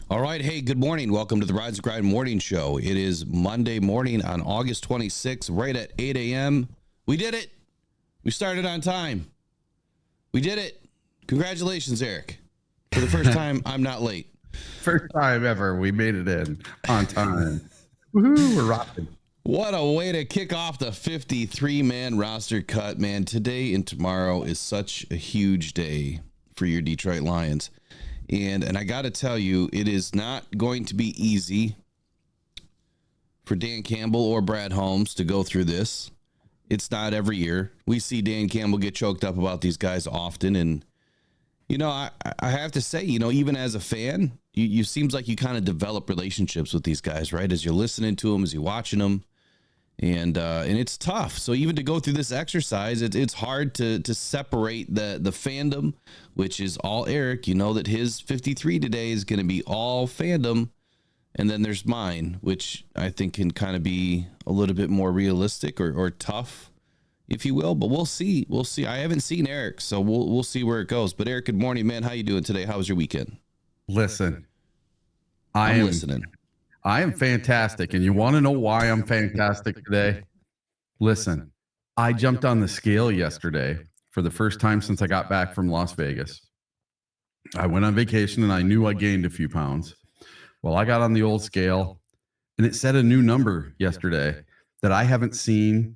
All right. Hey, good morning. Welcome to the Rise and Grind Morning Show. It is Monday morning on August 26th, right at 8 a.m. We did it. We started on time. We did it. Congratulations, Eric. For the first time, I'm not late. First time ever. We made it in on time. Woohoo, we're rocking. What a way to kick off the 53-man roster cut, man. Today and tomorrow is such a huge day for your Detroit Lions. And I got to tell you, it is not going to be easy for Dan Campbell or Brad Holmes to go through this. It's not every year. We see Dan Campbell get choked up about these guys often. And, you know, I have to say, you know, even as a fan, you seems like you kind of develop relationships with these guys, right? As you're listening to them, as you're watching them. And it's tough. So even to go through this exercise, it's hard to separate the fandom, which is all Eric. You know that his 53 today is going to be all fandom. And then there's mine, which I think can kind of be a little bit more realistic or tough, if you will. But we'll see. We'll see. I haven't seen Eric, so we'll see where it goes. But Eric, good morning, man. How you doing today? How was your weekend? Listen, I'm listening. I am fantastic. And you want to know why I'm fantastic today? Listen, I jumped on the scale yesterday for the first time since I got back from Las Vegas. I went on vacation and I knew I gained a few pounds. Well, I got on the old scale and it said a new number yesterday that I haven't seen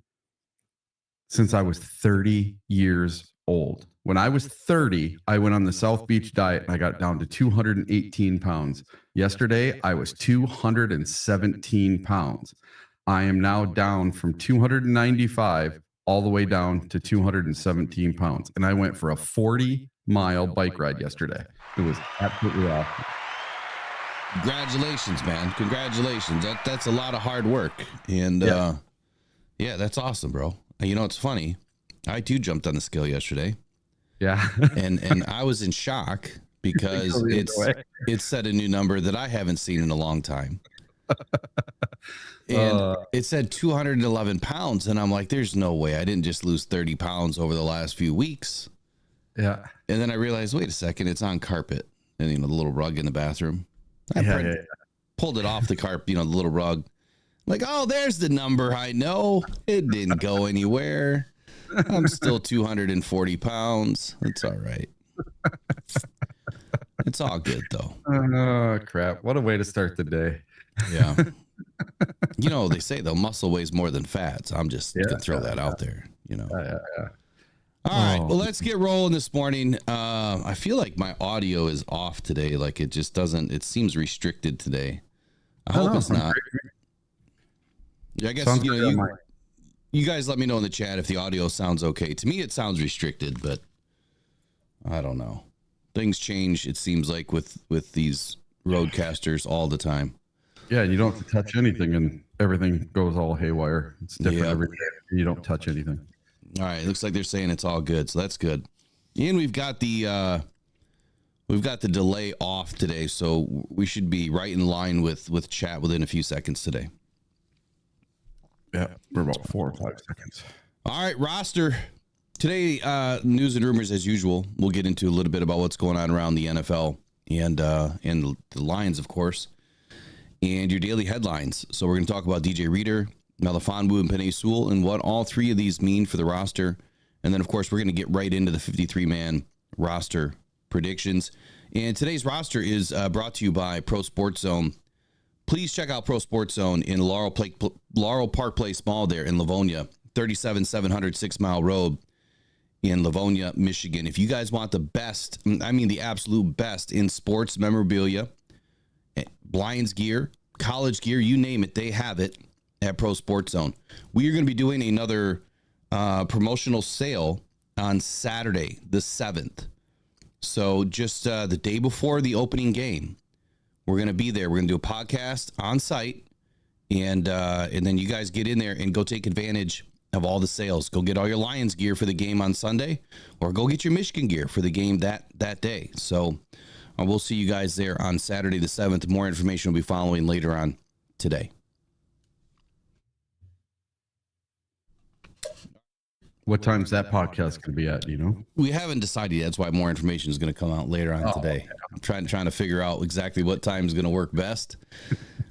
since I was 30 years old. When I was 30, I went on the South Beach diet and I got down to 218 pounds. Yesterday, I was 217 pounds. I am now down from 295 all the way down to 217 pounds. And I went for a 40-mile bike ride yesterday. It was absolutely awesome. Congratulations, man. Congratulations. That's a lot of hard work. And yeah, that's awesome, bro. You know, it's funny. I too jumped on the scale yesterday. Yeah. and I was in shock because it said a new number that I haven't seen in a long time. And it said 211 pounds. And I'm like, there's no way I didn't just lose 30 pounds over the last few weeks. Yeah. And then I realized, wait a second, it's on carpet. And, you know, the little rug in the bathroom. I pulled it off the carpet, you know, the little rug. Like, oh, there's the number I know. It didn't go anywhere. I'm still 240 pounds. It's all right. It's all good, though. Oh, crap. What a way to start the day. Yeah. You know, they say, though, muscle weighs more than fat. So I'm just going to throw that out there, you know. All right. Well, let's get rolling this morning. I feel like my audio is off today. Like it just doesn't, it seems restricted today. I hope it's not. Yeah, I guess, you know, you guys let me know in the chat if the audio sounds okay. To me, it sounds restricted, but I don't know. Things change, it seems like, with these roadcasters all the time. Yeah, you don't have to touch anything and everything goes all haywire. It's different every day. You don't touch anything. All right, it looks like they're saying it's all good, so that's good. And we've got the delay off today, so we should be right in line with chat within a few seconds today. Yeah, we're about 4 or 5 seconds. All right, roster. Today, news and rumors as usual. We'll get into a little bit about what's going on around the NFL and the Lions, of course, and your daily headlines. So we're going to talk about DJ Reader, Melifonwu, and Penei Sewell, and what all three of these mean for the roster. And then, of course, we're going to get right into the 53-man roster predictions. And today's roster is brought to you by Pro Sports Zone. Please check out Pro Sports Zone in Laurel Park Place Mall there in Livonia, 37700 6 Mile Road in Livonia, Michigan. If you guys want the best, I mean the absolute best in sports memorabilia, Lions gear, college gear, you name it, they have it at Pro Sports Zone. We are going to be doing another promotional sale on Saturday, the 7th. So just the day before the opening game, we're going to be there. We're going to do a podcast on site, and then you guys get in there and go take advantage of all the sales. Go get all your Lions gear for the game on Sunday, or go get your Michigan gear for the game that day. So we'll see you guys there on Saturday the 7th. More information will be following later on today. What time's that podcast going to be at? Do you know? We haven't decided yet. That's why more information is going to come out later on today. Okay. I'm trying to figure out exactly what time is going to work best,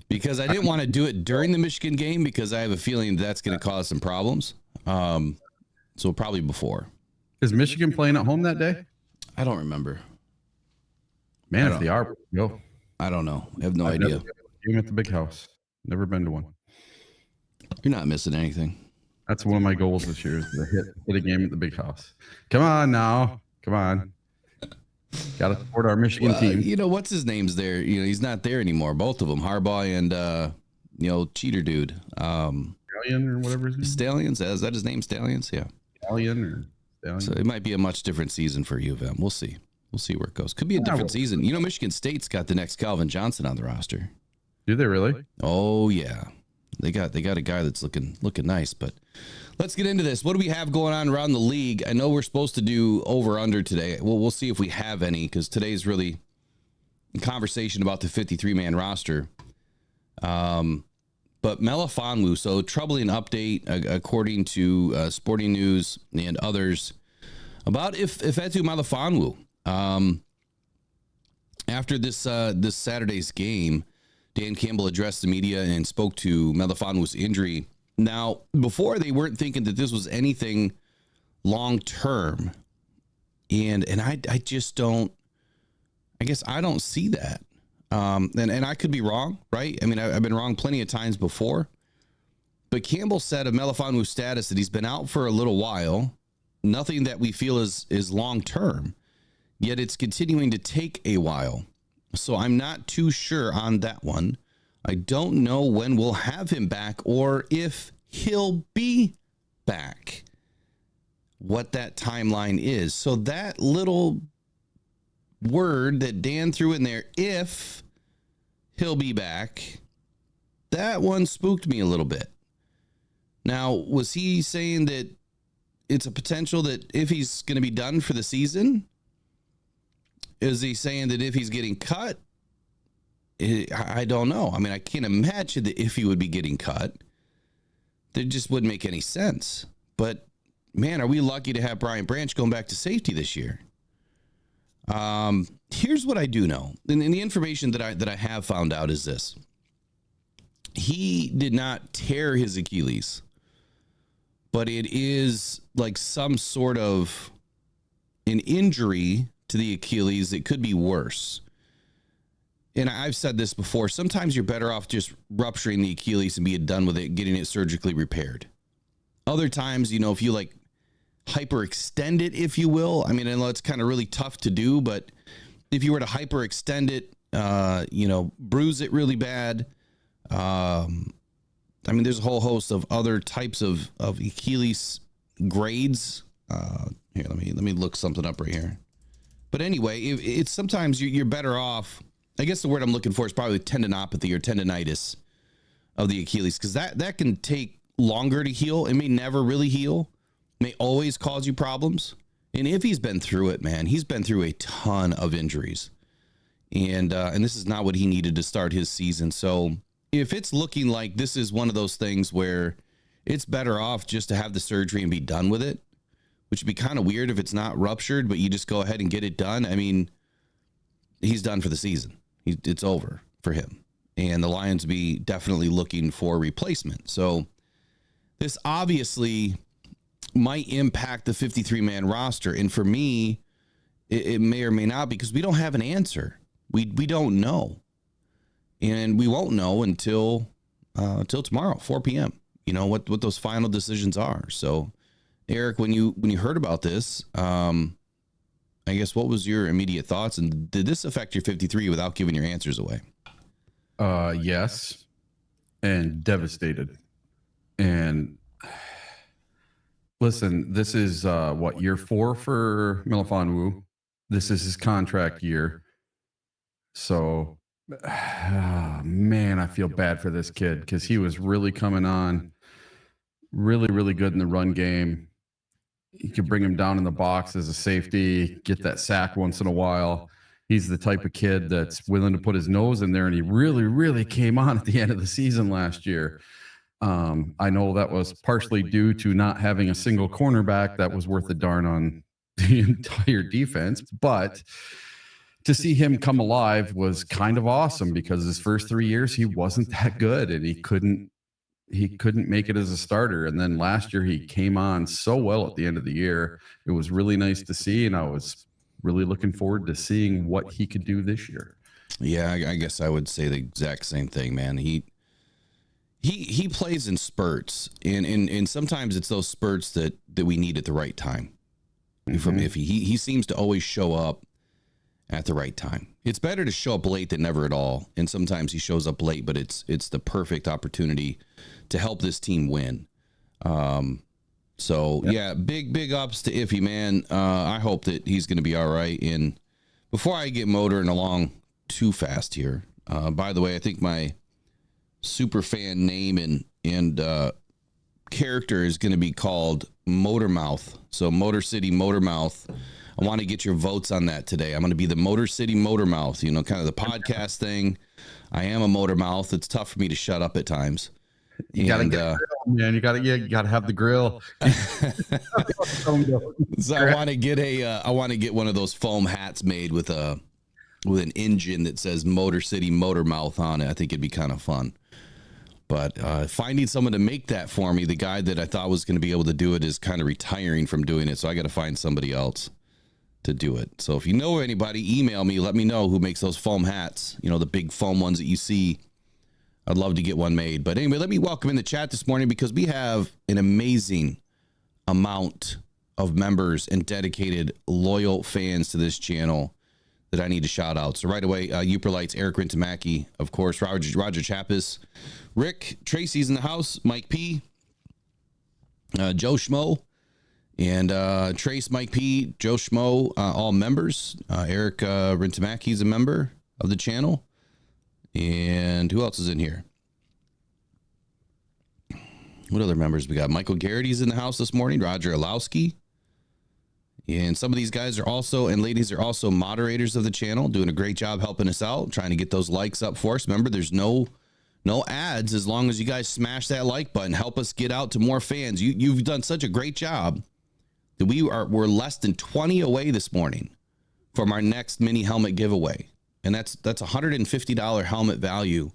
because I didn't want to do it during the Michigan game because I have a feeling that's going to cause some problems. So probably before. Is Michigan playing at home that day? I don't remember. Man, if they are, go. I don't know. I have no idea. Game at the big house. Never been to one. You're not missing anything. That's one of my goals this year, is to hit a game at the big house. Come on now. Come on. Got to support our Michigan team. You know, what's his name's there? You know, he's not there anymore. Both of them, Harbaugh and, cheater dude. Stallion or whatever his name is? Stallions. Is that his name? Stallions? Yeah. Stallion. So it might be a much different season for U of M. We'll see. We'll see where it goes. Could be a different season. You know, Michigan State's got the next Calvin Johnson on the roster. Do they really? Oh, yeah. They got a guy that's looking nice, but let's get into this. What do we have going on around the league? I know we're supposed to do over-under today. We'll see if we have any, because today's really a conversation about the 53-man roster. But Melifonwu, so troubling update according to Sporting News and others about Ifeatu Melifonwu. After this Saturday's game, Dan Campbell addressed the media and spoke to Melifonwu's injury. Now, before, they weren't thinking that this was anything long-term. And I just don't, I guess I don't see that. And I could be wrong, right? I mean, I've been wrong plenty of times before. But Campbell said of Melifonwu's status that he's been out for a little while. Nothing that we feel is long-term. Yet it's continuing to take a while. So I'm not too sure on that one. I don't know when we'll have him back or if he'll be back. What that timeline is. So that little word that Dan threw in there, if he'll be back, that one spooked me a little bit. Now, was he saying that it's a potential that if he's going to be done for the season? Is he saying that if he's getting cut? I don't know. I mean, I can't imagine that if he would be getting cut, that just wouldn't make any sense. But, man, are we lucky to have Brian Branch going back to safety this year? Here's what I do know. And the information that I have found out is this. He did not tear his Achilles, but it is like some sort of an injury to the Achilles. It could be worse. And I've said this before. Sometimes you're better off just rupturing the Achilles and being done with it, getting it surgically repaired. Other times, you know, if you like hyperextend it, if you will. I mean, I know it's kind of really tough to do, but if you were to hyperextend it, bruise it really bad. I mean, there's a whole host of other types of Achilles grades. Here, let me look something up right here. But anyway, it's sometimes you're better off. I guess the word I'm looking for is probably tendinopathy or tendinitis of the Achilles, because that can take longer to heal. It may never really heal. May always cause you problems. And if he's been through it, man, he's been through a ton of injuries. And this is not what he needed to start his season. So if it's looking like this is one of those things where it's better off just to have the surgery and be done with it, which would be kind of weird if it's not ruptured, but you just go ahead and get it done. I mean, he's done for the season. It's over for him. And the Lions be definitely looking for a replacement. So this obviously might impact the 53-man roster. And for me, it may or may not, because we don't have an answer. We don't know. And we won't know until tomorrow, 4 p.m., you know, what those final decisions are. So, Eric, when you heard about this, I guess what was your immediate thoughts, and did this affect your 53 without giving your answers away? Yes, and devastated. And listen, this is year 4 for Melifonwu. This is his contract year. So, man, I feel bad for this kid, because he was really coming on really, really good in the run game. You could bring him down in the box as a safety, get that sack once in a while. He's the type of kid that's willing to put his nose in there, and he really, really came on at the end of the season last year. I know that was partially due to not having a single cornerback that was worth a darn on the entire defense, but to see him come alive was kind of awesome because his first 3 years he wasn't that good and he couldn't make it as a starter. And then last year he came on so well at the end of the year. It was really nice to see, and I was really looking forward to seeing what he could do this year. Yeah, I guess I would say the exact same thing, man. He plays in spurts, and sometimes it's those spurts that we need at the right time. From if he seems to always show up at the right time. It's better to show up late than never at all. And sometimes he shows up late, but it's the perfect opportunity to help this team win. Yeah, big ups to Iffy, man. I hope that he's going to be all right. And before I get motoring along too fast here, by the way, I think my super fan name and character is going to be called Motormouth. So Motor City Motormouth. I want to get your votes on that today. I'm going to be the Motor City Motormouth, kind of the podcast thing. I am a motormouth. It's tough for me to shut up at times. You got to get a grill, man. You got to have the grill. So I want to get one of those foam hats made with an engine that says Motor City Motormouth on it. I think it'd be kind of fun. But finding someone to make that for me, the guy that I thought was going to be able to do it is kind of retiring from doing it. So I got to find somebody else to do it. So if you know anybody, email me, let me know who makes those foam hats, the big foam ones that you see. I'd love to get one made. But anyway, let me welcome in the chat this morning because we have an amazing amount of members and dedicated loyal fans to this channel that I need to shout out. So right away, Uperlights, Eric Rintamaki, of course, Roger Chappis, Rick, Tracy's in the house, Mike P, Joe Schmo, and Trace, Mike P, Joe Schmo, all members. Eric Rintamaki is a member of the channel. And who else is in here? What other members we got? Michael Garrity's in the house this morning. Roger Alowski. And some of these guys are also, and ladies are also moderators of the channel, doing a great job helping us out, trying to get those likes up for us. Remember, there's no ads as long as you guys smash that like button. Help us get out to more fans. You've done such a great job that we're less than 20 away this morning from our next mini helmet giveaway. And that's $150 helmet value.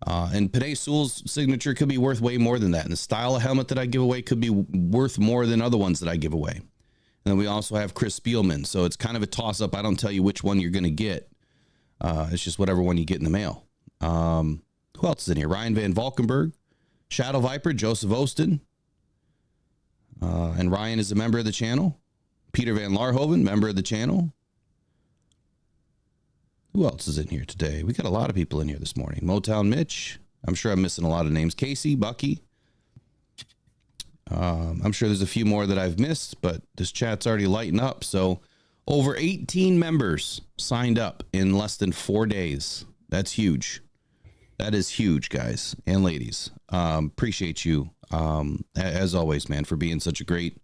And Panay Sewell's signature could be worth way more than that. And the style of helmet that I give away could be worth more than other ones that I give away. And then we also have Chris Spielman. So it's kind of a toss-up. I don't tell you which one you're going to get. It's just whatever one you get in the mail. Who else is in here? Ryan Van Valkenburg, Shadow Viper, Joseph Ostin. And Ryan is a member of the channel. Peter Van Larhoven, member of the channel. Who else is in here today? We got a lot of people in here this morning. Motown Mitch. I'm sure I'm missing a lot of names. Casey, Bucky. I'm sure there's a few more that I've missed, but this chat's already lighting up. So over 18 members signed up in less than 4 days. That's huge. That is huge, guys and ladies. Appreciate you, as always, man, for being such a great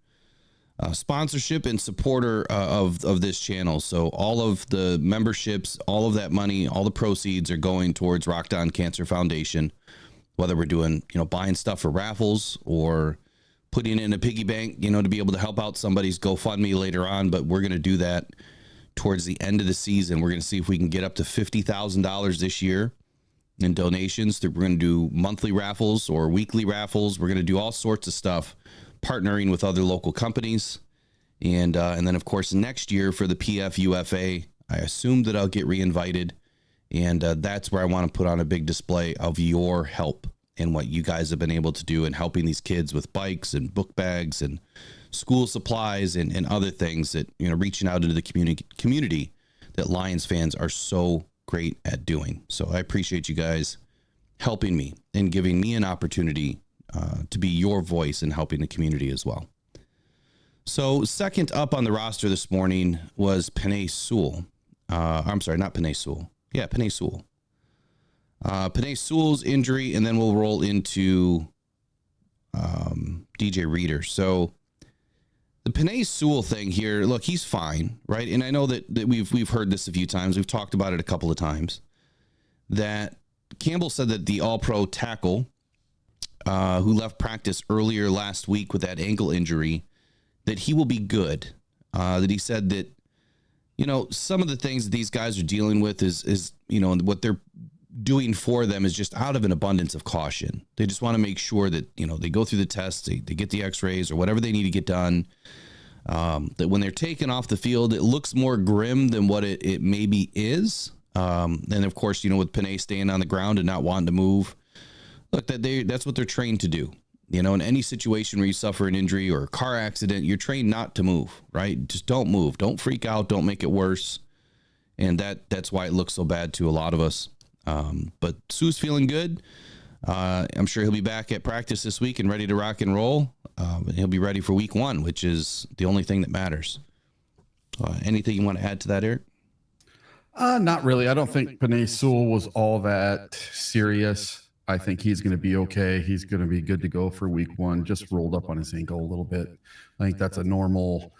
sponsorship and supporter of this channel. So all of the memberships, all of that money, all the proceeds are going towards Rock Down Cancer Foundation, whether we're doing, buying stuff for raffles or putting in a piggy bank, to be able to help out somebody's GoFundMe later on. But we're going to do that towards the end of the season. We're going to see if we can get up to $50,000 this year in donations. We're going to do monthly raffles or weekly raffles. We're going to do all sorts of stuff, partnering with other local companies. And then, of course, next year for the PFUFA, I assume that I'll get reinvited. And that's where I want to put on a big display of your help and what you guys have been able to do in helping these kids with bikes and book bags and school supplies and other things that, reaching out into the community that Lions fans are so great at doing. So I appreciate you guys helping me and giving me an opportunity to be your voice in helping the community as well. So second up on the roster this morning was Panay Sewell. I'm sorry, not Panay Sewell. Yeah, Panay Sewell. Panay Sewell's injury, and then we'll roll into DJ Reader. So the Panay Sewell thing here, look, he's fine, right? And I know that we've heard this a few times. We've talked about it a couple of times. That Campbell said that the All-Pro tackle who left practice earlier last week with that ankle injury, that he will be good. That he said that, some of the things that these guys are dealing with is what they're doing for them is just out of an abundance of caution. They just want to make sure that, they go through the tests, they get the x-rays or whatever they need to get done. That when they're taken off the field, it looks more grim than what it maybe is. And of course, with Panay staying on the ground and not wanting to move, look, that's what they're trained to do. In any situation where you suffer an injury or a car accident, you're trained not to move, right? Just don't move. Don't freak out. Don't make it worse. And that's why it looks so bad to a lot of us. But Sue's feeling good. I'm sure he'll be back at practice this week and ready to rock and roll. He'll be ready for week 1, which is the only thing that matters. Anything you want to add to that, Eric? Not really. I don't think Panay Sewell was all that serious. I think he's going to be okay. He's going to be good to go for week 1, just rolled up on his ankle a little bit. I think that's a normal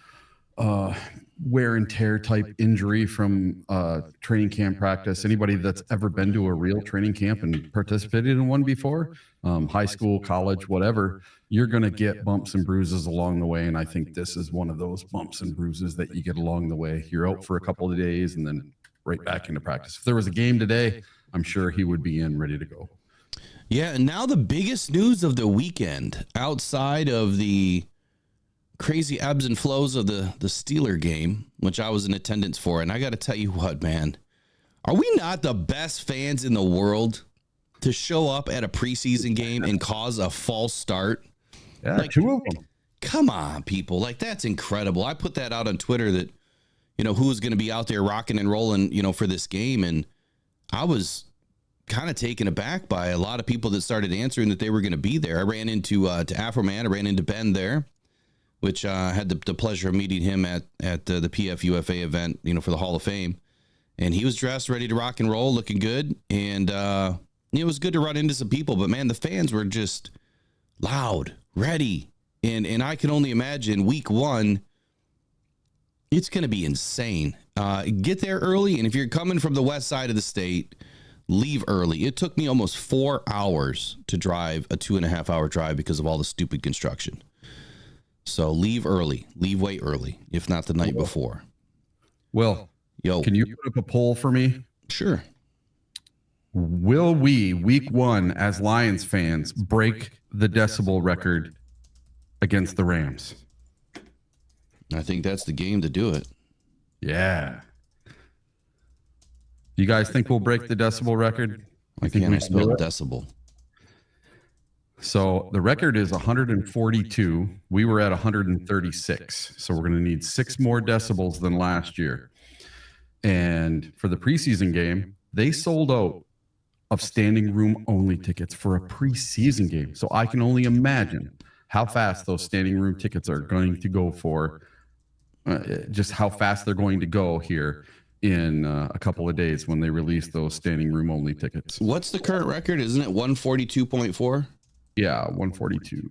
wear and tear type injury from training camp practice. Anybody that's ever been to a real training camp and participated in one before, high school, college, whatever, you're going to get bumps and bruises along the way. And I think this is one of those bumps and bruises that you get along the way. You're out for a couple of days and then right back into practice. If there was a game today, I'm sure he would be in ready to go. Yeah, and now the biggest news of the weekend, outside of the crazy ebbs and flows of the Steeler game, which I was in attendance for, and I got to tell you what, man, are we not the best fans in the world to show up at a preseason game and cause a false start? Yeah, 2 of them. Come on, people. That's incredible. I put that out on Twitter that, who was going to be out there rocking and rolling, for this game, and I was kind of taken aback by a lot of people that started answering that they were going to be there. I ran into to Afroman. I ran into Ben there, which I had the pleasure of meeting him at the PFUFA event, for the Hall of Fame. And he was dressed, ready to rock and roll, looking good. And it was good to run into some people. But, man, the fans were just loud, ready. And I can only imagine week 1, it's going to be insane. Get there early. And if you're coming from the west side of the state, leave early. It took me almost 4 hours to drive a 2.5-hour drive because of all the stupid construction. So leave early, leave way early, if not the night before. Will, can you put up a poll for me? Sure. Will we, week 1, as Lions fans, break the decibel record against the Rams? I think that's the game to do it. Yeah. You guys think we'll break the decibel record? I think we spell decibel. So the record is 142. We were at 136. So we're going to need 6 more decibels than last year. And for the preseason game, they sold out of standing room only tickets for a preseason game. So I can only imagine how fast those standing room tickets are going to go for, just how fast they're going to go here in a couple of days when they release those standing room only tickets. What's the current record? Isn't it 142.4? Yeah, 142.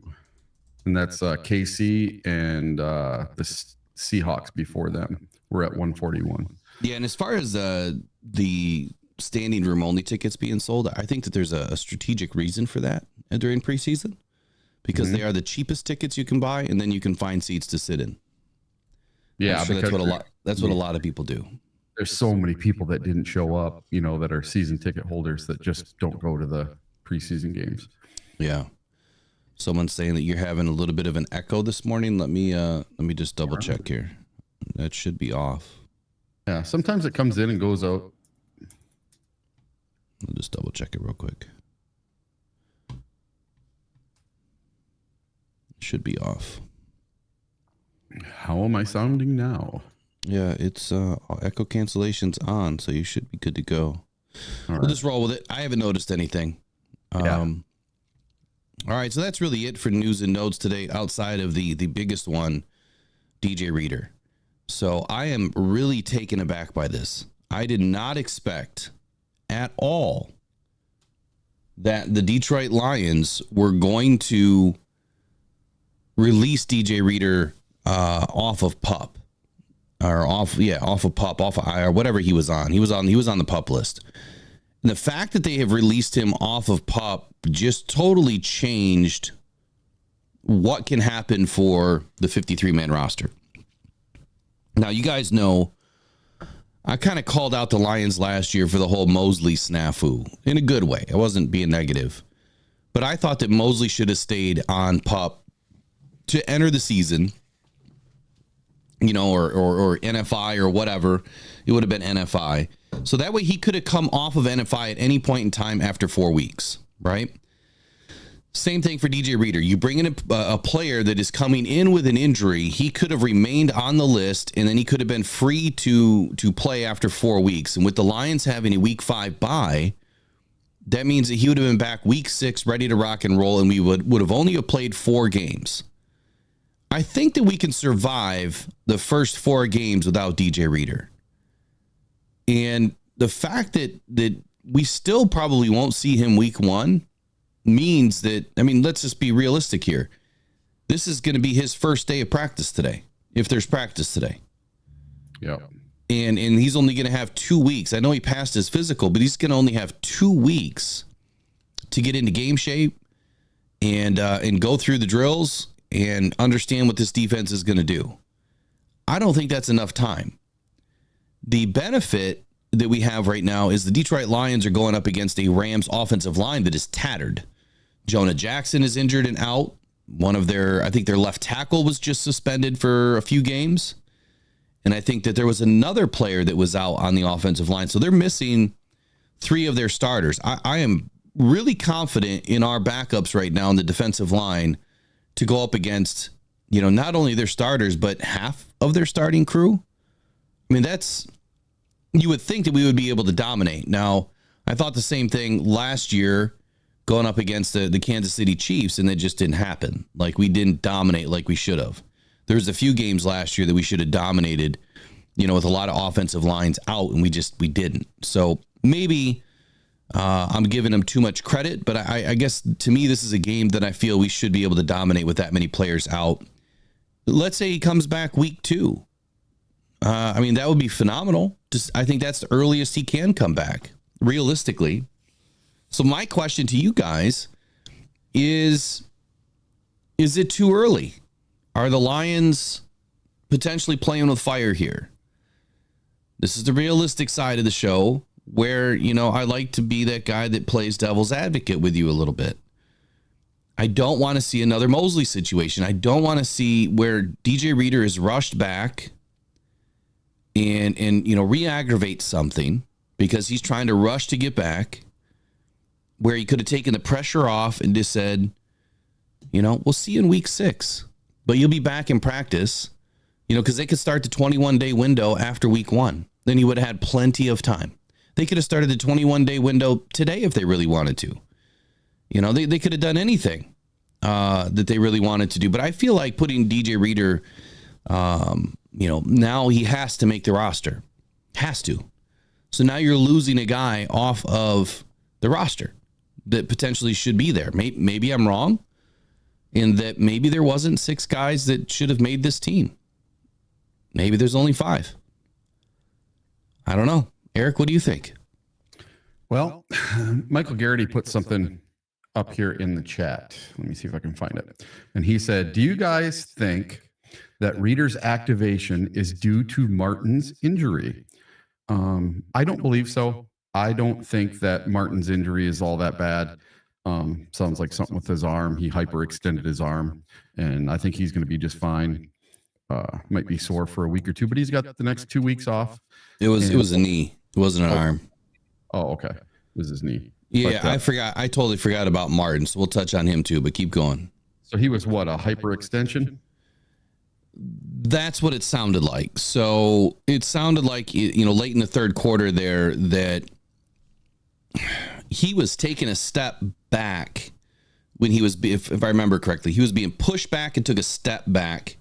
And that's KC and the Seahawks before them. We're at 141. Yeah, and as far as the standing room only tickets being sold, I think that there's a strategic reason for that during preseason, because they are the cheapest tickets you can buy, and then you can find seats to sit in. Yeah, sure that's what a lot of people do. There's so many people that didn't show up, that are season ticket holders that just don't go to the preseason games. Yeah. Someone's saying that you're having a little bit of an echo this morning. Let me just double check here. That should be off. Yeah, sometimes it comes in and goes out. I'll just double check it real quick. It should be off. How am I sounding now? Yeah, it's echo cancellation's on, so you should be good to go. We'll just roll with it. I haven't noticed anything. All right, so that's really it for news and notes today, outside of the biggest one, DJ Reader. So I am really taken aback by this. I did not expect at all that the Detroit Lions were going to release DJ Reader off of PUP, or off of PUP, off of IR, whatever he was on. He was on the PUP list. And the fact that they have released him off of PUP just totally changed what can happen for the 53-man roster. Now, you guys know I kind of called out the Lions last year for the whole Mosley snafu in a good way. I wasn't being negative. But I thought that Mosley should have stayed on PUP to enter the season, or NFI or whatever. It would have been NFI. So that way he could have come off of NFI at any point in time after 4 weeks, right? Same thing for DJ Reader. You bring in a player that is coming in with an injury. He could have remained on the list, and then he could have been free to play after 4 weeks. And with the Lions having a week 5 bye, that means that he would have been back week 6, ready to rock and roll, and we would have only played 4 games. I think that we can survive the first 4 games without DJ Reader. And the fact that we still probably won't see him week 1 means that, let's just be realistic here. This is going to be his first day of practice today, if there's practice today. Yeah. And he's only going to have 2 weeks. I know he passed his physical, but he's going to only have 2 weeks to get into game shape and go through the drills and understand what this defense is going to do. I don't think that's enough time. The benefit that we have right now is the Detroit Lions are going up against a Rams offensive line that is tattered. Jonah Jackson is injured and out. I think their left tackle was just suspended for a few games. And I think that there was another player that was out on the offensive line. So they're missing 3 of their starters. I am really confident in our backups right now on the defensive line to go up against, not only their starters, but half of their starting crew. You would think that we would be able to dominate. Now, I thought the same thing last year going up against the Kansas City Chiefs, and it just didn't happen. Like, we didn't dominate like we should have. There was a few games last year that we should have dominated, with a lot of offensive lines out, and we didn't. So maybe I'm giving them too much credit, but I guess to me, this is a game that I feel we should be able to dominate with that many players out. Let's say he comes back week 2. That would be phenomenal. I think that's the earliest he can come back, realistically. So my question to you guys is it too early? Are the Lions potentially playing with fire here? This is the realistic side of the show where, I like to be that guy that plays devil's advocate with you a little bit. I don't want to see another Mosley situation. I don't want to see where DJ Reader is rushed back and re-aggravate something because he's trying to rush to get back, where he could have taken the pressure off and just said, we'll see you in week 6, but you'll be back in practice, because they could start the 21-day window after week 1. Then he would have had plenty of time. They could have started the 21-day window today if they really wanted to. They could have done anything that they really wanted to do. But I feel like putting DJ Reader, now he has to make the roster. Has to. So now you're losing a guy off of the roster that potentially should be there. Maybe I'm wrong in that maybe there wasn't 6 guys that should have made this team. Maybe there's only 5. I don't know. Eric, what do you think? Well, Michael Garrity put something up here in the chat. Let me see if I can find it. And he said, do you guys think that Reader's activation is due to Martin's injury? I don't believe so. I don't think that Martin's injury is all that bad. Sounds like something with his arm. He hyperextended his arm, and I think he's going to be just fine. Might be sore for a week or 2, but he's got the next 2 weeks off. It was a knee. It wasn't an arm. Oh, okay. It was his knee. Yeah, but, I forgot. I totally forgot about Martin, so we'll touch on him too, but keep going. So he was what, a hyperextension? That's what it sounded like. So it sounded like, late in the third quarter there that he was taking a step back when he was, if I remember correctly, he was being pushed back and took a step back,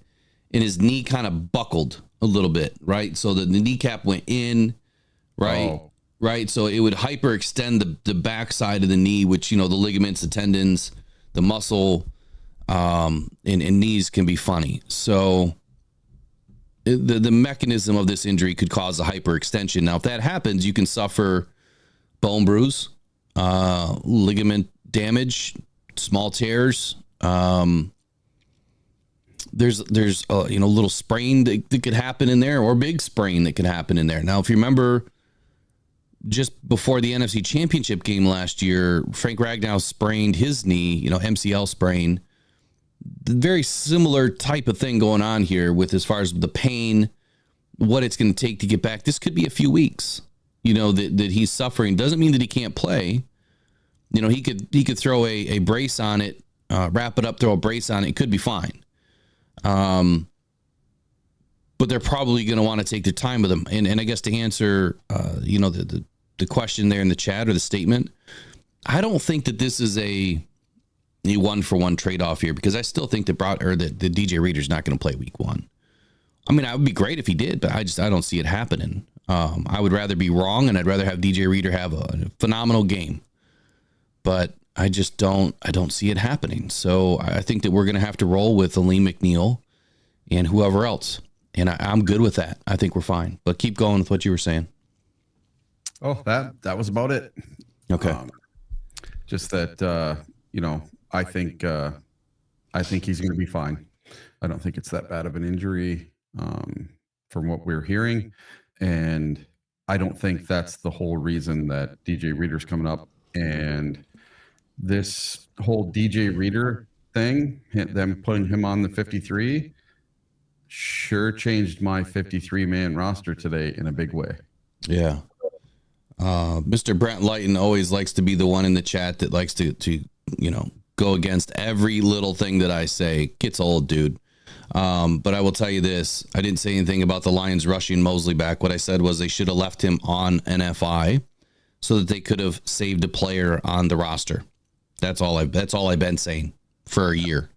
and his knee kind of buckled a little bit, right? So the kneecap went in, right? Oh. Right. So it would hyperextend the backside of the knee, which, the ligaments, the tendons, the muscle, and knees can be funny. So the mechanism of this injury could cause a hyperextension. Now, if that happens, you can suffer bone bruise, ligament damage, small tears. There's a little sprain that could happen in there, or big sprain that could happen in there. Now, if you remember, just before the NFC Championship game last year, Frank Ragnow sprained his knee, MCL sprain. Very similar type of thing going on here with as far as the pain, what it's going to take to get back. This could be a few weeks, that he's suffering. Doesn't mean that he can't play. He could throw a brace on it, wrap it up, throw a brace on it. It could be fine. But they're probably going to want to take their time with him. And I guess to answer, the question there in the chat or the statement, I don't think that this is a 1-for-1 trade-off here, because I still think that the DJ Reader's not going to play week 1. I mean, it would be great if he did, but I don't see it happening. I would rather be wrong, and I'd rather have DJ Reader have a phenomenal game. But I don't see it happening. So I think that we're going to have to roll with Aleem McNeil and whoever else. And I'm good with that. I think we're fine. But keep going with what you were saying. Oh, that was about it. Okay. Just that, I think he's going to be fine. I don't think it's that bad of an injury from what we're hearing. And I don't think that's the whole reason that DJ Reader's coming up. And this whole DJ Reader thing, them putting him on the 53, sure changed my 53-man roster today in a big way. Yeah. Mr. Brent Lighton always likes to be the one in the chat that likes to go against every little thing that I say. Gets old, dude. But I will tell you this. I didn't say anything about the Lions rushing Mosley back. What I said was they should have left him on NFI so that they could have saved a player on the roster. That's all I've been saying for a year,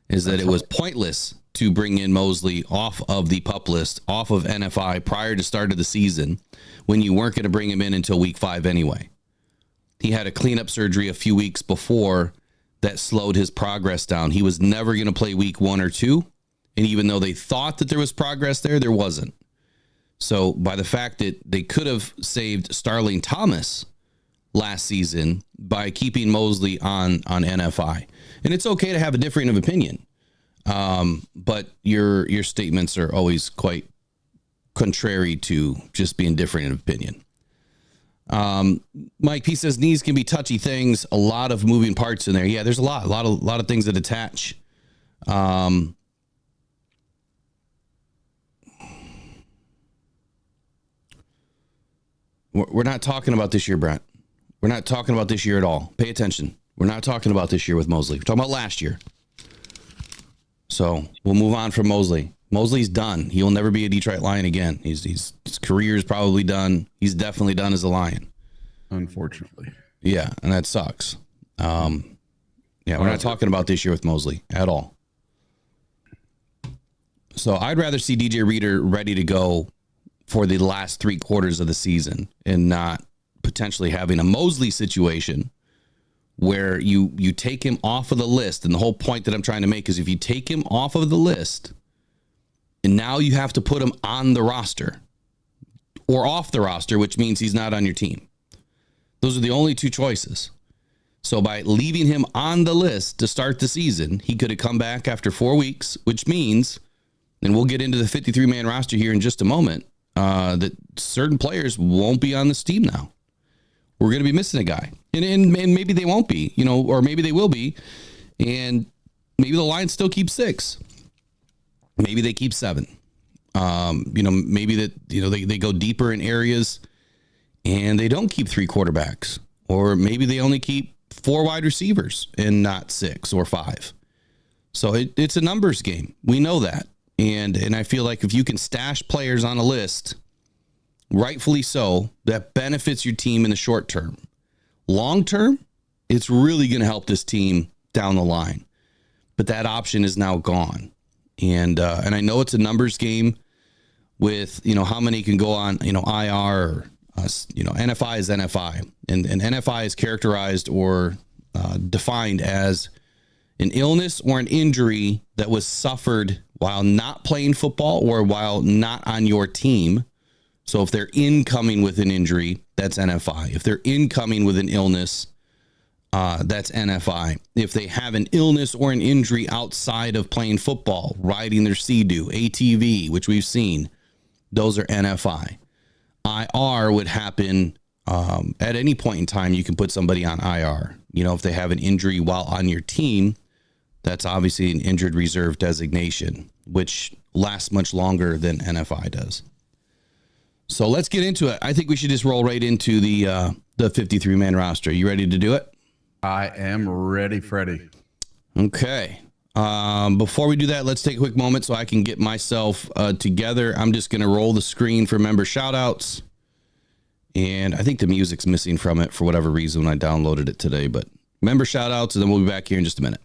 is that it was pointless to bring in Mosley off of the PUP list, off of NFI prior to start of the season, when you weren't going to bring him in until week 5 anyway. He had a cleanup surgery a few weeks before that slowed his progress down. He was never going to play week 1 or 2. And even though they thought that there was progress there wasn't. So by the fact that they could have saved Starling Thomas last season by keeping Mosley on NFI. And it's okay to have a differing of opinion. But your statements are always quite contrary to just being different in opinion. Mike P says knees can be touchy things, a lot of moving parts in there. Yeah, there's a lot of things that attach. We're not talking about this year, Brent. We're not talking about this year at all. Pay attention. We're not talking about this year with Mosley. We're talking about last year. So we'll move on from Mosley. Mosley's done. He will never be a Detroit Lion again. His career is probably done. He's definitely done as a Lion. Unfortunately. Yeah, and that sucks. We're not talking about this year with Mosley at all. So I'd rather see DJ Reader ready to go for the last 3 quarters of the season and not potentially having a Mosley situation where you take him off of the list. And the whole point that I'm trying to make is if you take him off of the list and now you have to put him on the roster or off the roster, which means he's not on your team. Those are the only 2 choices. So by leaving him on the list to start the season, he could have come back after 4 weeks, which means, and we'll get into the 53-man roster here in just a moment, that certain players won't be on this team now. We're going to be missing a guy. And maybe they won't be, or maybe they will be. And maybe the Lions still keep 6. Maybe they keep 7. Maybe that, they go deeper in areas and they don't keep 3 quarterbacks. Or maybe they only keep 4 wide receivers and not 6 or 5. So it's a numbers game. We know that. And I feel like if you can stash players on a list, rightfully so, that benefits your team in the short term. Long term, it's really going to help this team down the line. But that option is now gone. And I know it's a numbers game with, how many can go on, IR or, NFI is NFI. And NFI is characterized or defined as an illness or an injury that was suffered while not playing football or while not on your team. So if they're incoming with an injury, that's NFI. If they're incoming with an illness, that's NFI. If they have an illness or an injury outside of playing football, riding their Sea-Doo, ATV, which we've seen, those are NFI. IR would happen at any point in time. You can put somebody on IR. If they have an injury while on your team, that's obviously an injured reserve designation, which lasts much longer than NFI does. So let's get into it. I think we should just roll right into the 53-man roster. You ready to do it? I am ready, Freddie. Okay. Before we do that, let's take a quick moment so I can get myself together. I'm just going to roll the screen for member shout-outs. And I think the music's missing from it for whatever reason when I downloaded it today. But member shout-outs, and then we'll be back here in just a minute.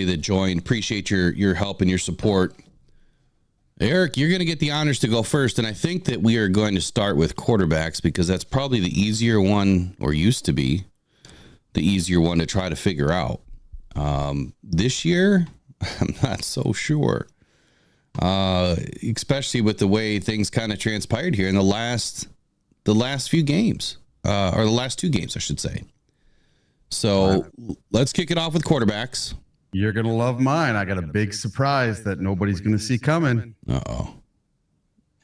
That joined. Appreciate your help and your support. Eric, you're going to get the honors to go first, and I think that we are going to start with quarterbacks because that's probably the easier one, or used to be the easier one to try to figure out. This year, I'm not so sure, especially with the way things kind of transpired here in the last few games, or the last two games, I should say. So let's kick it off with quarterbacks. You're going to love mine. I got a big surprise that nobody's going to see coming. Uh-oh.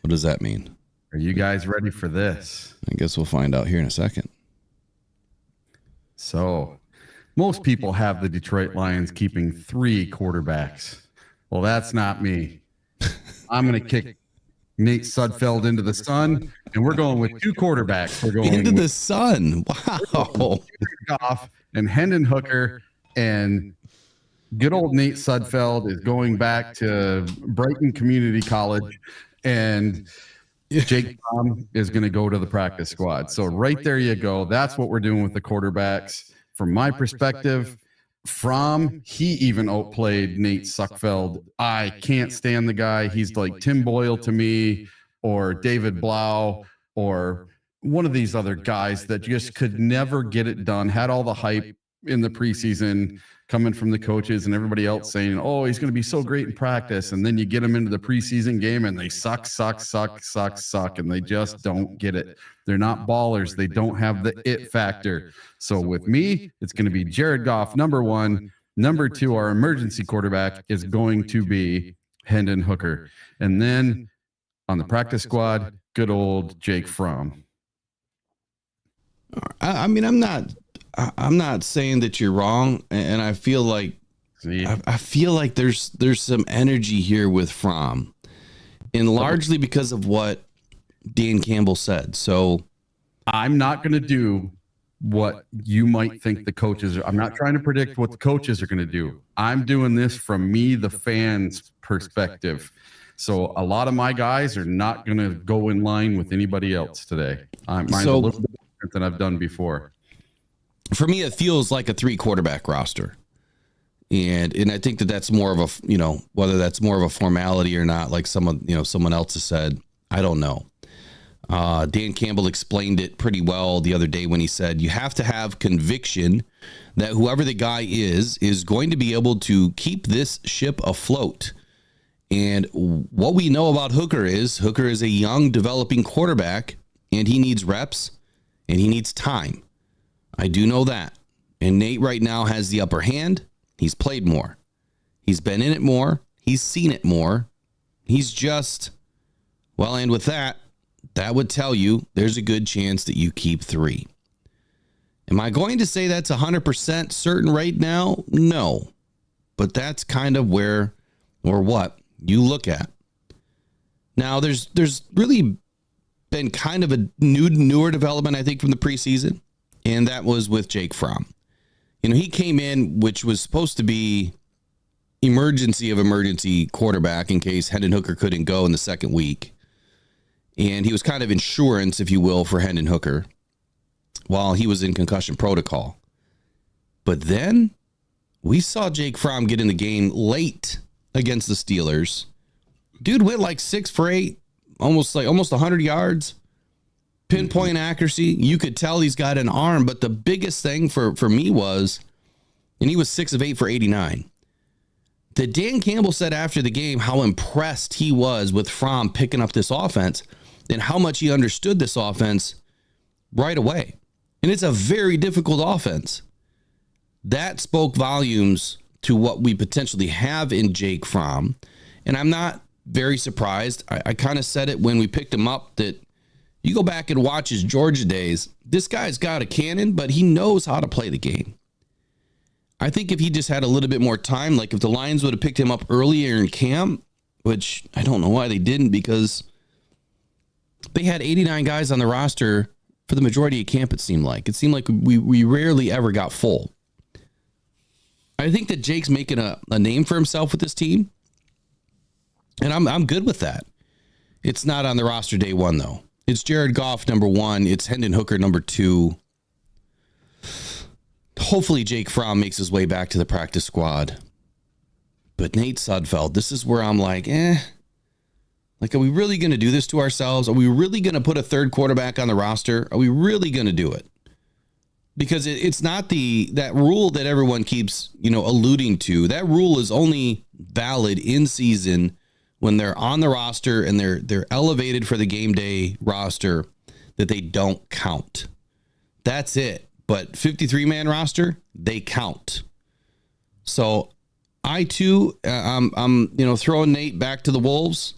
What does that mean? Are you guys ready for this? I guess we'll find out here in a second. So, most people have the Detroit Lions keeping 3 quarterbacks. Well, that's not me. I'm going to kick Nate Sudfeld into the sun, and we're going with 2 quarterbacks. We're going into the sun. Wow. Goff and Hendon Hooker, and good old Nate Sudfeld is going back to Brighton Community College, and Jake Fromm is going to go to the practice squad. So right there you go. That's what we're doing with the quarterbacks. From my perspective, Fromm, he even outplayed Nate Sudfeld. I can't stand the guy. He's like Tim Boyle to me, or David Blau, or one of these other guys that just could never get it done. Had all the hype in the preseason coming from the coaches and everybody else saying, oh, he's going to be so great in practice. And then you get them into the preseason game and they suck. And they just don't get it. They're not ballers. They don't have the it factor. So with me, it's going to be Jared Goff, number 1. Number 2, our emergency quarterback is going to be Hendon Hooker. And then on the practice squad, good old Jake Fromm. I mean, I'm not saying that you're wrong, and I feel like I feel like there's some energy here with Fromm, and largely because of what Dan Campbell said. So I'm not going to do what you might think the coaches are. I'm not trying to predict what the coaches are going to do. I'm doing this from me, the fans' perspective. So a lot of my guys are not going to go in line with anybody else today. Mine's a little bit different than I've done before. For me, it feels like a 3 quarterback roster. And I think that's more of a, whether that's more of a formality or not, like someone else has said, I don't know. Dan Campbell explained it pretty well the other day when he said, you have to have conviction that whoever the guy is going to be able to keep this ship afloat. And what we know about Hooker is a young developing quarterback and he needs reps, and he needs time. I do know that. And Nate right now has the upper hand. He's played more. He's been in it more. He's seen it more. He's just, well, and with that, that would tell you there's a good chance that you keep 3. Am I going to say that's 100% certain right now? No. But that's kind of where or what you look at. Now, there's really been kind of a newer development, I think, from the preseason, and that was with Jake Fromm. He came in, which was supposed to be emergency quarterback in case Hendon Hooker couldn't go in the second week. And he was kind of insurance, if you will, for Hendon Hooker while he was in concussion protocol. But then we saw Jake Fromm get in the game late against the Steelers. Dude went like 6 for 8, almost 100 yards. Pinpoint accuracy. You could tell he's got an arm, but the biggest thing for me was, and he was 6 of 8 for 89. That Dan Campbell said after the game how impressed he was with Fromm picking up this offense and how much he understood this offense right away. And it's a very difficult offense. That spoke volumes to what we potentially have in Jake Fromm. And I'm not very surprised. I kind of said it when we picked him up that you go back and watch his Georgia days. This guy's got a cannon, but he knows how to play the game. I think if he just had a little bit more time, like if the Lions would have picked him up earlier in camp, which I don't know why they didn't, because they had 89 guys on the roster for the majority of camp, it seemed like. It seemed like we rarely ever got full. I think that Jake's making a name for himself with this team, and I'm good with that. It's not on the roster day one, though. It's Jared Goff, number 1. It's Hendon Hooker, number 2. Hopefully Jake Fromm makes his way back to the practice squad. But Nate Sudfeld, this is where I'm like, Like, are we really going to do this to ourselves? Are we really going to put a third quarterback on the roster? Are we really going to do it? Because it's not that rule that everyone keeps, alluding to. That rule is only valid in season when they're on the roster and they're elevated for the game day roster, that they don't count. That's it. But 53-man roster, they count. So I too, I'm throwing Nate back to the Wolves.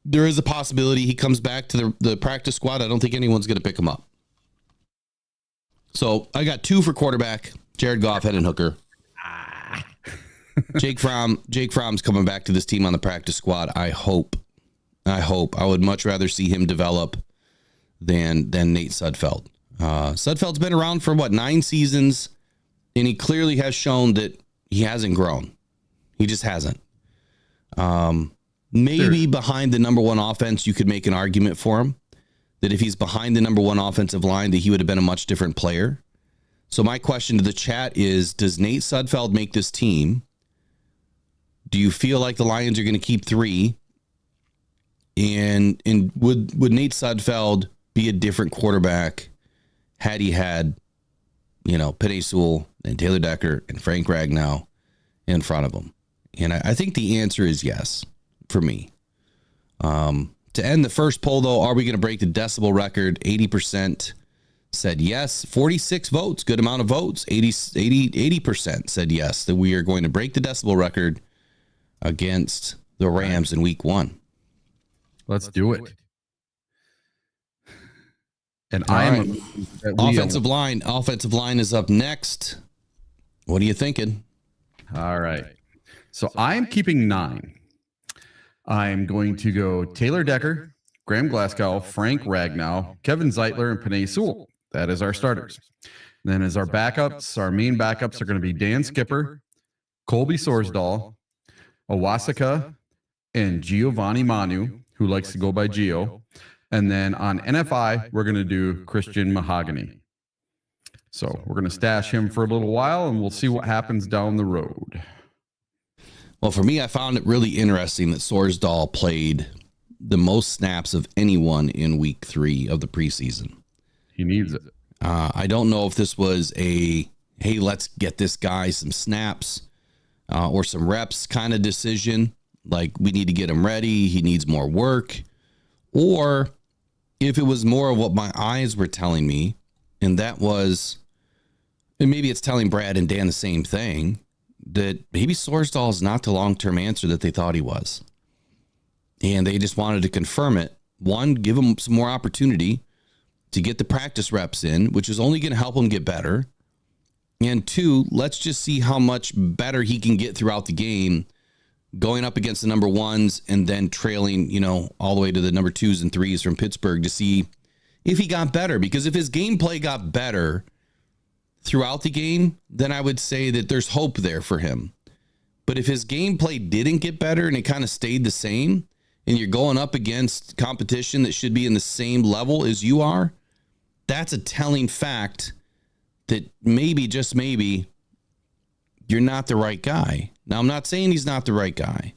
There is a possibility he comes back to the practice squad. I don't think anyone's going to pick him up. So I got 2 for quarterback: Jared Goff, Hendon Hooker. Jake Fromm's coming back to this team on the practice squad. I hope. I would much rather see him develop than Nate Sudfeld. Sudfeld's been around for 9 seasons, and he clearly has shown that he hasn't grown. He just hasn't. Maybe behind the number 1 offense, you could make an argument for him that if he's behind the number 1 offensive line, that he would have been a much different player. So my question to the chat is, does Nate Sudfeld make this team? Do you feel like the Lions are going to keep 3? And would Nate Sudfeld be a different quarterback had he had, Penei Sewell and Taylor Decker and Frank Ragnow in front of him? And I think the answer is yes for me. To end the first poll, though, are we going to break the decibel record? 80% said yes. 46 votes, good amount of votes. 80% said yes, that we are going to break the decibel record against the Rams in week 1. Let's do it. And offensive line is up next. What are you thinking? All right. So I'm keeping 9. I'm going to go Taylor Decker, Graham Glasgow, Frank Ragnow, Kevin Zeitler, and Penei Sewell. That is our starters. Then as our backups, our main backups are going to be Dan Skipper, Colby Sorsdahl, Owasaka, and Giovanni Manu, who likes to go by Gio. And then on NFI, we're going to do Christian Mahogany. So we're going to stash him for a little while, and we'll see what happens down the road. Well, for me, I found it really interesting that Sorsdahl played the most snaps of anyone in week 3 of the preseason. He needs it. I don't know if this was hey, let's get this guy some snaps or some reps kind of decision. Like, we need to get him ready. He needs more work. Or if it was more of what my eyes were telling me, and that was, and maybe it's telling Brad and Dan the same thing, that maybe Sorsdahl is not the long-term answer that they thought he was. And they just wanted to confirm it. One, give him some more opportunity to get the practice reps in, which is only going to help him get better. And two, let's just see how much better he can get throughout the game, going up against the number ones and then trailing, all the way to the number 2s and 3s from Pittsburgh to see if he got better. Because if his gameplay got better throughout the game, then I would say that there's hope there for him. But if his gameplay didn't get better and it kind of stayed the same, and you're going up against competition that should be in the same level as you are, that's a telling fact that maybe, just maybe, you're not the right guy. Now, I'm not saying he's not the right guy,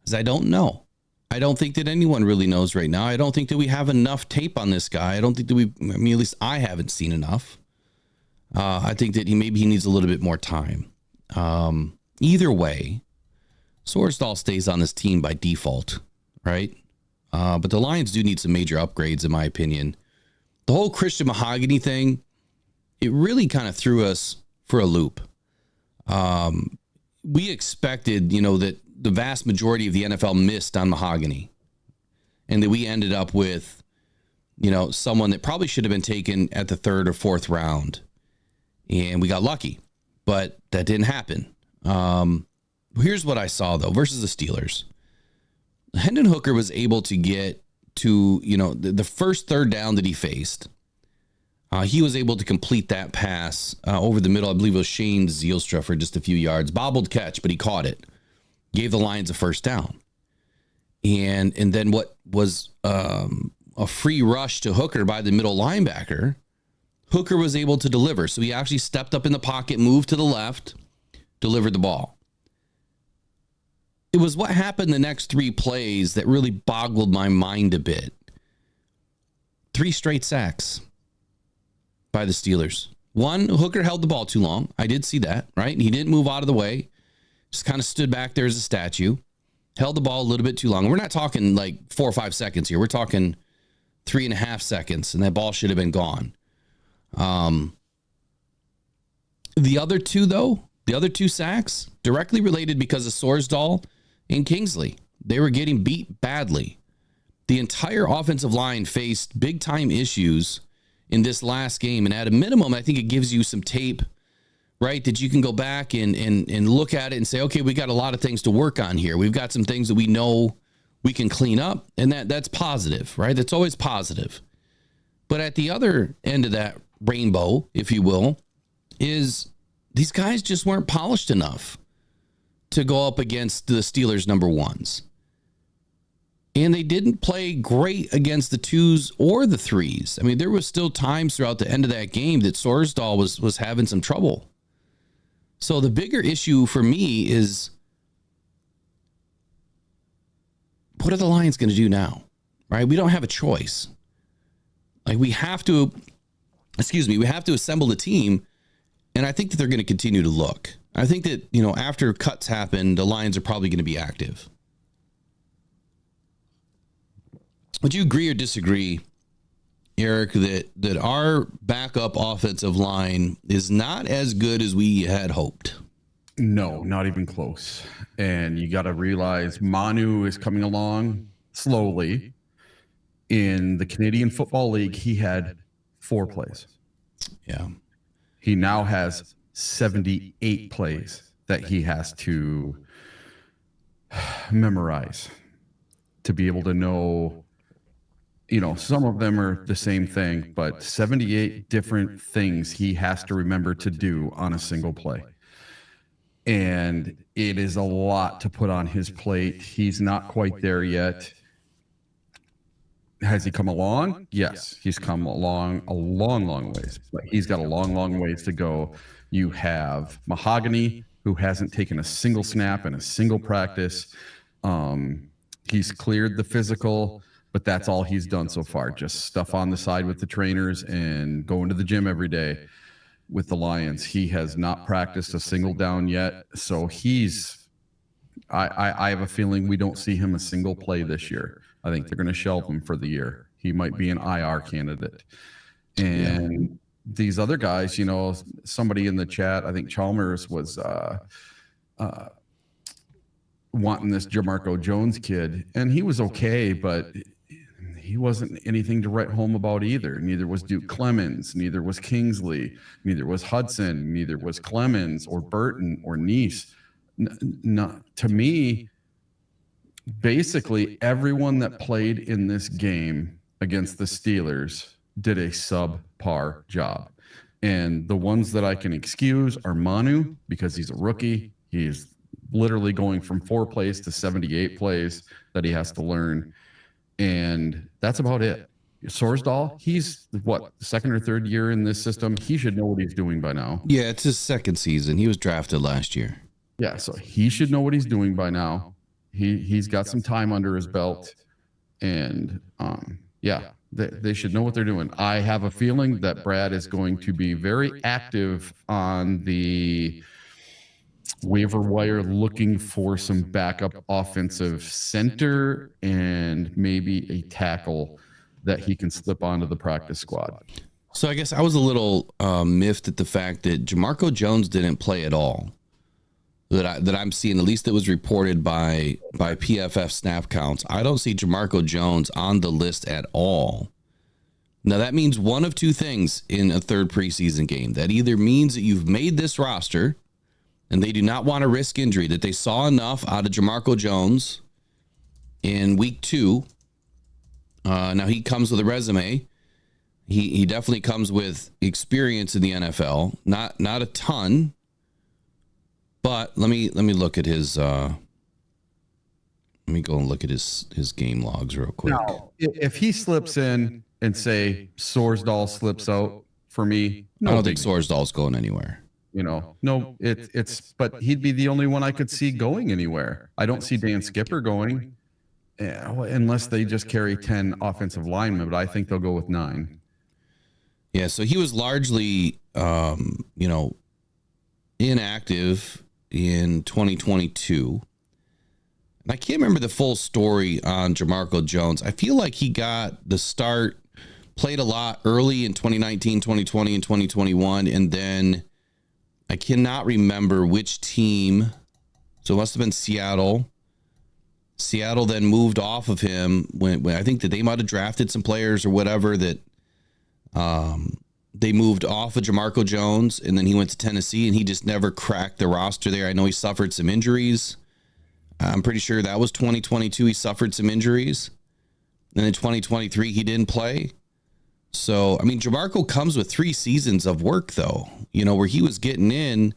because I don't know. I don't think that anyone really knows right now. I don't think that we have enough tape on this guy. I don't think that at least I haven't seen enough. I think that he needs a little bit more time. Either way, Sorsdahl stays on this team by default, right? But the Lions do need some major upgrades, in my opinion. The whole Christian Mahogany thing, it really kind of threw us for a loop. We expected, that the vast majority of the NFL missed on Mahogany, and that we ended up with, someone that probably should have been taken at the 3rd or 4th round, and we got lucky, but that didn't happen. Here's what I saw, though, versus the Steelers. Hendon Hooker was able to get to, the first 3rd down that he faced. He was able to complete that pass over the middle. I believe it was Shane Zielstra for just a few yards. Bobbled catch, but he caught it. Gave the Lions a 1st down. And then what was a free rush to Hooker by the middle linebacker, Hooker was able to deliver. So he actually stepped up in the pocket, moved to the left, delivered the ball. It was what happened the next 3 plays that really boggled my mind a bit. 3 straight sacks by the Steelers. One, Hooker held the ball too long. I did see that, right? He didn't move out of the way. Just kind of stood back there as a statue. Held the ball a little bit too long. We're not talking like 4 or 5 seconds here. We're talking 3.5 seconds, and that ball should have been gone. The other 2, though, the other 2 sacks, directly related because of Sorsdahl and Kingsley. They were getting beat badly. The entire offensive line faced big-time issues in this last game. And at a minimum, I think it gives you some tape, right, that you can go back and look at it and say, okay, we got a lot of things to work on here. We've got some things that we know we can clean up, and that's positive, right? That's always positive. But at the other end of that rainbow, if you will, is these guys just weren't polished enough to go up against the Steelers' number 1s. And they didn't play great against the 2s or the 3s. I mean, there was still times throughout the end of that game that Sorsdahl was having some trouble. So the bigger issue for me is, what are the Lions going to do now? Right? We don't have a choice. Like, we have to assemble the team, and I think that they're going to continue to look. I think that, after cuts happen, the Lions are probably going to be active. Would you agree or disagree, Eric, that our backup offensive line is not as good as we had hoped? No, not even close. And you got to realize Manu is coming along slowly. In the Canadian Football League, he had 4 plays. Yeah. He now has 78 plays that he has to memorize to be able to know. Some of them are the same thing, but 78 different things he has to remember to do on a single play. And it is a lot to put on his plate. He's not quite there yet. Has he come along? Yes, he's come along a long, long ways, but he's got a long, long ways to go. You have Mahogany, who hasn't taken a single snap in a single practice. He's cleared the physical, but that's all he's done so far. Just stuff on the side with the trainers and going to the gym every day with the Lions. He has not practiced a single down yet. So I have a feeling we don't see him a single play this year. I think they're going to shelve him for the year. He might be an IR candidate. And these other guys, you know, somebody in the chat, I think Chalmers was wanting this Jamarco Jones kid, and he was okay, but he wasn't anything to write home about either. Neither was Duke Clemens, neither was Kingsley, neither was Hudson, neither was Clemens or Burton or Neese. To me, basically everyone that played in this game against the Steelers did a subpar job. And the ones that I can excuse are Manu, because he's a rookie. He's literally going from 4 plays to 78 plays that he has to learn. And that's about it. Sorsdahl, he's what, second or third year in this system. He should know what he's doing by now. Yeah, it's his second season. He was drafted last year. Yeah, so he should know what he's doing by now. He's got some time under his belt. And they should know what they're doing. I have a feeling that Brad is going to be very active on the waiver wire looking for some backup offensive center and maybe a tackle that he can slip onto the practice squad. So I guess I was a little miffed at the fact that Jamarco Jones didn't play at all. That I'm seeing, at least it was reported by PFF snap counts. I don't see Jamarco Jones on the list at all. Now that means one of two things in a third preseason game. That either means that you've made this roster and they do not want to risk injury, that they saw enough out of Jamarco Jones in week 2. Now he comes with a resume. He definitely comes with experience in the NFL. Not a ton. But let me look at his. Let me go and look at his game logs real quick. Now, if he slips in and say Sorsdahl slips out for me, I don't think Sorsdahl's going anywhere. You know, no, it's but he'd be the only one I could see going anywhere. I don't see Dan Skipper going, unless they just carry 10 offensive linemen. But I think they'll go with 9. Yeah, so he was largely, inactive in 2022. And I can't remember the full story on Jamarco Jones. I feel like he got the start, played a lot early in 2019, 2020, and 2021. And then I cannot remember which team. So it must have been Seattle. Seattle then moved off of him when I think that they might have drafted some players or whatever that they moved off of Jamarco Jones, and then he went to Tennessee, and he just never cracked the roster there. I know he suffered some injuries. I'm pretty sure that was 2022. He suffered some injuries. And in 2023, he didn't play. So, I mean, Jamarco comes with 3 seasons of work, though, where he was getting in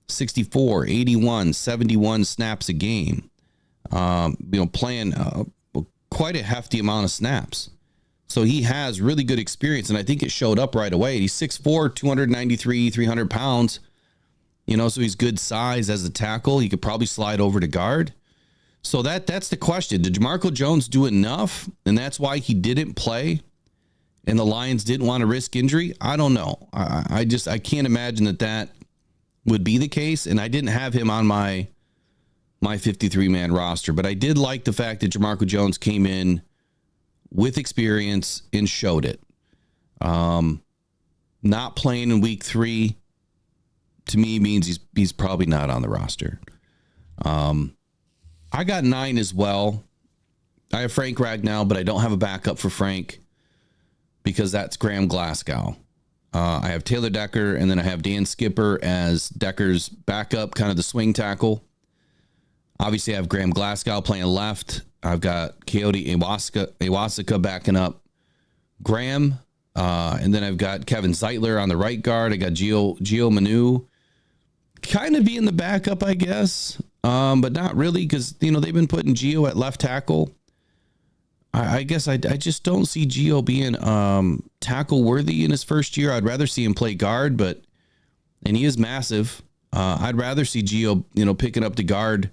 64, 81, 71 snaps a game, playing quite a hefty amount of snaps. So he has really good experience, and I think it showed up right away. He's 6'4", 293, 300 pounds. So he's good size as a tackle. He could probably slide over to guard. So that's the question. Did Jamarco Jones do enough, and that's why he didn't play, and the Lions didn't want to risk injury? I don't know. I can't imagine that would be the case, and I didn't have him on my 53-man roster. But I did like the fact that Jamarco Jones came in with experience and showed it. Not playing in week 3 to me means he's probably not on the roster. I got 9 as well. I have Frank Ragnow, but I don't have a backup for Frank because that's Graham Glasgow. I have Taylor Decker, and then I have Dan Skipper as Decker's backup, kind of the swing tackle. Obviously, I have Graham Glasgow playing left. I've got Coyote Iwasaka backing up Graham. And then I've got Kevin Zeitler on the right guard. I got Gio Manu kind of being the backup, I guess. But not really, because, they've been putting Gio at left tackle. I guess I just don't see Gio being tackle worthy in his first year. I'd rather see him play guard, and he is massive. I'd rather see Gio, picking up the guard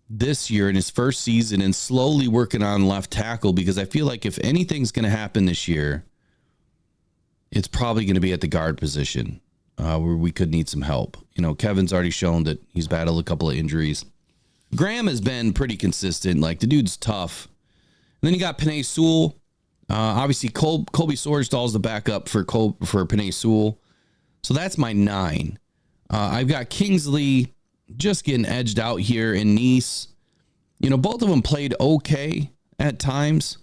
this year in his first season and slowly working on left tackle, because I feel like if anything's going to happen this year, it's probably going to be at the guard position, where we could need some help. Kevin's already shown that he's battled a couple of injuries. Graham has been pretty consistent. Like, the dude's tough. And then you got Penei Sewell. Obviously, Colby Sorsdahl is the backup for Penei Sewell. So that's my 9. I've got Kingsley just getting edged out here in Nice. Both of them played okay at times.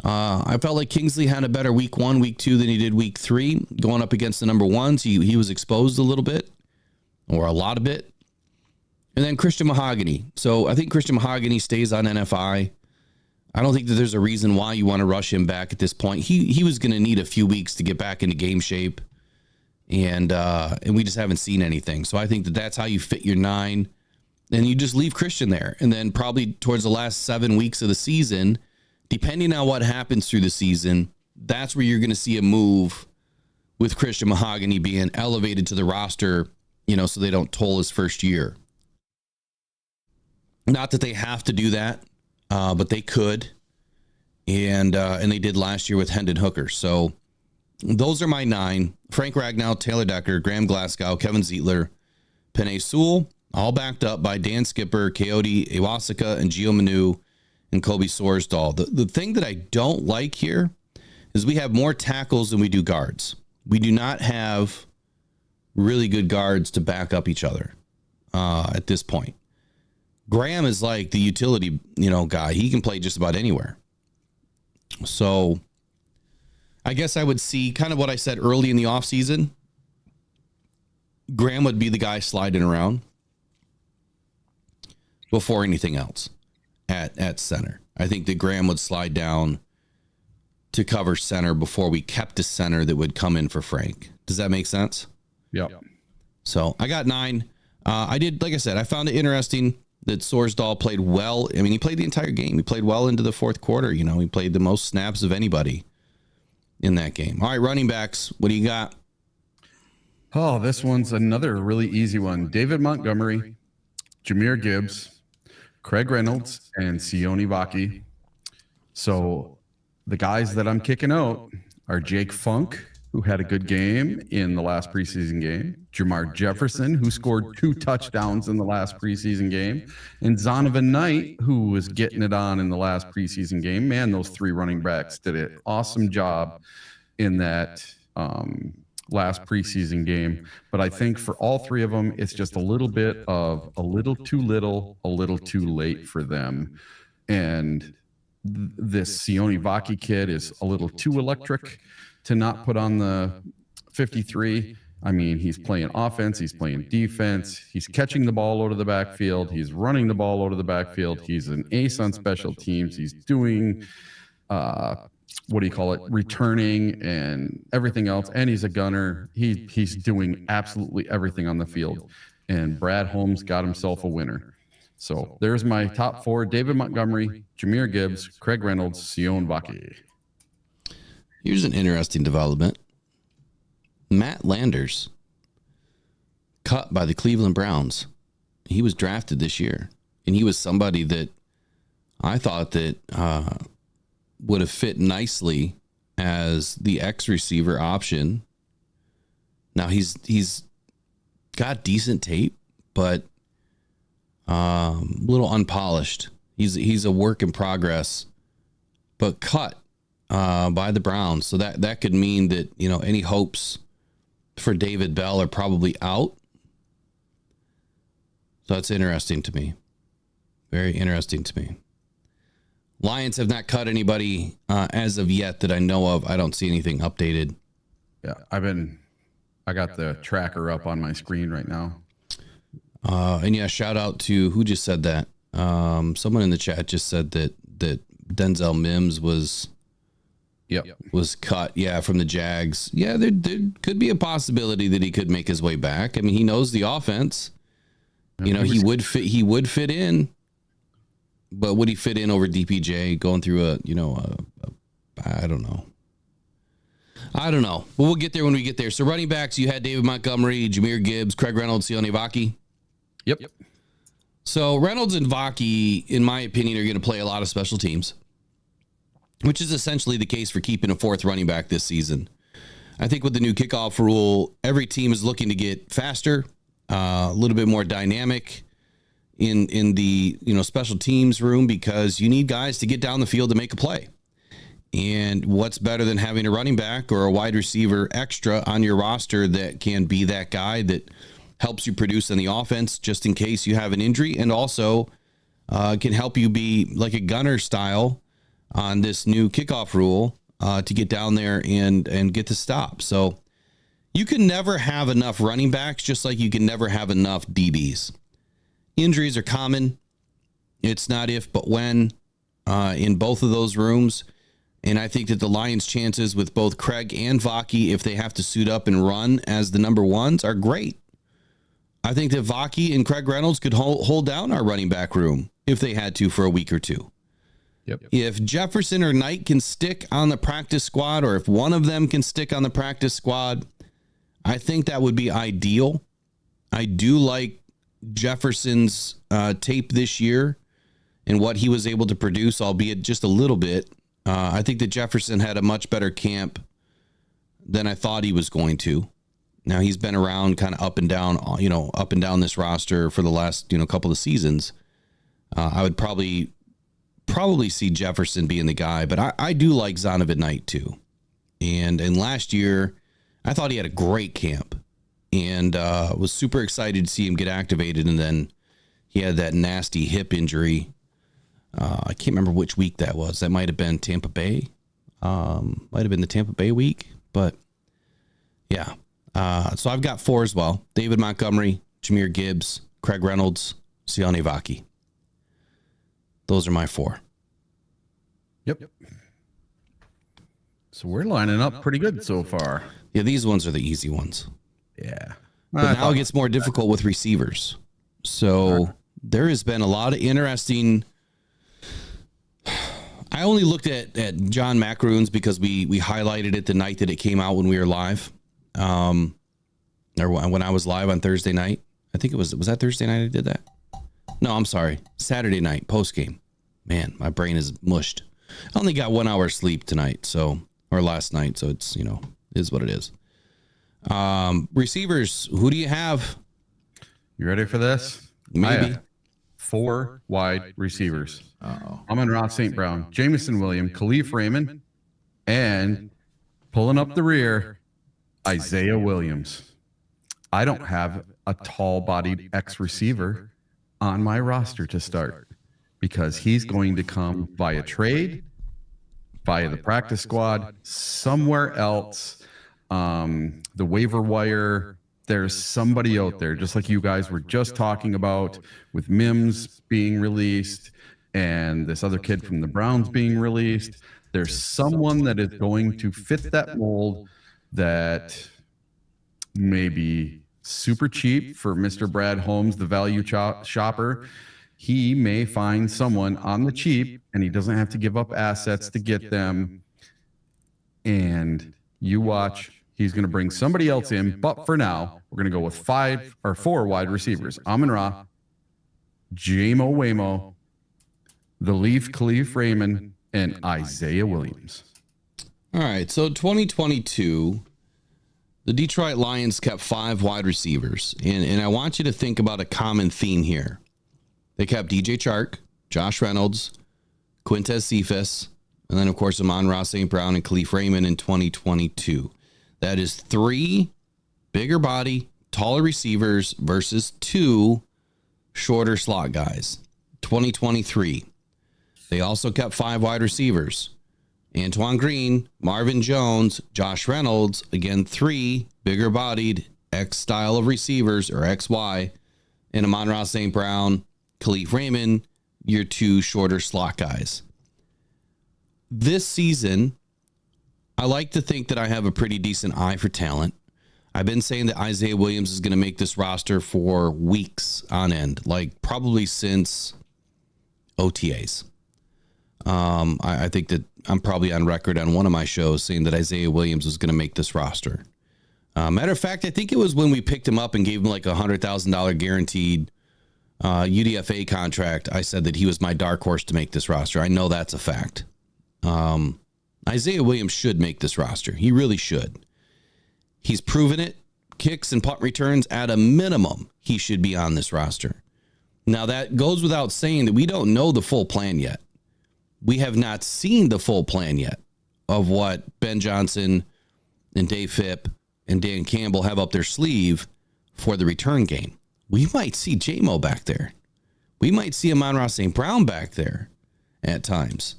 I felt like Kingsley had a better week 1, week 2 than he did week 3. Going up against the number 1s, he was exposed a little bit, or a lot of it. And then Christian Mahogany. So I think Christian Mahogany stays on NFI. I don't think that there's a reason why you want to rush him back at this point. He was going to need a few weeks to get back into game shape, and we just haven't seen anything. So I think that that's how you fit your 9, and you just leave Christian there. And then probably towards the last 7 weeks of the season, depending on what happens through the season, that's where you're going to see a move with Christian Mahogany being elevated to the roster, so they don't toll his first year. Not that they have to do that, but they could, and they did last year with Hendon Hooker. So those are my 9: Frank Ragnow, Taylor Decker, Graham Glasgow, Kevin Zeitler, Penei Sewell, all backed up by Dan Skipper, Coyote Iwasaka, and Gio Manu, and Colby Sorsdahl. The thing that I don't like here is we have more tackles than we do guards. We do not have really good guards to back up each other at this point. Graham is like the utility, guy. He can play just about anywhere. So I guess I would see kind of what I said early in the offseason. Graham would be the guy sliding around before anything else at center. I think that Graham would slide down to cover center before we kept a center that would come in for Frank. Does that make sense? Yeah. So I got 9. Like I said, I found it interesting that Sorsdahl played well. I mean, he played the entire game. He played well into the fourth quarter. He played the most snaps of anybody in that game. All right, running backs. What do you got? Oh, this one's another really easy one. David Montgomery, Jahmyr Gibbs, Craig Reynolds, and Sione Vaki. So the guys that I'm kicking out are Jake Funk, who had a good game in the last preseason game, Jamar Jefferson, who scored 2 touchdowns in the last preseason game, and Zonovan Knight, who was getting it on in the last preseason game. Man, those 3 running backs did an awesome job in that last preseason game. But I think for all 3 of them, it's just a little bit of a little too little, a little too late for them. And this Sione Vaki kid is a little too electric to not put on the 53. I mean, he's playing offense, he's playing defense, he's catching the ball out of the backfield, he's running the ball out of the backfield, he's an ace on special teams, he's doing returning and everything else, and he's a gunner. He's doing absolutely everything on the field. And Brad Holmes got himself a winner. So there's my top 4: David Montgomery, Jahmyr Gibbs, Craig Reynolds, Sione Vaki. Here's an interesting development. Matt Landers, cut by the Cleveland Browns. He was drafted this year, and he was somebody that I thought that would have fit nicely as the X receiver option. Now he's got decent tape, but a little unpolished. He's a work in progress, but cut by the Browns. So that could mean that, any hopes for David Bell are probably out. So that's interesting to me. Very interesting to me. Lions have not cut anybody as of yet that I know of. I don't see anything updated. Yeah, I got the tracker up on my screen right now. And yeah, shout out to who just said that. Someone in the chat just said that Denzel Mims was cut. Yeah, from the Jags. Yeah, there could be a possibility that he could make his way back. I mean, he knows the offense. He would fit in. But would he fit in over DPJ going through I don't know. But we'll get there when we get there. So running backs, you had David Montgomery, Jahmyr Gibbs, Craig Reynolds, Sione Vaki. Yep. So Reynolds and Vaki, in my opinion, are going to play a lot of special teams, which is essentially the case for keeping a 4th running back this season. I think with the new kickoff rule, every team is looking to get faster, a little bit more dynamic in the special teams room, because you need guys to get down the field to make a play. And what's better than having a running back or a wide receiver extra on your roster that can be that guy that helps you produce on the offense just in case you have an injury, and also can help you be like a gunner style on this new kickoff rule to get down there and get the stop. So you can never have enough running backs, just like you can never have enough DBs. Injuries are common. It's not if, but when in both of those rooms. And I think that the Lions' chances with both Craig and Vaki, if they have to suit up and run as the number ones, are great. I think that Vaki and Craig Reynolds could hold down our running back room if they had to for a week or two. Yep. If Jefferson or Knight can stick on the practice squad, or if one of them can stick on the practice squad, I think that would be ideal. I do like Jefferson's tape this year and what he was able to produce, albeit just a little bit. I think that Jefferson had a much better camp than I thought he was going to. Now he's been around kind of up and down this roster for the last, couple of seasons. I would probably see Jefferson being the guy, but I do like Zonovan Knight too. And last year, I thought he had a great camp and was super excited to see him get activated. And then he had that nasty hip injury. I can't remember which week that was. That might have been Tampa Bay. Might have been the Tampa Bay week, but yeah. So I've got 4 as well. David Montgomery, Jahmyr Gibbs, Craig Reynolds, Sione Vaki. Those are my 4. Yep. So we're lining up pretty good so far. Yeah, these ones are the easy ones. Yeah. But now it gets more difficult with receivers. So there has been a lot of interesting. I only looked at John Macaroons because we highlighted it the night that it came out when we were live. Or when I was live on Thursday night. I think was that Thursday night I did that? No, I'm sorry. Saturday night, post game. Man, my brain is mushed. I only got 1 hour sleep tonight, or last night, so it's, is what it is. Receivers, who do you have? You ready for this? Maybe. 4 wide receivers. Amon-Ra St. Brown, Jameson Williams, Khalif Raymond, and pulling up the rear, Isaiah Williams. I don't have a tall-bodied X-receiver on my roster to start because he's going to come via trade, via the practice squad, somewhere else, the waiver wire. There's somebody out there, just like you guys were just talking about with Mims being released and this other kid from the Browns being released. There's someone that is going to fit that mold that may be super cheap for Mr. Brad Holmes, the value shopper. He may find someone on the cheap, and he doesn't have to give up assets to get them. And you watch, he's going to bring somebody else in. But for now, we're going to go with 5 or 4 wide receivers. Amon-Ra, Jamo Waymo, the Leaf Khalif Raymond, and Isaiah Williams. All right, so 2022, the Detroit Lions kept 5 wide receivers. And I want you to think about a common theme here. They kept DJ Chark, Josh Reynolds, Quintez Cephas, and then, of course, Amon-Ra St. Brown and Khalif Raymond in 2022. That is 3 bigger body, taller receivers versus 2 shorter slot guys. 2023, they also kept 5 wide receivers. Antoine Green, Marvin Jones, Josh Reynolds, again, 3 bigger bodied X style of receivers or XY, and Amon-Ra St. Brown, Khalif Raymond, your 2 shorter slot guys. This season, I like to think that I have a pretty decent eye for talent. I've been saying that Isaiah Williams is going to make this roster for weeks on end, like probably since OTAs. I think that I'm probably on record on one of my shows saying that Isaiah Williams was going to make this roster. Matter of fact, I think it was when we picked him up and gave him like $100,000 guaranteed UDFA contract. I said that he was my dark horse to make this roster. I know that's a fact. Isaiah Williams should make this roster. He really should. He's proven it. Kicks and punt returns at a minimum, he should be on this roster. Now, that goes without saying that we don't know the full plan yet. We have not seen the full plan yet. of what Ben Johnson and Dave Phipp and Dan Campbell have up their sleeve for the return game. We might see J-Mo back there. We might see Amon-Ra St. Brown back there at times.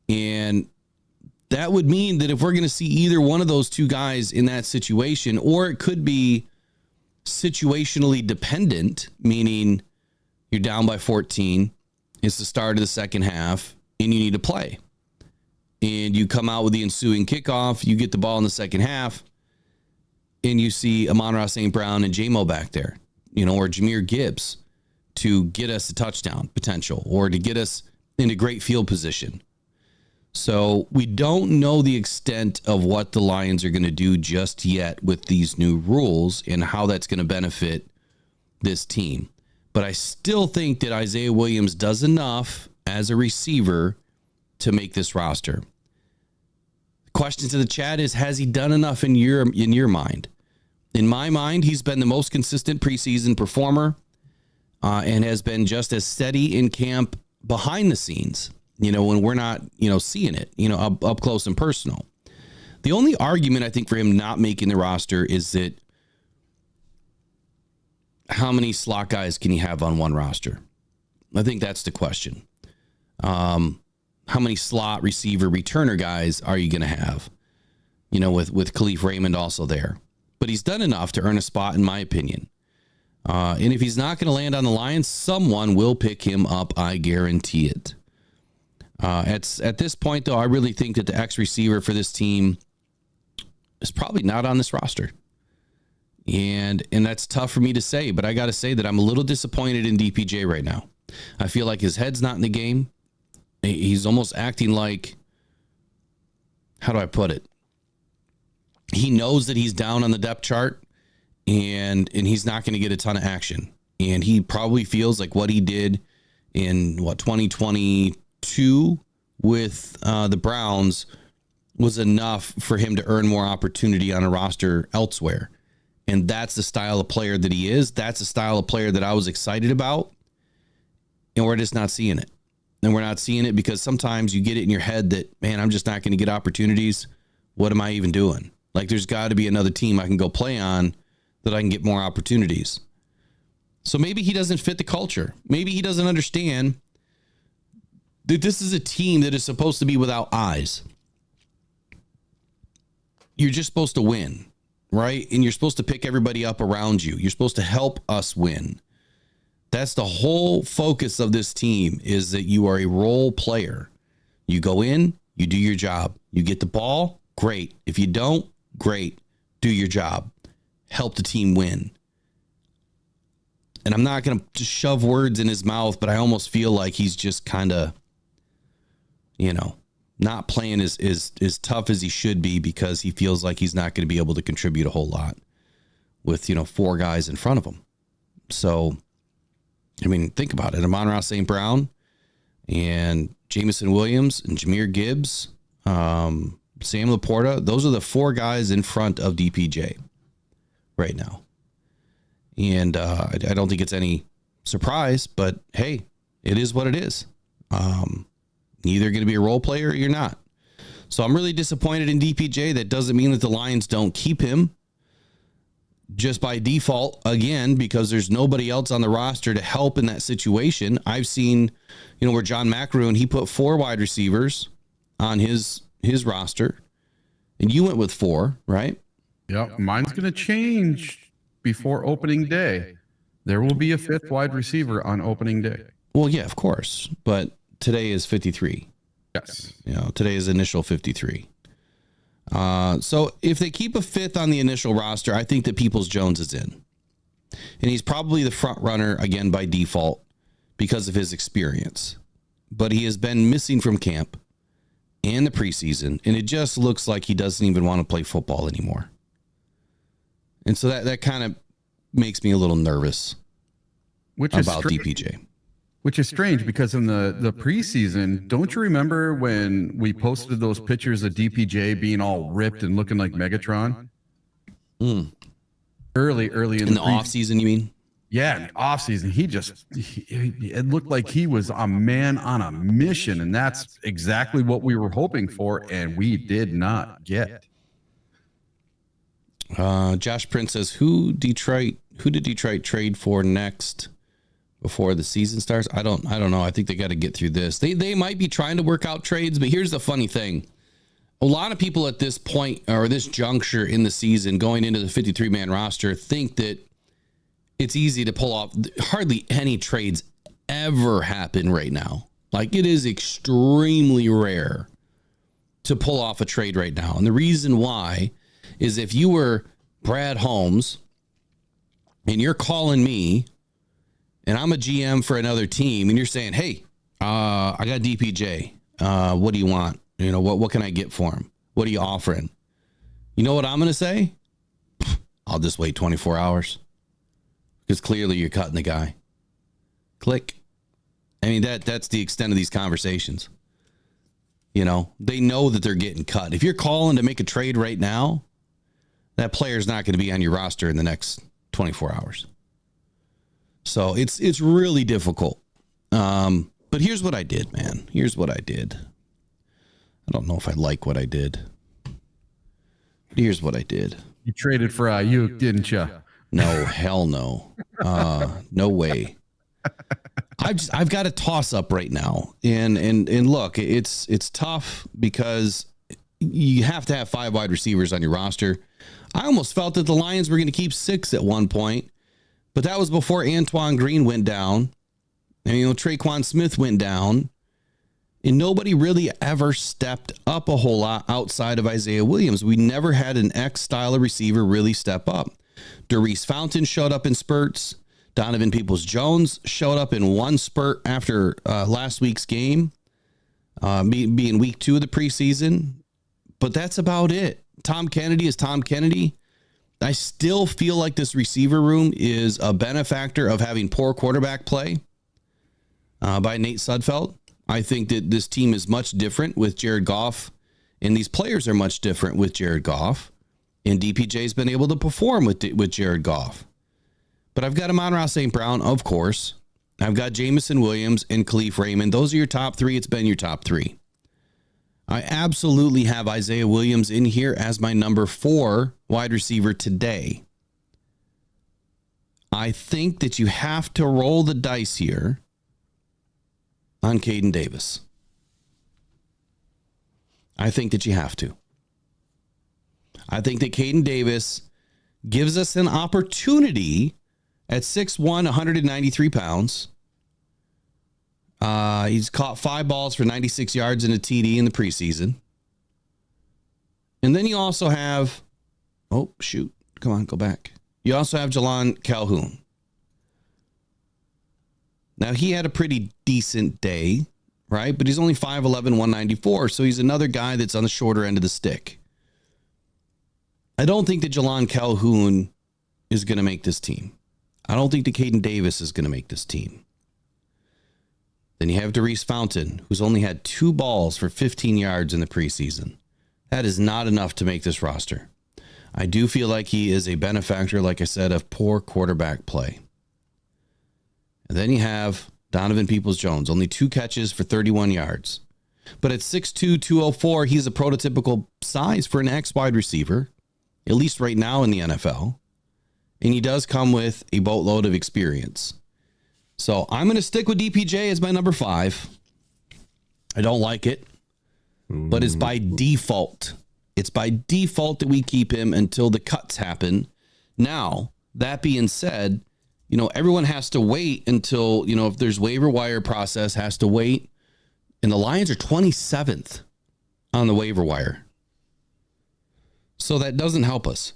And that would mean that if we're going to see either one of those two guys in that situation, or it could be situationally dependent, meaning you're down by 14, it's the start of the second half, and you need to play. And you come out with the ensuing kickoff, you get the ball in the second half, and you see Amon-Ra St. Brown and J-Mo back there, or Jahmyr Gibbs to get us a touchdown potential or to get us into great field position. So we don't know the extent of what the Lions are going to do just yet with these new rules and how that's going to benefit this team. But I still think that Isaiah Williams does enough as a receiver to make this roster. The question to the chat is, has he done enough in your mind? In my mind, he's been the most consistent preseason performer and has been just as steady in camp behind the scenes, when we're not, seeing it, up close and personal. The only argument I think for him not making the roster is that how many slot guys can he have on one roster? I think that's the question. How many slot receiver returner guys are you going to have? With Khalif Raymond also there. But he's done enough to earn a spot, in my opinion. And if he's not going to land on the Lions, someone will pick him up. I guarantee it. At this point, though, I really think that the X receiver for this team is probably not on this roster. And that's tough for me to say, but I got to say that I'm a little disappointed in DPJ right now. I feel like his head's not in the game. He's almost acting like, how do I put it? He knows that he's down on the depth chart and he's not going to get a ton of action. And he probably feels like what he did in 2022 with the Browns was enough for him to earn more opportunity on a roster elsewhere. And that's the style of player that he is. That's the style of player that I was excited about. And we're just not seeing it. And we're not seeing it because sometimes you get it in your head that, man, I'm just not going to get opportunities. What am I even doing? Like, there's got to be another team I can go play on that I can get more opportunities. So maybe he doesn't fit the culture. Maybe he doesn't understand that this is a team that is supposed to be without eyes. You're just supposed to win, right? And you're supposed to pick everybody up around you. You're supposed to help us win. That's the whole focus of this team, is that you are a role player. You go in, you do your job. You get the ball, great. If you don't, great. Do your job. Help the team win. And I'm not going to just shove words in his mouth, but I almost feel like he's just kind of, not playing as tough as he should be because he feels like he's not going to be able to contribute a whole lot with, 4 guys in front of him. So, think about it. Amon-Ra St. Brown and Jameson Williams and Jahmyr Gibbs, Sam Laporta, those are the 4 guys in front of DPJ right now. And I don't think it's any surprise, but hey, it is what it is. Either going to be a role player or you're not. So I'm really disappointed in DPJ. That doesn't mean that the Lions don't keep him just by default, again, because there's nobody else on the roster to help in that situation. I've seen, where John McElroy, he put 4 wide receivers on his roster, and you went with 4, right? Yep. Mine's going to change before opening day. There will be a 5th wide receiver on opening day. Well, yeah, of course. But today is 53. Yes. Today is initial 53. So if they keep a 5th on the initial roster, I think that Peoples-Jones is in. And he's probably the front runner again by default because of his experience. But he has been missing from camp and the preseason, and it just looks like he doesn't even want to play football anymore. And so that kind of makes me a little nervous about DPJ. Which is strange because in the preseason, don't you remember when we posted those pictures of DPJ being all ripped and looking like Megatron? Mm. Early in the off season, you mean? Yeah, in the offseason, it looked like he was a man on a mission, and that's exactly what we were hoping for, and we did not get. Josh Prince says, who did Detroit trade for next before the season starts? I don't know. I think they got to get through this. They might be trying to work out trades, but here's the funny thing. A lot of people at this point or this juncture in the season going into the 53-man roster think that it's easy to pull off. Hardly any trades ever happen right now. Like, it is extremely rare to pull off a trade right now. And the reason why is if you were Brad Holmes and you're calling me and I'm a GM for another team and you're saying, hey, I got DPJ. What do you want? You know, what can I get for him? What are you offering? You know what I'm going to say? I'll just wait 24 hours. Because clearly you're cutting the guy. Click. I mean, that's the extent of these conversations. You know, they know that they're getting cut. If you're calling to make a trade right now, that player's not going to be on your roster in the next 24 hours. So it's really difficult. But here's what I did, man. Here's what I did. I don't know if I like what I did. Here's what I did. You traded for Ayuk, didn't you? No, hell no. No way. I've got a toss up right now. And look, it's tough because you have to have 5 wide receivers on your roster. I almost felt that the Lions were going to keep 6 at one point, but that was before Antoine Green went down. And, you know, Traquan Smith went down. And nobody really ever stepped up a whole lot outside of Isaiah Williams. We never had an X style of receiver really step up. Darius Fountain showed up in spurts. Donovan Peoples-Jones showed up in one spurt after last week's game, being week 2 of the preseason. But that's about it. Tom Kennedy is Tom Kennedy. I still feel like this receiver room is a benefactor of having poor quarterback play by Nate Sudfeld. I think that this team is much different with Jared Goff, and these players are much different with Jared Goff. And DPJ's been able to perform with Jared Goff. But I've got Amon-Ra St. Brown, of course. I've got Jamison Williams and Khalif Raymond. Those are your top 3. It's been your top 3. I absolutely have Isaiah Williams in here as my number 4 wide receiver today. I think that you have to roll the dice here on Caden Davis. I think that you have to. I think that Caden Davis gives us an opportunity at 6'1", 193 pounds. He's caught 5 balls for 96 yards and a TD in the preseason. And then you also have, oh, shoot. Come on, go back. You also have Jalon Calhoun. Now, he had a pretty decent day, right? But he's only 5'11", 194, so he's another guy that's on the shorter end of the stick. I don't think that Jalon Calhoun is going to make this team. I don't think that Caden Davis is going to make this team. Then you have Darius Fountain, who's only had 2 balls for 15 yards in the preseason. That is not enough to make this roster. I do feel like he is a benefactor, like I said, of poor quarterback play. And then you have Donovan Peoples-Jones, only 2 catches for 31 yards. But at 6'2", 204, he's a prototypical size for an X wide receiver, at least right now in the NFL. And he does come with a boatload of experience. So I'm going to stick with DPJ as my number 5. I don't like it, but it's by default. It's by default that we keep him until the cuts happen. Now, that being said, you know, everyone has to wait until, you know, if there's waiver wire process, has to wait. And the Lions are 27th on the waiver wire. So that doesn't help us.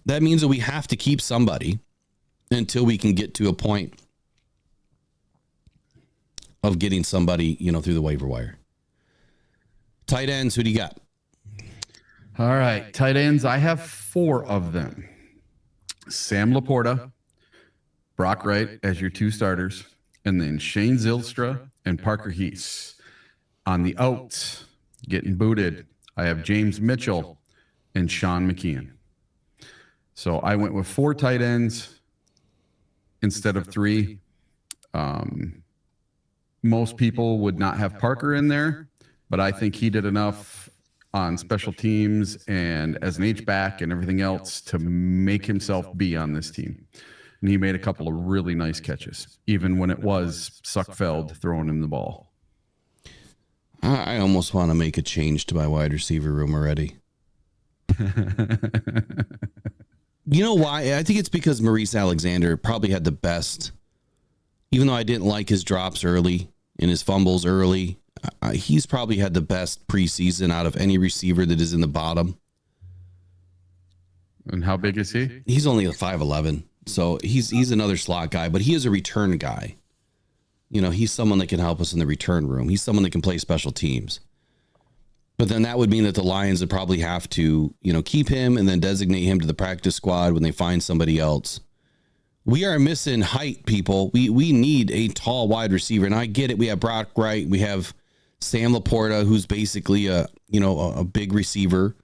That means that we have to keep somebody until we can get to a point of getting somebody, you know, through the waiver wire. Tight ends, who do you got? All right, tight ends. I have 4 of them. Sam Laporta, Brock Wright as your 2 starters, and then Shane Zylstra and Parker Heese. On the outs, getting booted, I have James Mitchell and Sean McKeon. So I went with 4 tight ends, instead of 3. Most people would not have Parker in there, but I think he did enough on special teams and as an H-back and everything else to make himself be on this team. And he made a couple of really nice catches, even when it was Suckfeld throwing him the ball. I almost want to make a change to my wide receiver room already. You know why? I think it's because Maurice Alexander probably had the best, even though I didn't like his drops early and his fumbles early, he's probably had the best preseason out of any receiver that is in the bottom. And how big is he? He's only a 5'11", so he's another slot guy, but he is a return guy. You know, he's someone that can help us in the return room. He's someone that can play special teams. But then that would mean that the Lions would probably have to, you know, keep him and then designate him to the practice squad when they find somebody else. We are missing height, people. We need a tall wide receiver, and I get it. We have Brock Wright. We have Sam Laporta, who's basically a big receiver.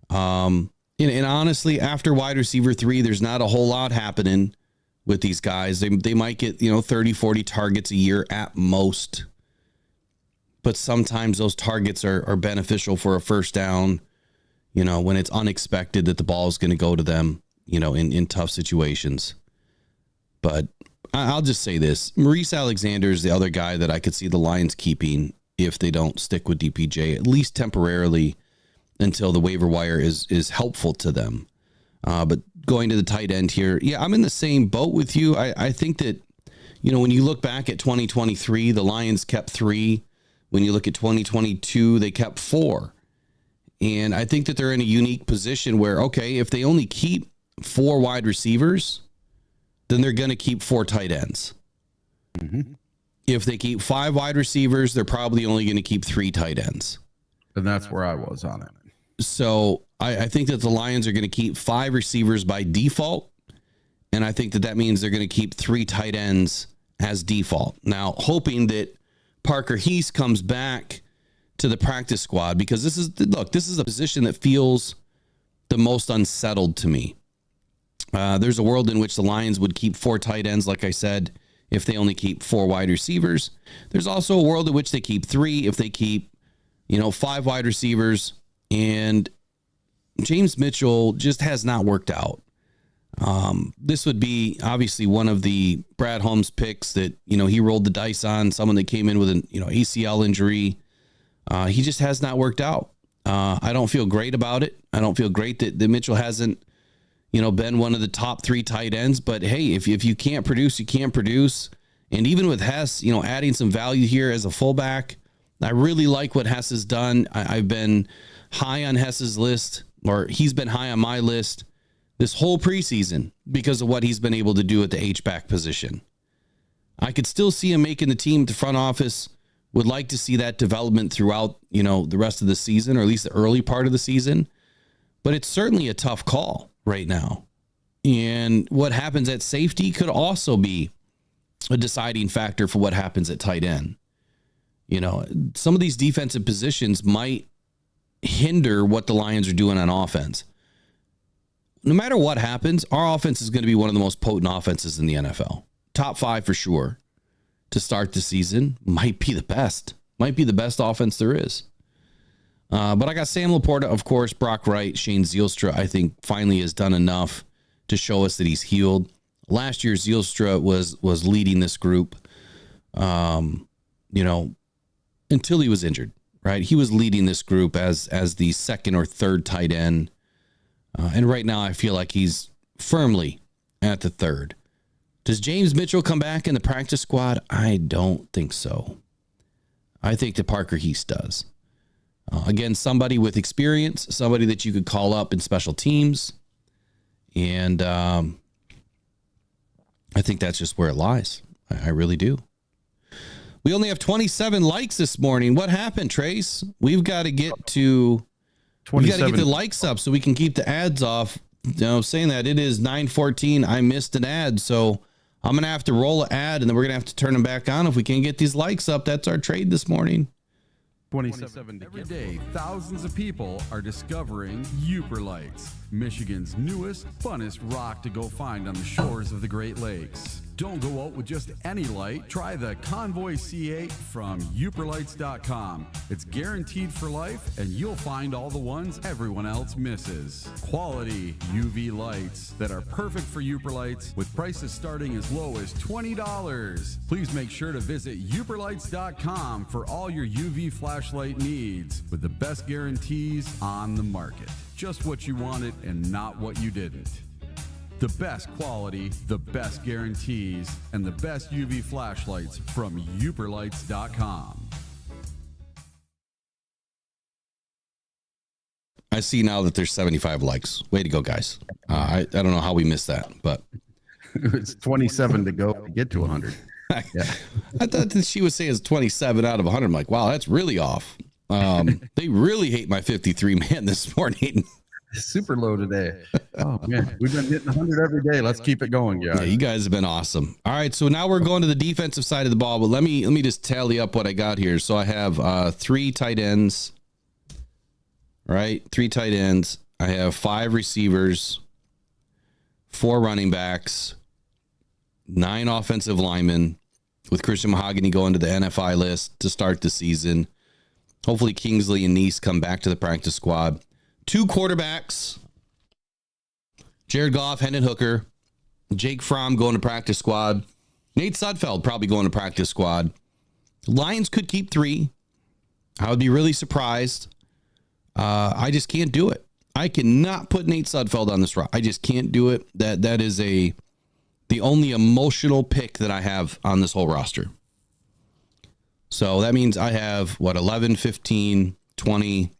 And honestly, after wide receiver 3, there's not a whole lot happening with these guys. They might get, 30, 40 targets a year at most. But sometimes those targets are beneficial for a first down, when it's unexpected that the ball is going to go to them, in tough situations. But I'll just say this. Maurice Alexander is the other guy that I could see the Lions keeping if they don't stick with DPJ, at least temporarily until the waiver wire is helpful to them. But going to the tight end here, yeah, I'm in the same boat with you. I think that, when you look back at 2023, the Lions kept 3. When you look at 2022, they kept 4. And I think that they're in a unique position where, okay, if they only keep 4 wide receivers, then they're going to keep 4 tight ends. Mm-hmm. If they keep 5 wide receivers, they're probably only going to keep 3 tight ends. And that's where I was on it. So I think that the Lions are going to keep 5 receivers by default. And I think that means they're going to keep 3 tight ends as default. Now, hoping that Parker Heast comes back to the practice squad, because this is a position that feels the most unsettled to me. There's a world in which the Lions would keep 4 tight ends, like I said, if they only keep 4 wide receivers. There's also a world in which they keep 3 if they keep, 5 wide receivers. And James Mitchell just has not worked out. This would be obviously one of the Brad Holmes picks that, he rolled the dice on, someone that came in with an, ACL injury. He just has not worked out. I don't feel great about it. I don't feel great that Mitchell hasn't, been one of the top 3 tight ends. But hey, if you can't produce, you can't produce. And even with Hess, adding some value here as a fullback, I really like what Hess has done. I've been high on Hess's list, or he's been high on my list this whole preseason because of what he's been able to do at the H-back position. I could still see him making the team. The front office would like to see that development throughout, the rest of the season, or at least the early part of the season. But it's certainly a tough call right now. And what happens at safety could also be a deciding factor for what happens at tight end. Some of these defensive positions might hinder what the Lions are doing on offense. No matter what happens, our offense is going to be one of the most potent offenses in the NFL. Top 5 for sure. To start the season, might be the best offense there is. But I got Sam Laporta, of course, Brock Wright, Shane Zielstra, I think finally has done enough to show us that he's healed. Last year, Zielstra was leading this group, until he was injured, right? He was leading this group as the second or third tight end. And right now, I feel like he's firmly at the third. Does James Mitchell come back in the practice squad? I don't think so. I think that Parker Heast does. Again, somebody with experience, somebody that you could call up in special teams. And I think that's just where it lies. I really do. We only have 27 likes this morning. What happened, Trace? We've got to get to... We got to get the likes up so we can keep the ads off. Saying that it is 9:14. I missed an ad, so I'm going to have to roll an ad, and then we're going to have to turn them back on if we can get these likes up. That's our trade this morning. 27. Every day, thousands of people are discovering Uber Lights. Michigan's newest, funnest rock to go find on the shores of the Great Lakes. Don't go out with just any light. Try the Convoy C8 from UperLights.com. It's guaranteed for life, and you'll find all the ones everyone else misses. Quality UV lights that are perfect for Uperlights with prices starting as low as $20. Please make sure to visit UperLights.com for all your UV flashlight needs with the best guarantees on the market. Just what you wanted and not what you didn't. The best quality, the best guarantees, and the best UV flashlights from UperLights.com. I see now that there's 75 likes. Way to go, guys. I don't know how we missed that, but it's 27 to go to get to 100. Yeah. I thought that she was saying it's 27 out of 100. I'm like, wow, that's really off. They really hate my 53 man this morning. Super low today. Oh man, we've been hitting 100 every day. Let's keep it going, guys. Yeah, you guys have been awesome. All right, so now we're going to the defensive side of the ball, but let me just tally up what I got here. So I have 3 tight ends, right? 3 tight ends. I have 5 receivers, 4 running backs, 9 offensive linemen, with Christian Mahogany going to the NFI list to start the season. Hopefully Kingsley and Neese come back to the practice squad. 2 quarterbacks, Jared Goff, Hendon Hooker, Jake Fromm going to practice squad, Nate Sudfeld probably going to practice squad. Lions could keep 3. I would be really surprised. I just can't do it. I cannot put Nate Sudfeld on this roster. I just can't do it. That is the only emotional pick that I have on this whole roster. So that means I have 11, 15, 20.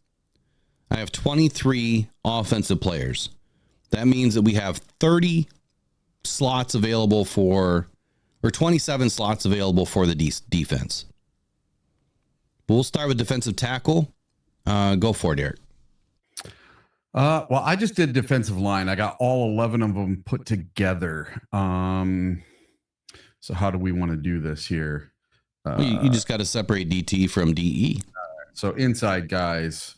I have 23 offensive players. That means that we have 30 slots available or 27 slots available for the defense. But we'll start with defensive tackle. Go for it, Eric. Well, I just did defensive line. I got all 11 of them put together. So how do we want to do this here? You just got to separate DT from DE. So inside guys.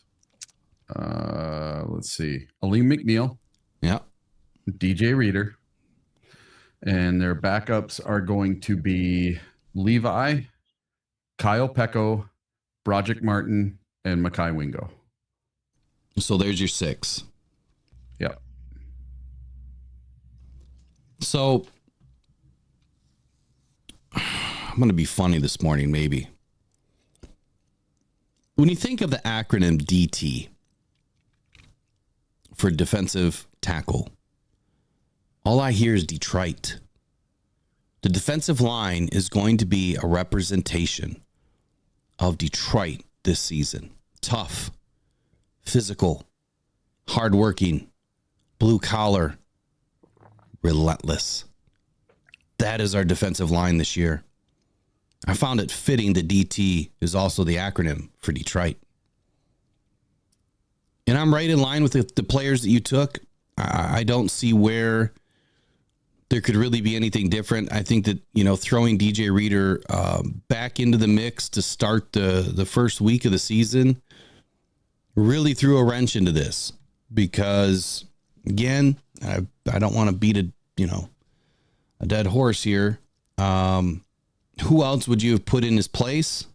Let's see. Aleem McNeil. Yeah. DJ Reader. And their backups are going to be Levi, Kyle Pecco, Broderick Martin, and Mekhi Wingo. So there's your 6. Yep. So I'm going to be funny this morning, maybe. When you think of the acronym DT for defensive tackle, all I hear is Detroit. The defensive line is going to be a representation of Detroit this season. Tough, physical, hardworking, blue collar, relentless. That is our defensive line this year. I found it fitting that DT is also the acronym for Detroit. And I'm right in line with the players that you took. I don't see where there could really be anything different. I think that, throwing DJ Reader back into the mix to start the first week of the season really threw a wrench into this because, again, I don't want to beat a dead horse here. Who else would you have put in his place?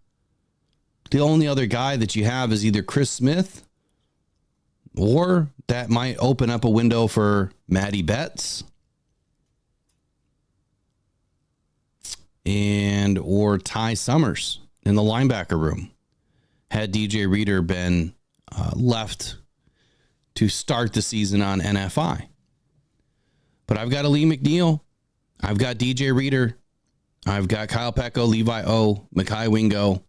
The only other guy that you have is either Chris Smith, or that might open up a window for Matty Betts or Ty Summers in the linebacker room. Had DJ Reader been left to start the season on NFI. But I've got Aleem McNeil. I've got DJ Reader. I've got Kyle Pecco, Levi O, Mekhi Wingo,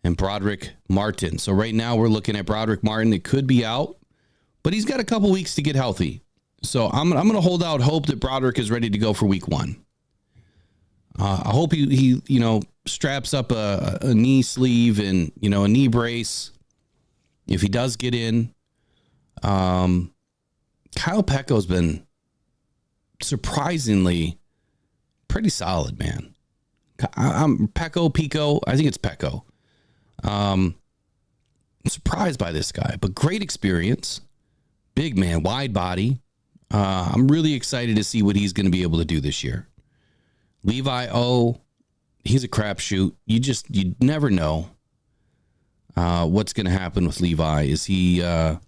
and Broderick Martin. So right now we're looking at Broderick Martin. It could be out, but he's got a couple weeks to get healthy. So I'm going to hold out hope that Broderick is ready to go for week 1. I hope he straps up a knee sleeve and, a knee brace. If he does get in, Kyle Pecco's been surprisingly pretty solid, man. I'm Pico. I think it's Pecco. I'm surprised by this guy, but great experience. Big man, wide body. I'm really excited to see what he's going to be able to do this year. Levi O, he's a crapshoot. You never know what's going to happen with Levi. Is he going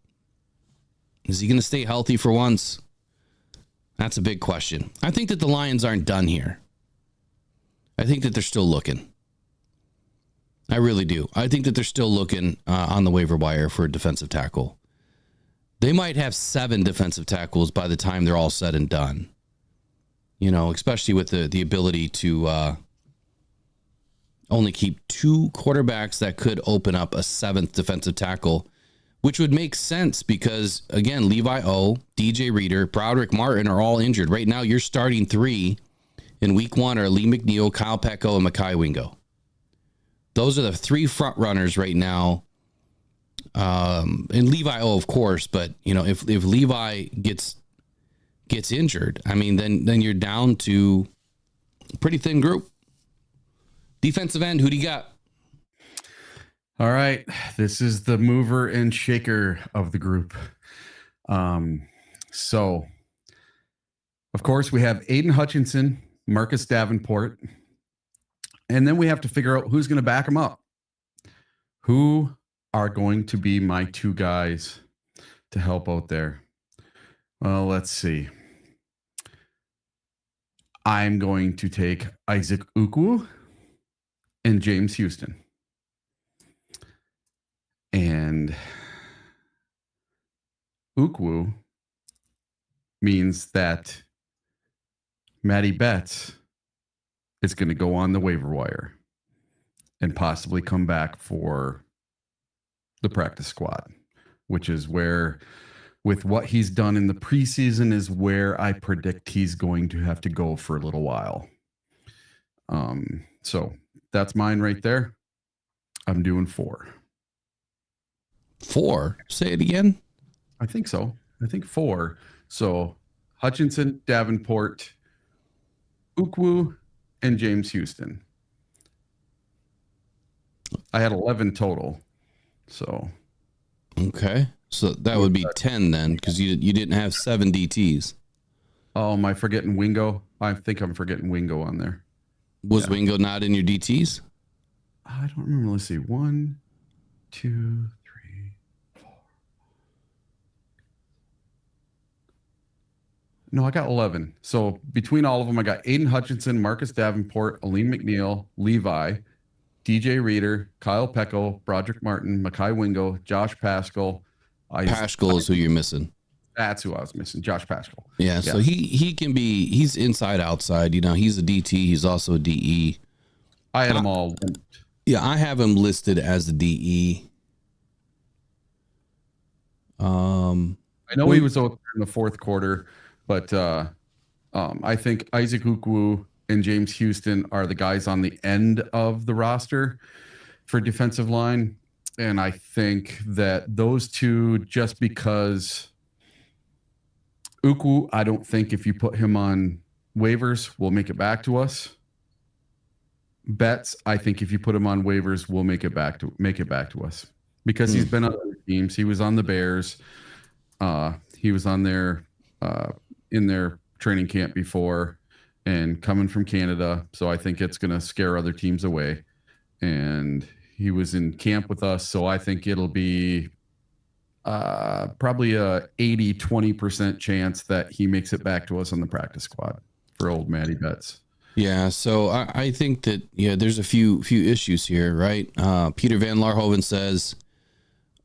to stay healthy for once? That's a big question. I think that the Lions aren't done here. I think that they're still looking. I really do. I think that they're still looking on the waiver wire for a defensive tackle. They might have 7 defensive tackles by the time they're all said and done. You know, especially with the ability to only keep 2 quarterbacks that could open up a 7th defensive tackle, which would make sense because, again, Levi O, DJ Reader, Broderick Martin are all injured. Right now, you're starting 3 in week 1 are Lee McNeil, Kyle Pecco, and Mekhi Wingo. Those are the 3 front runners right now. And Levi O, of course, but you know, if Levi gets injured, I mean, then you're down to a pretty thin group. Defensive end, who do you got? All right, this is the mover and shaker of the group. So, of course, we have Aiden Hutchinson, Marcus Davenport, and then we have to figure out who's going to back him up. Who are going to be my 2 guys to help out there? Well, let's see. I'm going to take Isaac Ukwu and James Houston. And Ukwu means that Matty Betts is going to go on the waiver wire and possibly come back for the practice squad, which is where, with what he's done in the preseason, is where I predict he's going to have to go for a little while. So that's mine right there. I'm doing 4. 4? Say it again. I think so. I think 4. So Hutchinson, Davenport, Ukwu, and James Houston. I had 11 total. So, okay. So that would be 10 then, because you didn't have 7 DTs. Oh, am I forgetting Wingo? I think I'm forgetting Wingo on there. Was Wingo not in your DTs? I don't remember. Let's see. 1, 2, 3, 4. No, I got 11. So between all of them, I got Aiden Hutchinson, Marcus Davenport, Aleem McNeil, Levi, DJ Reader, Kyle Pecco, Broderick Martin, Mekhi Wingo, Josh Paschal. Paschal is who you're missing. That's who I was missing, Josh Paschal. Yeah, so he can be, he's inside, outside. You know, he's a DT. He's also a DE. I had them all. Yeah, I have him listed as the DE. I know he was out in the 4th quarter, but I think Isaac Ukwu and James Houston are the guys on the end of the roster for defensive line. And I think that those 2, just because Ukwu, I don't think if you put him on waivers, will make it back to us. Betts, I think if you put him on waivers, will make it back to us because he's been on other teams. He was on the Bears. He was on their in their training camp before and coming from Canada. So I think it's going to scare other teams away. And he was in camp with us. So I think it'll be probably a 80-20% chance that he makes it back to us on the practice squad for old Matty Betts. Yeah, so I think that, there's a few issues here, right? Peter Van Larhoven says,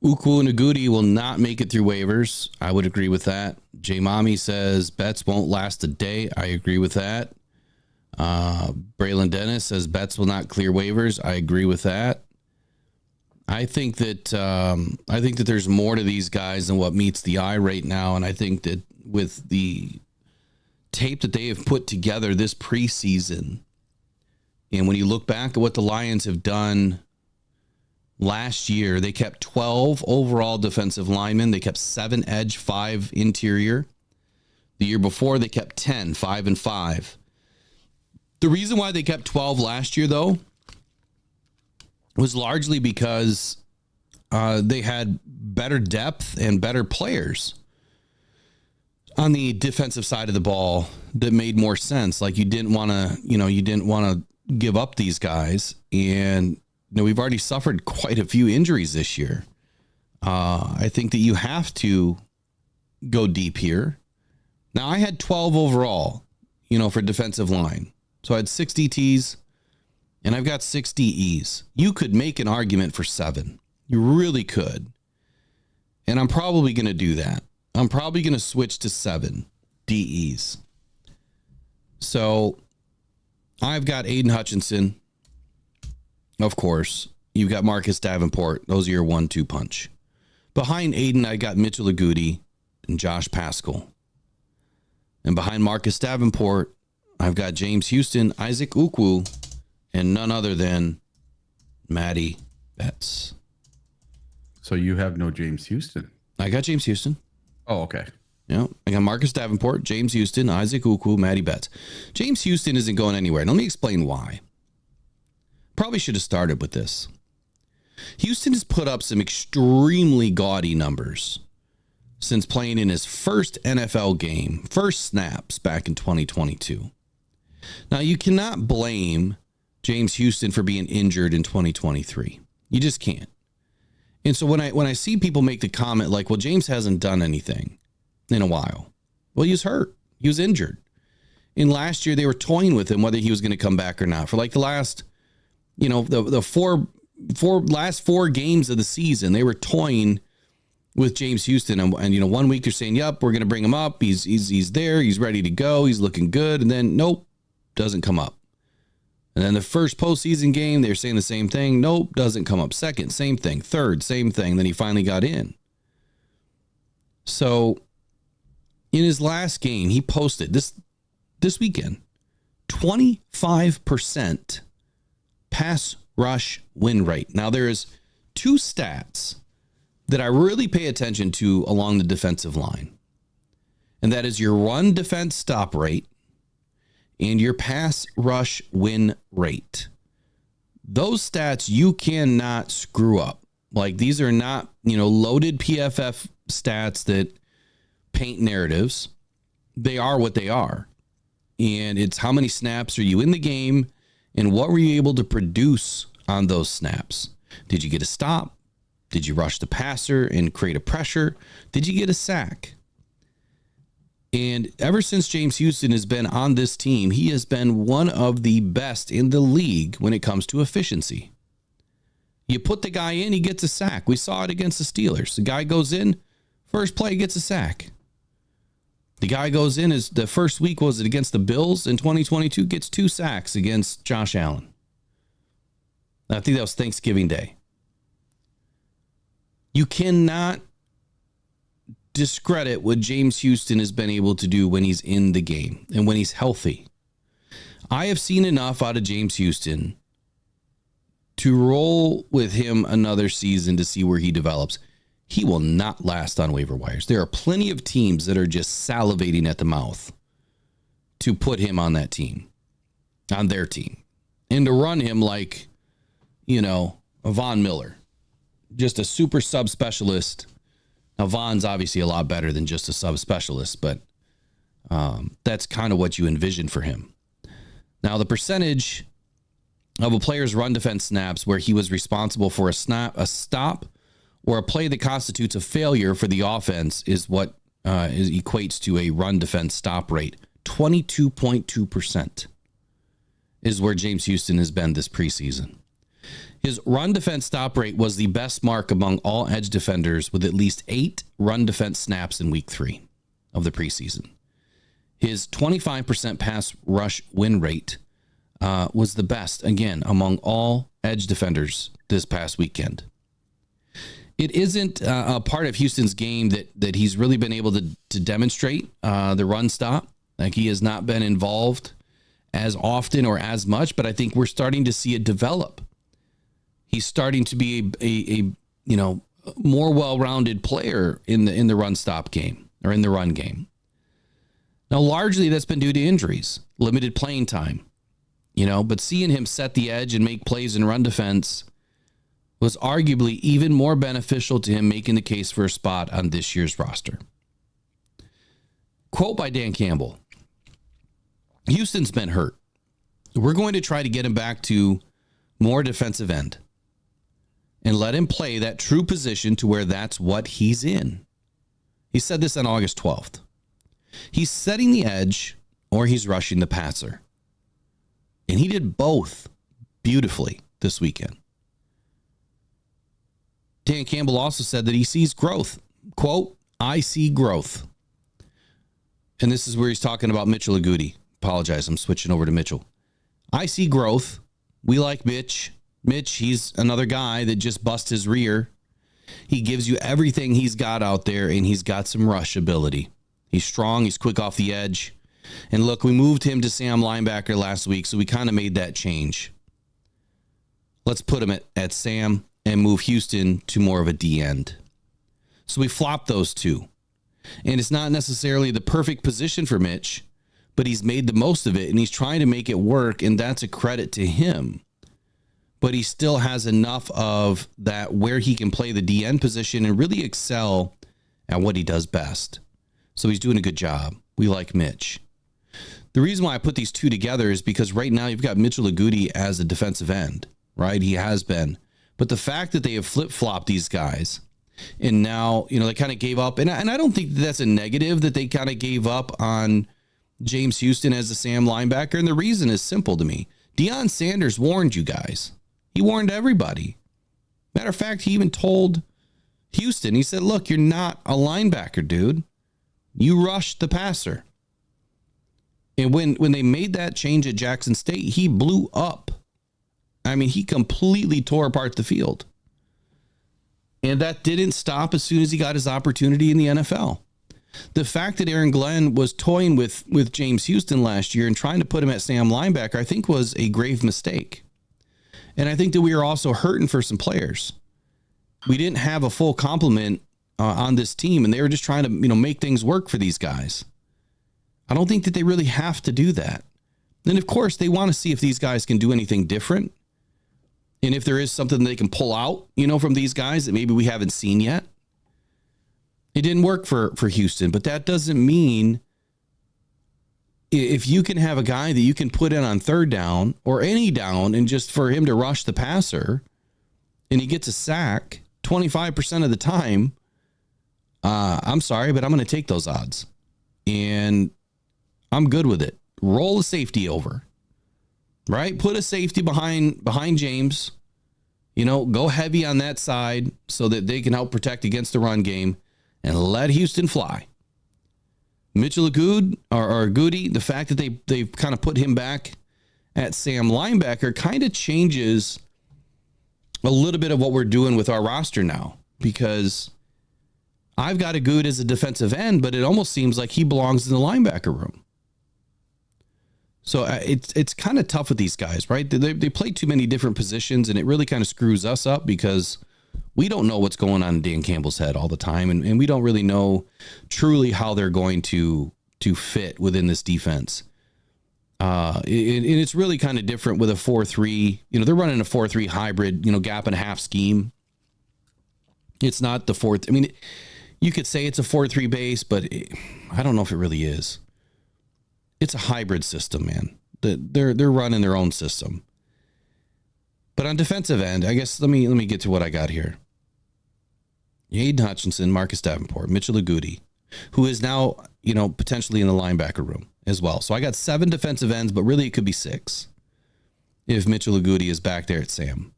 Ukwu and Agudi will not make it through waivers. I would agree with that. J Mommy says Betts won't last a day. I agree with that. Braylon Dennis says Betts will not clear waivers. I agree with that. I think that there's more to these guys than what meets the eye right now, and I think that with the tape that they have put together this preseason, and when you look back at what the Lions have done last year, they kept 12 overall defensive linemen. They kept 7 edge, 5 interior. The year before, they kept 10, 5 and 5. The reason why they kept 12 last year, though, was largely because they had better depth and better players. on the defensive side of the ball that made more sense. Like you didn't want to give up these guys. And we've already suffered quite a few injuries this year. I think that you have to go deep here. Now I had 12 overall, for defensive line. So I had 6 DTs and I've got 6 DEs. You could make an argument for 7. You really could. And I'm probably going to do that. I'm probably going to switch to 7 DEs. So I've got Aiden Hutchinson. Of course, you've got Marcus Davenport. Those are your 1-2 punch. Behind Aiden, I got Mitchell Agudi and Josh Paschal. And behind Marcus Davenport, I've got James Houston, Isaac Ukwu, and none other than Matty Betts. So you have no James Houston. I got James Houston. Oh, okay. Yeah, I got Marcus Davenport, James Houston, Isaac Ukwu, Matty Betts. James Houston isn't going anywhere. Let me explain why. Probably should have started with this. Houston has put up some extremely gaudy numbers since playing in his first NFL game, first snaps back in 2022. Now, you cannot blame James Houston for being injured in 2023. You just can't. And so when I see people make the comment like, well, James hasn't done anything in a while. Well, he was hurt. He was injured. And last year they were toying with him whether he was going to come back or not. For like the last, the last four games of the season, they were toying with James Houston. And 1 week they're saying, yep, we're going to bring him up. He's there. He's ready to go. He's looking good. And then, nope, doesn't come up. And then the first postseason game, they're saying the same thing. Nope, doesn't come up. Second, same thing. Third, same thing. Then he finally got in. So in his last game, he posted this weekend, 25% pass rush win rate. Now, there is 2 stats that I really pay attention to along the defensive line. And that is your run defense stop rate and your pass rush win rate. Those stats you cannot screw up. Like, these are not, loaded PFF stats that paint narratives. They are what they are. And it's how many snaps are you in the game and what were you able to produce on those snaps? Did you get a stop? Did you rush the passer and create a pressure? Did you get a sack? And ever since James Houston has been on this team, he has been one of the best in the league when it comes to efficiency. You put the guy in, he gets a sack. We saw it against the Steelers. The guy goes in, first play, gets a sack. The guy goes in, the first week was it against the Bills in 2022, gets 2 sacks against Josh Allen. I think that was Thanksgiving Day. You cannot discredit what James Houston has been able to do when he's in the game and when he's healthy. I have seen enough out of James Houston to roll with him another season to see where he develops. He will not last on waiver wires. There are plenty of teams that are just salivating at the mouth to put him on that team, on their team, and to run him like, a Von Miller, just a super sub specialist. Now, Von's obviously a lot better than just a sub specialist, but that's kind of what you envision for him. Now, the percentage of a player's run defense snaps where he was responsible for a stop, or a play that constitutes a failure for the offense is what equates to a run defense stop rate. 22.2% is where James Houston has been this preseason. His run defense stop rate was the best mark among all edge defenders with at least 8 run defense snaps in week 3 of the preseason. His 25% pass rush win rate was the best, again, among all edge defenders this past weekend. It isn't a part of Houston's game that he's really been able to demonstrate the run stop. Like, he has not been involved as often or as much, but I think we're starting to see it develop. He's starting to be a more well-rounded player in the run stop game or in the run game. Now, largely that's been due to injuries, limited playing time, but seeing him set the edge and make plays in run defense was arguably even more beneficial to him making the case for a spot on this year's roster. Quote by Dan Campbell. Houston's been hurt. We're going to try to get him back to more defensive end and let him play that true position to where that's what he's in. He said this on August 12th. He's setting the edge or he's rushing the passer. And he did both beautifully this weekend. Dan Campbell also said that he sees growth. Quote, I see growth. And this is where he's talking about Mitchell Agudi. Apologize, I'm switching over to Mitchell. I see growth. We like Mitch. Mitch, he's another guy that just busts his rear. He gives you everything he's got out there, and he's got some rush ability. He's strong. He's quick off the edge. And look, we moved him to Sam linebacker last week, so we kind of made that change. Let's put him at Sam and move Houston to more of a D end. So we flopped those two. And it's not necessarily the perfect position for Mitch, but he's made the most of it, and he's trying to make it work, and that's a credit to him. But he still has enough of that where he can play the DN position and really excel at what he does best. So he's doing a good job. We like Mitch. The reason why I put these two together is because right now you've got Mitchell Agudi as a defensive end, right? He has been. But the fact that they have flip-flopped these guys, and now, they kind of gave up, and I don't think that's a negative that they kind of gave up on James Houston as the Sam linebacker, and the reason is simple to me. Deion Sanders warned you guys. He warned everybody. Matter of fact, he even told Houston, he said, look, you're not a linebacker, dude. You rushed the passer. And when they made that change at Jackson State, he blew up. I mean, he completely tore apart the field. And that didn't stop as soon as he got his opportunity in the NFL. The fact that Aaron Glenn was toying with James Houston last year and trying to put him at Sam linebacker, I think was a grave mistake. And I think that we are also hurting for some players. We didn't have a full complement on this team, and they were just trying to, make things work for these guys. I don't think that they really have to do that. And of course, they want to see if these guys can do anything different. And if there is something they can pull out, from these guys that maybe we haven't seen yet. It didn't work for Houston, but that doesn't mean if you can have a guy that you can put in on third down or any down and just for him to rush the passer and he gets a sack 25% of the time, I'm sorry, but I'm going to take those odds. And I'm good with it. Roll a safety over, right? Put a safety behind James, go heavy on that side so that they can help protect against the run game. And let Houston fly. Mitchell Agudi, the fact that they've kind of put him back at Sam linebacker kind of changes a little bit of what we're doing with our roster now. Because I've got Agudi as a defensive end, but it almost seems like he belongs in the linebacker room. So it's kind of tough with these guys, right? They play too many different positions, and it really kind of screws us up because we don't know what's going on in Dan Campbell's head all the time, and we don't really know truly how they're going to fit within this defense. And it's really kind of different with a 4-3. They're running a 4-3 hybrid, gap and a half scheme. It's not the fourth. I mean, you could say it's a 4-3 base, but I don't know if it really is. It's a hybrid system, man. They're running their own system. But on defensive end, I guess let me get to what I got here. Hayden Hutchinson, Marcus Davenport, Mitchell Agudi, who is now, potentially in the linebacker room as well. So I got 7 defensive ends, but really it could be 6 if Mitchell Agudi is back there at Sam.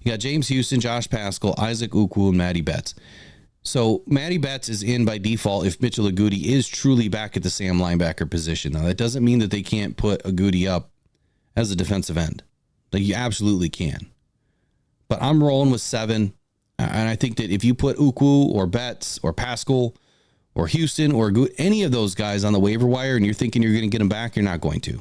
You got James Houston, Josh Paschal, Isaac Ukwu, and Matty Betts. So Matty Betts is in by default if Mitchell Agudi is truly back at the Sam linebacker position. Now, that doesn't mean that they can't put Agudi up as a defensive end. Like, you absolutely can. But I'm rolling with 7. And I think that if you put Ukwu or Betts or Paschal or Houston or any of those guys on the waiver wire and you're thinking you're going to get them back, you're not going to.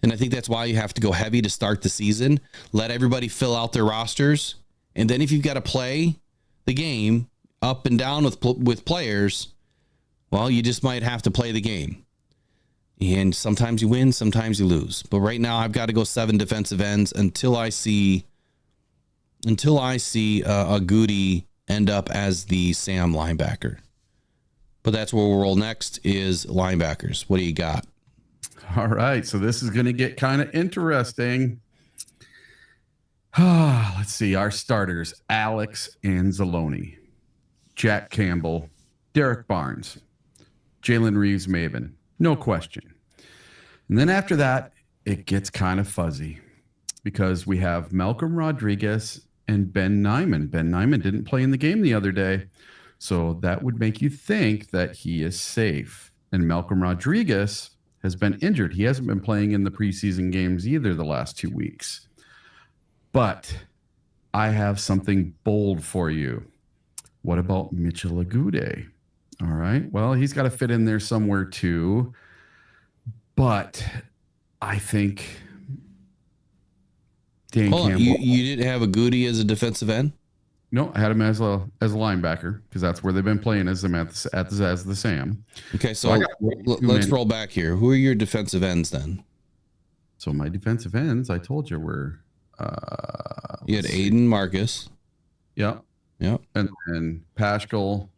And I think that's why you have to go heavy to start the season. Let everybody fill out their rosters. And then if you've got to play the game up and down with players, well, you just might have to play the game. And sometimes you win, sometimes you lose. But right now I've got to go 7 defensive ends until I see Agudi end up as the Sam linebacker. But that's where we'll roll next is linebackers. What do you got? All right. So this is going to get kind of interesting. Let's see. Our starters, Alex Anzalone, Jack Campbell, Derek Barnes, Jalen Reeves-Maybin. No question. And then after that, it gets kind of fuzzy because we have Malcolm Rodriguez and Ben Nyman. Ben Nyman didn't play in the game the other day, so that would make you think that he is safe. And Malcolm Rodriguez has been injured. He hasn't been playing in the preseason games either the last 2 weeks. But I have something bold for you. What about Mitchell Agude? All right. Well, he's got to fit in there somewhere too. But I think Dan Campbell. You didn't have Agude as a defensive end? No, I had him as a linebacker because that's where they've been playing as them as the Sam. Okay, so let's roll back here. Who are your defensive ends then? So my defensive ends, I told you, were you had Aiden Marcus. Yep. And Paschal,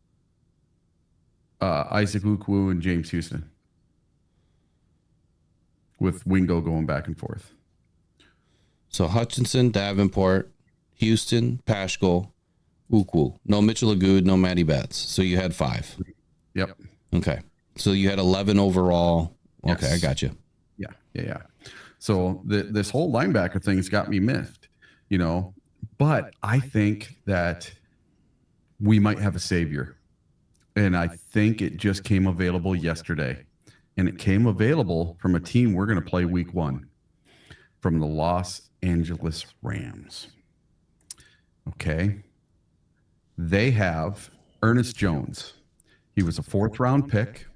Isaac Ukwu, and James Houston, with Wingo going back and forth. So Hutchinson, Davenport, Houston, Paschal, Ukwu. No Mitchell Agude, no Matty Betts. So you had 5. Yep. Okay. So you had 11 overall. Okay, yes. I got you. Yeah. So this whole linebacker thing's got me miffed, but I think that we might have a savior. And I think it just came available yesterday. And it came available from a team we're going to play week 1, from the Los Angeles Rams. Okay. They have Ernest Jones. He was a 4th-round pick.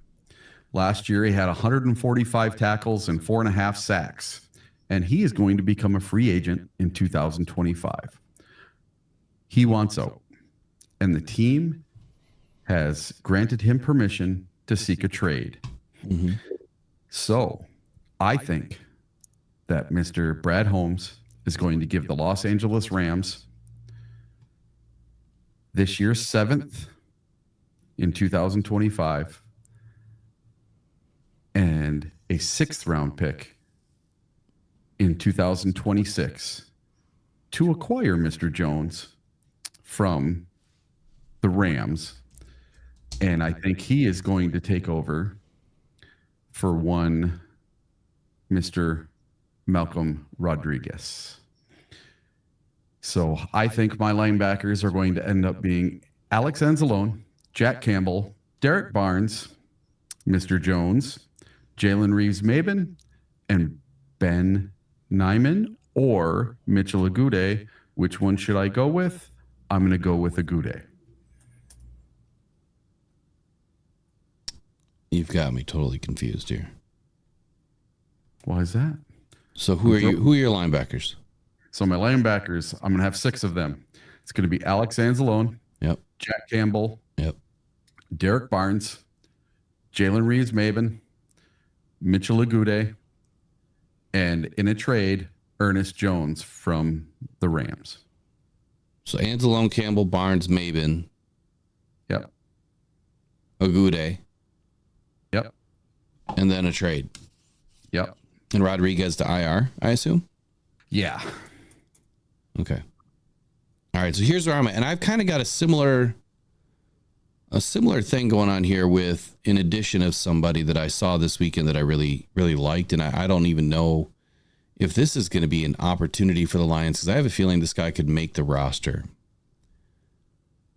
Last year, he had 145 tackles and 4.5 sacks. And he is going to become a free agent in 2025. He wants out. And the team has granted him permission to seek a trade. Mm-hmm. So I think that Mr. Brad Holmes is going to give the Los Angeles Rams this year's 7th in 2025 and a 6th-round pick in 2026 to acquire Mr. Jones from the Rams. And I think he is going to take over for one Mr. Malcolm Rodriguez. So I think my linebackers are going to end up being Alex Anzalone, Jack Campbell, Derek Barnes, Mr. Jones, Jalen Reeves-Maybin, and Ben Nyman or Mitchell Agude. Which one should I go with? I'm going to go with Agude. You've got me totally confused here. Why is that? So who are your linebackers? So my linebackers, I'm going to have 6 of them. It's going to be Alex Anzalone. Yep. Jack Campbell. Yep. Derek Barnes. Jalen Reeves-Maybin. Mitchell Agude. And in a trade, Ernest Jones from the Rams. So Anzalone, Campbell, Barnes, Maybin. Yep. Agude. Yep. And then a trade. Yep. And Rodriguez to IR, I assume? Yeah. Okay. All right. So here's where I'm at. And I've kind of got a similar thing going on here with, in addition of somebody that I saw this weekend that I really, really liked. And I don't even know if this is going to be an opportunity for the Lions, because I have a feeling this guy could make the roster.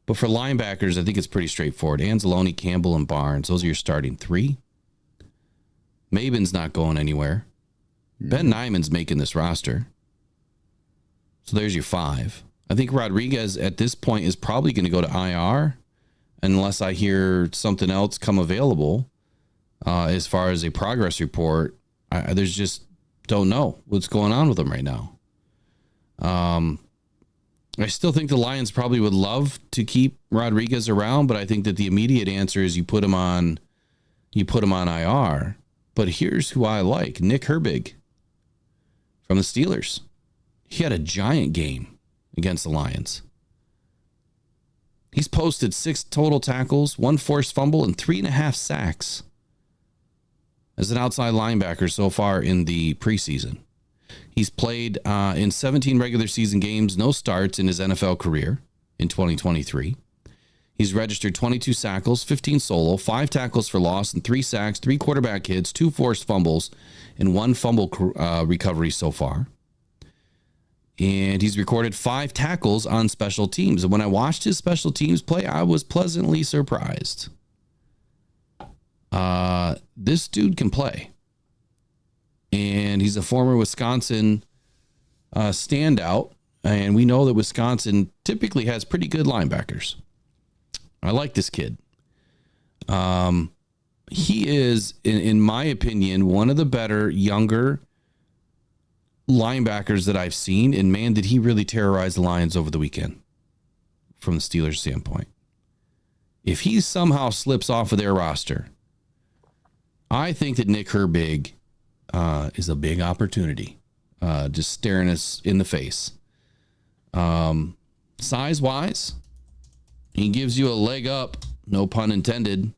But for linebackers, I think it's pretty straightforward. Anzalone, Campbell, and Barnes. Those are your starting 3. Maybin's not going anywhere. Ben Nyman's making this roster. So there's your 5. I think Rodriguez at this point is probably going to go to IR unless I hear something else come available as far as a progress report. There's just don't know what's going on with him right now. I still think the Lions probably would love to keep Rodriguez around, but I think that the immediate answer is you put him on IR. But here's who I like. Nick Herbig from the Steelers. He had a giant game against the Lions. He's posted 6 total tackles, 1 forced fumble, and 3.5 sacks as an outside linebacker so far in the preseason. He's played in 17 regular season games, no starts in his NFL career in 2023. He's registered 22 tackles, 15 solo, 5 tackles for loss, and 3 sacks, 3 quarterback hits, 2 forced fumbles, and 1 fumble recovery so far. And he's recorded 5 tackles on special teams. And when I watched his special teams play, I was pleasantly surprised. This dude can play. And he's a former Wisconsin standout. And we know that Wisconsin typically has pretty good linebackers. I like this kid. He is, in my opinion, one of the better younger linebackers that I've seen. And man, did he really terrorize the Lions over the weekend from the Steelers' standpoint. If he somehow slips off of their roster, I think that Nick Herbig is a big opportunity. Just staring us in the face. Size-wise, he gives you a leg up, no pun intended,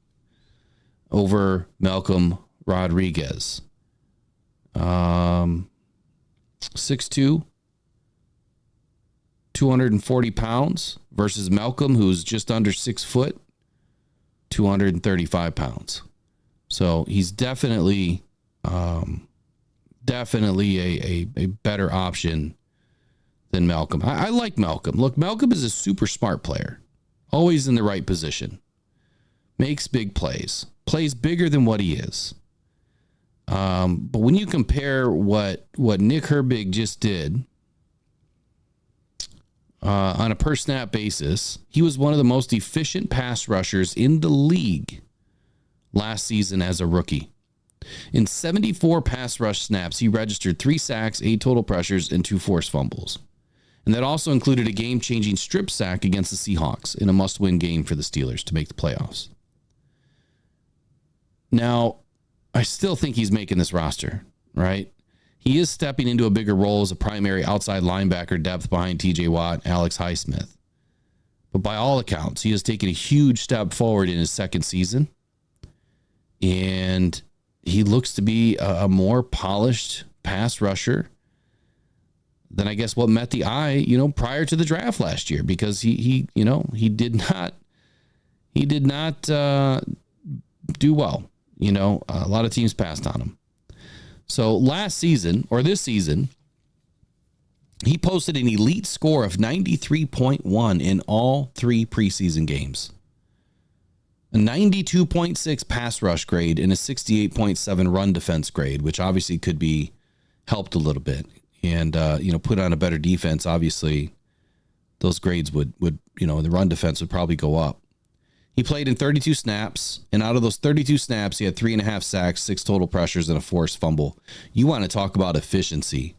over Malcolm Rodriguez. 6'2", 240 pounds versus Malcolm, who's just under 6 foot, 235 pounds. So he's definitely a better option than Malcolm. I like Malcolm. Look, Malcolm is a super smart player. Always in the right position. Makes big plays. Plays bigger than what he is. But when you compare what Nick Herbig just did on a per snap basis, he was one of the most efficient pass rushers in the league last season as a rookie. In 74 pass rush snaps, he registered 3 sacks, 8 total pressures, and 2 forced fumbles. And that also included a game-changing strip sack against the Seahawks in a must-win game for the Steelers to make the playoffs. Now, I still think he's making this roster, right? He is stepping into a bigger role as a primary outside linebacker depth behind TJ Watt, Alex Highsmith. But by all accounts, he has taken a huge step forward in his second season. And he looks to be a more polished pass rusher than I guess what met the eye, prior to the draft last year, because he did not do well. A lot of teams passed on him. So this season, he posted an elite score of 93.1 in all 3 preseason games. A 92.6 pass rush grade and a 68.7 run defense grade, which obviously could be helped a little bit. And, put on a better defense, obviously, those grades would the run defense would probably go up. He played in 32 snaps, and out of those 32 snaps, he had 3.5 sacks, 6 total pressures, and a forced fumble. You want to talk about efficiency.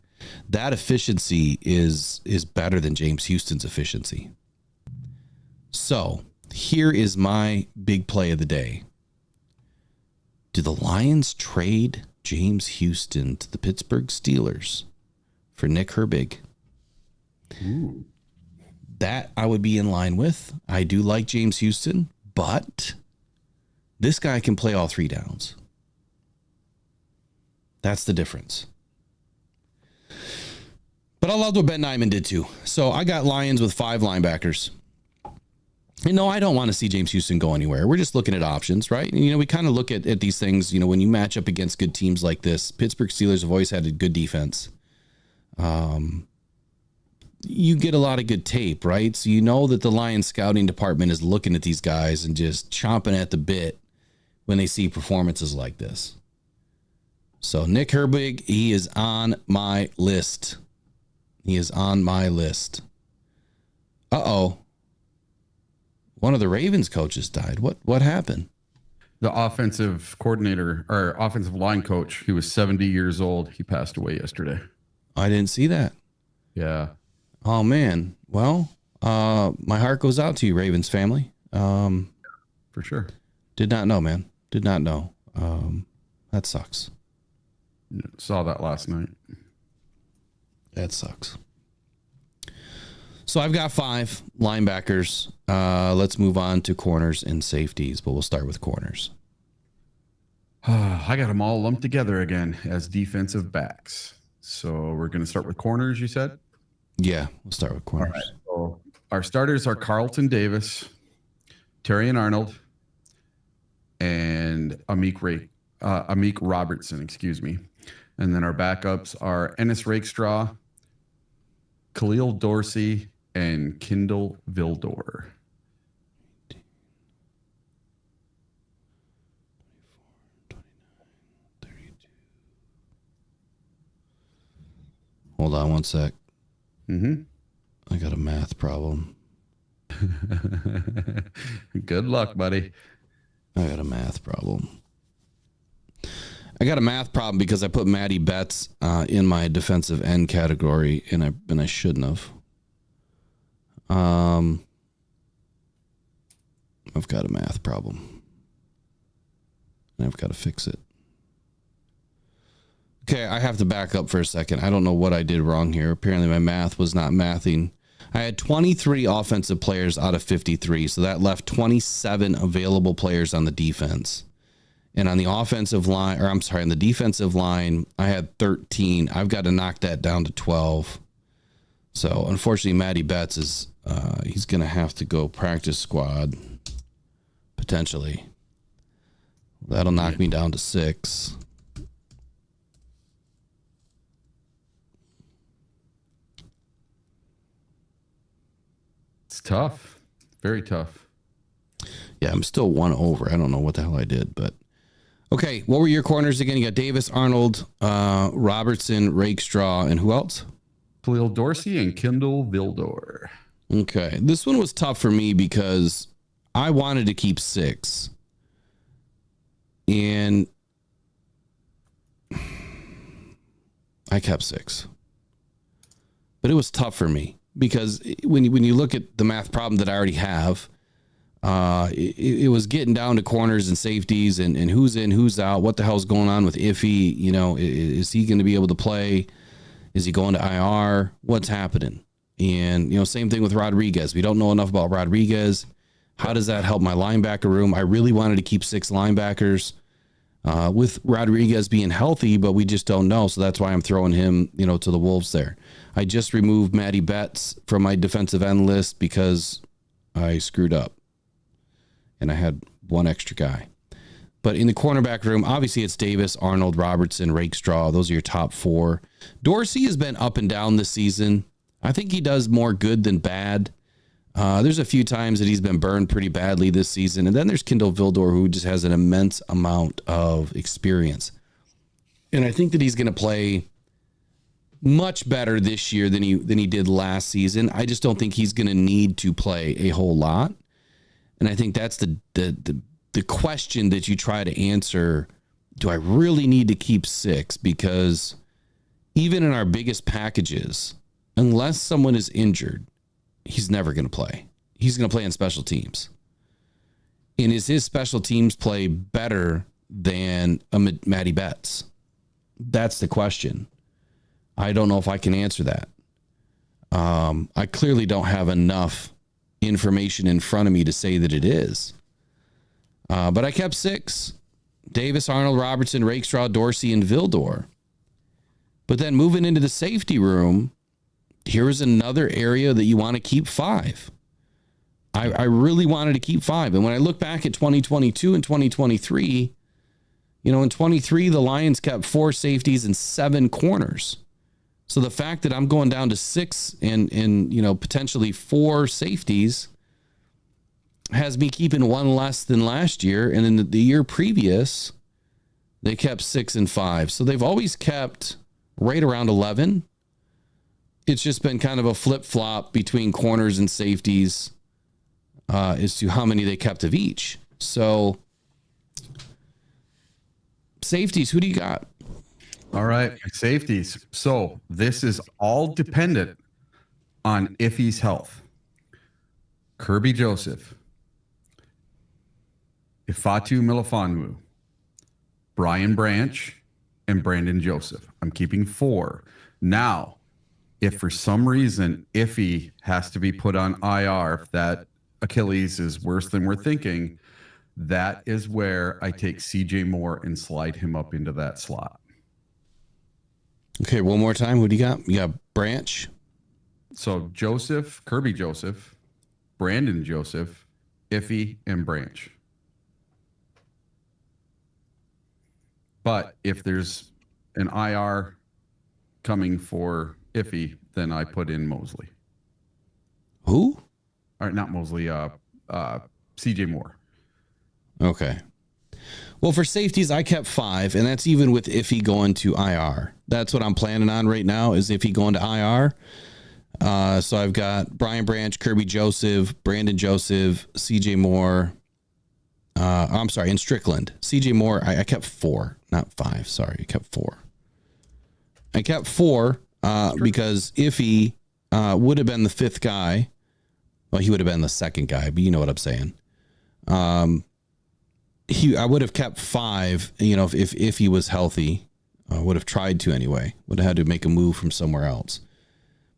That efficiency is better than James Houston's efficiency. So, here is my big play of the day. Do the Lions trade James Houston to the Pittsburgh Steelers for Nick Herbig? Ooh. That I would be in line with. I do like James Houston, but this guy can play all 3 downs. That's the difference. But I loved what Ben Nyman did too. So I got Lions with 5 linebackers. And no, I don't want to see James Houston go anywhere. We're just looking at options, right? And, we kind of look at these things, when you match up against good teams like this. Pittsburgh Steelers have always had a good defense. You get a lot of good tape, right? So you know that the Lions scouting department is looking at these guys and just chomping at the bit when they see performances like this. So Nick Herbig, he is on my list. He is on my list. Uh-oh. One of the Ravens coaches died. What happened? The offensive coordinator or offensive line coach, he was 70 years old. He passed away yesterday. I didn't see that. Yeah. Oh, man. Well, my heart goes out to you, Ravens family. For sure. Did not know, man. Did not know. That sucks. Saw that last night. That sucks. So I've got 5 linebackers. Let's move on to corners and safeties, but we'll start with corners. I got them all lumped together again as defensive backs. So we're going to start with corners, you said? Yeah, we'll start with corners. All right. So our starters are Carlton Davis, Terrion Arnold, and Amik Robertson, excuse me. And then our backups are Ennis Rakestraw, Khalil Dorsey, and Kendall Vildor. Hold on one sec. Mm-hmm. I got a math problem. Good luck, buddy. I got a math problem. I got a math problem because I put Matty Betts in my defensive end category, and I shouldn't have. I've got a math problem, and I've got to fix it. Okay, I have to back up for a second. I don't know what I did wrong here. Apparently, my math was not mathing. I had 23 offensive players out of 53, so that left 27 available players on the defense. And on the offensive line, or I'm sorry, on the defensive line, I had 13. I've got to knock that down to 12. So, unfortunately, Matty Betts is, he's going to have to go practice squad, potentially. That'll knock me down to 6. It's tough. Very tough. Yeah, I'm still 1 over. I don't know what the hell I did, but okay. What were your corners again? You got Davis, Arnold, Robertson, Rakestraw, and who else? Khalil Dorsey and Kendall Vildor. Okay. This one was tough for me because I wanted to keep 6. And I kept 6. But it was tough for me because when you look at the math problem that I already have, it was getting down to corners and safeties and who's in, who's out, what the hell's going on with Iffy, is he going to be able to play? Is he going to IR? What's happening? And, same thing with Rodriguez. We don't know enough about Rodriguez. How does that help my linebacker room? I really wanted to keep 6 linebackers with Rodriguez being healthy, but we just don't know. So that's why I'm throwing him, to the Wolves there. I just removed Matty Betts from my defensive end list because I screwed up and I had 1 extra guy. But in the cornerback room, obviously it's Davis, Arnold, Robertson, Rakestraw. Those are your top 4. Dorsey has been up and down this season. I think he does more good than bad. There's a few times that he's been burned pretty badly this season. And then there's Kendall Vildor, who just has an immense amount of experience. And I think that he's going to play much better this year than he did last season. I just don't think he's going to need to play a whole lot. And I think that's the question that you try to answer. Do I really need to keep 6? Because even in our biggest packages, unless someone is injured, he's never going to play. He's going to play on special teams. And is his special teams play better than Matty Betts? That's the question. I don't know if I can answer that. I clearly don't have enough information in front of me to say that it is. But I kept 6. Davis, Arnold, Robertson, Rakestraw, Dorsey, and Vildor. But then moving into the safety room, here is another area that you want to keep 5. I really wanted to keep 5. And when I look back at 2022 and 2023, in 23, the Lions kept 4 safeties and 7 corners. So the fact that I'm going down to 6 and potentially 4 safeties has me keeping 1 less than last year. And in the year previous, they kept 6 and 5. So they've always kept right around 11. It's just been kind of a flip-flop between corners and safeties as to how many they kept of each. So safeties, who do you got? All right, safeties. So this is all dependent on Iffy's health. Kirby Joseph, Ifatu Melifonwu, Brian Branch, and Brandon Joseph. I'm keeping 4. Now, If for some reason Iffy has to be put on IR, if that Achilles is worse than we're thinking, that is where I take CJ Moore and slide him up into that slot. Okay, one more time. What do you got? You got Branch. So Joseph, Kirby Joseph, Brandon Joseph, Iffy, and Branch. But if there's an IR coming for Iffy, then I put in Mosley. Who? Or not Mosley, CJ Moore. Okay. Well, for safeties, I kept 5, and that's even with Iffy going to IR. That's what I'm planning on right now, is Iffy going to IR. So I've got Brian Branch, Kirby Joseph, Brandon Joseph, CJ Moore. I'm sorry, in Strickland. CJ Moore, I kept 4, not 5. Sorry, I kept 4. I kept 4 because Iffy would have been the 5th guy. Well, he would have been the 2nd guy, but you know what I'm saying. I would have kept 5, if he was healthy. I would have tried to anyway. Would have had to make a move from somewhere else.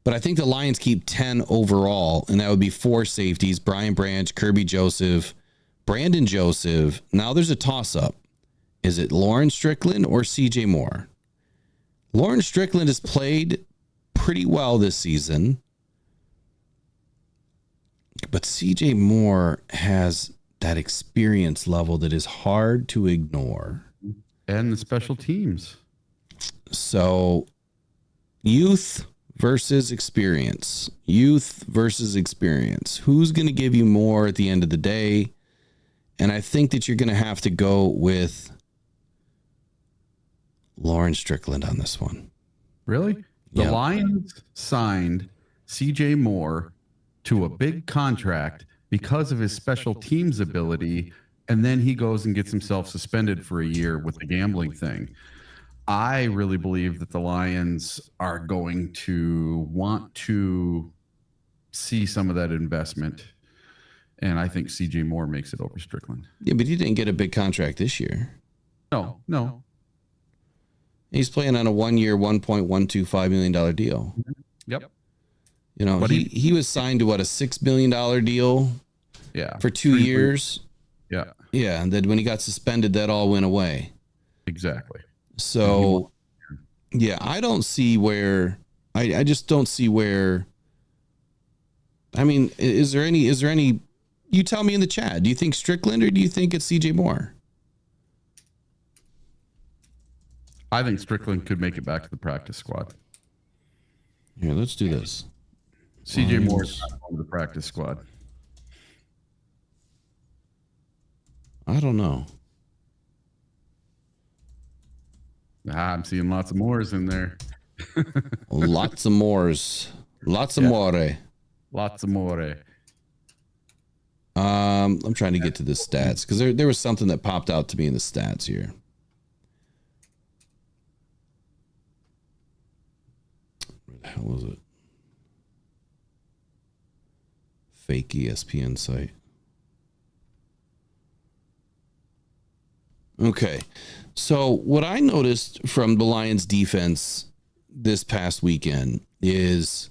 But I think the Lions keep 10 overall, and that would be 4 safeties: Brian Branch, Kirby Joseph, Brandon Joseph. Now there's a toss-up. Is it Lauren Strickland or CJ Moore? Lauren Strickland has played pretty well this season, but CJ Moore has that experience level that is hard to ignore. And the special teams. So youth versus experience. Youth versus experience. Who's going to give you more at the end of the day? And I think that you're going to have to go with Lauren Strickland on this one. Really? The Lions signed CJ Moore to a big contract because of his special teams ability, and then he goes and gets himself suspended for a year with the gambling thing. I really believe that the Lions are going to want to see some of that investment, and I think CJ Moore makes it over Strickland. Yeah, but he didn't get a big contract this year. No. He's playing on a 1-year, $1.125 million deal. Yep. But he was signed to a $6 million deal. Yeah. For 2 years. Yeah. Yeah, and then when he got suspended, that all went away. Exactly. So, yeah, I don't see where. I just don't see where. I mean, is there any? You tell me in the chat. Do you think Strickland or do you think it's CJ Moore? I think Strickland could make it back to the practice squad. Here, let's do this. CJ Moore's not on the practice squad. I don't know. I'm seeing lots of Moores in there. Lots of Moores. Lots of more. Lots of more. I'm trying to get to the stats because there was something that popped out to me in the stats here. Where the hell was it? Fake ESPN site. Okay. So what I noticed from the Lions defense this past weekend is,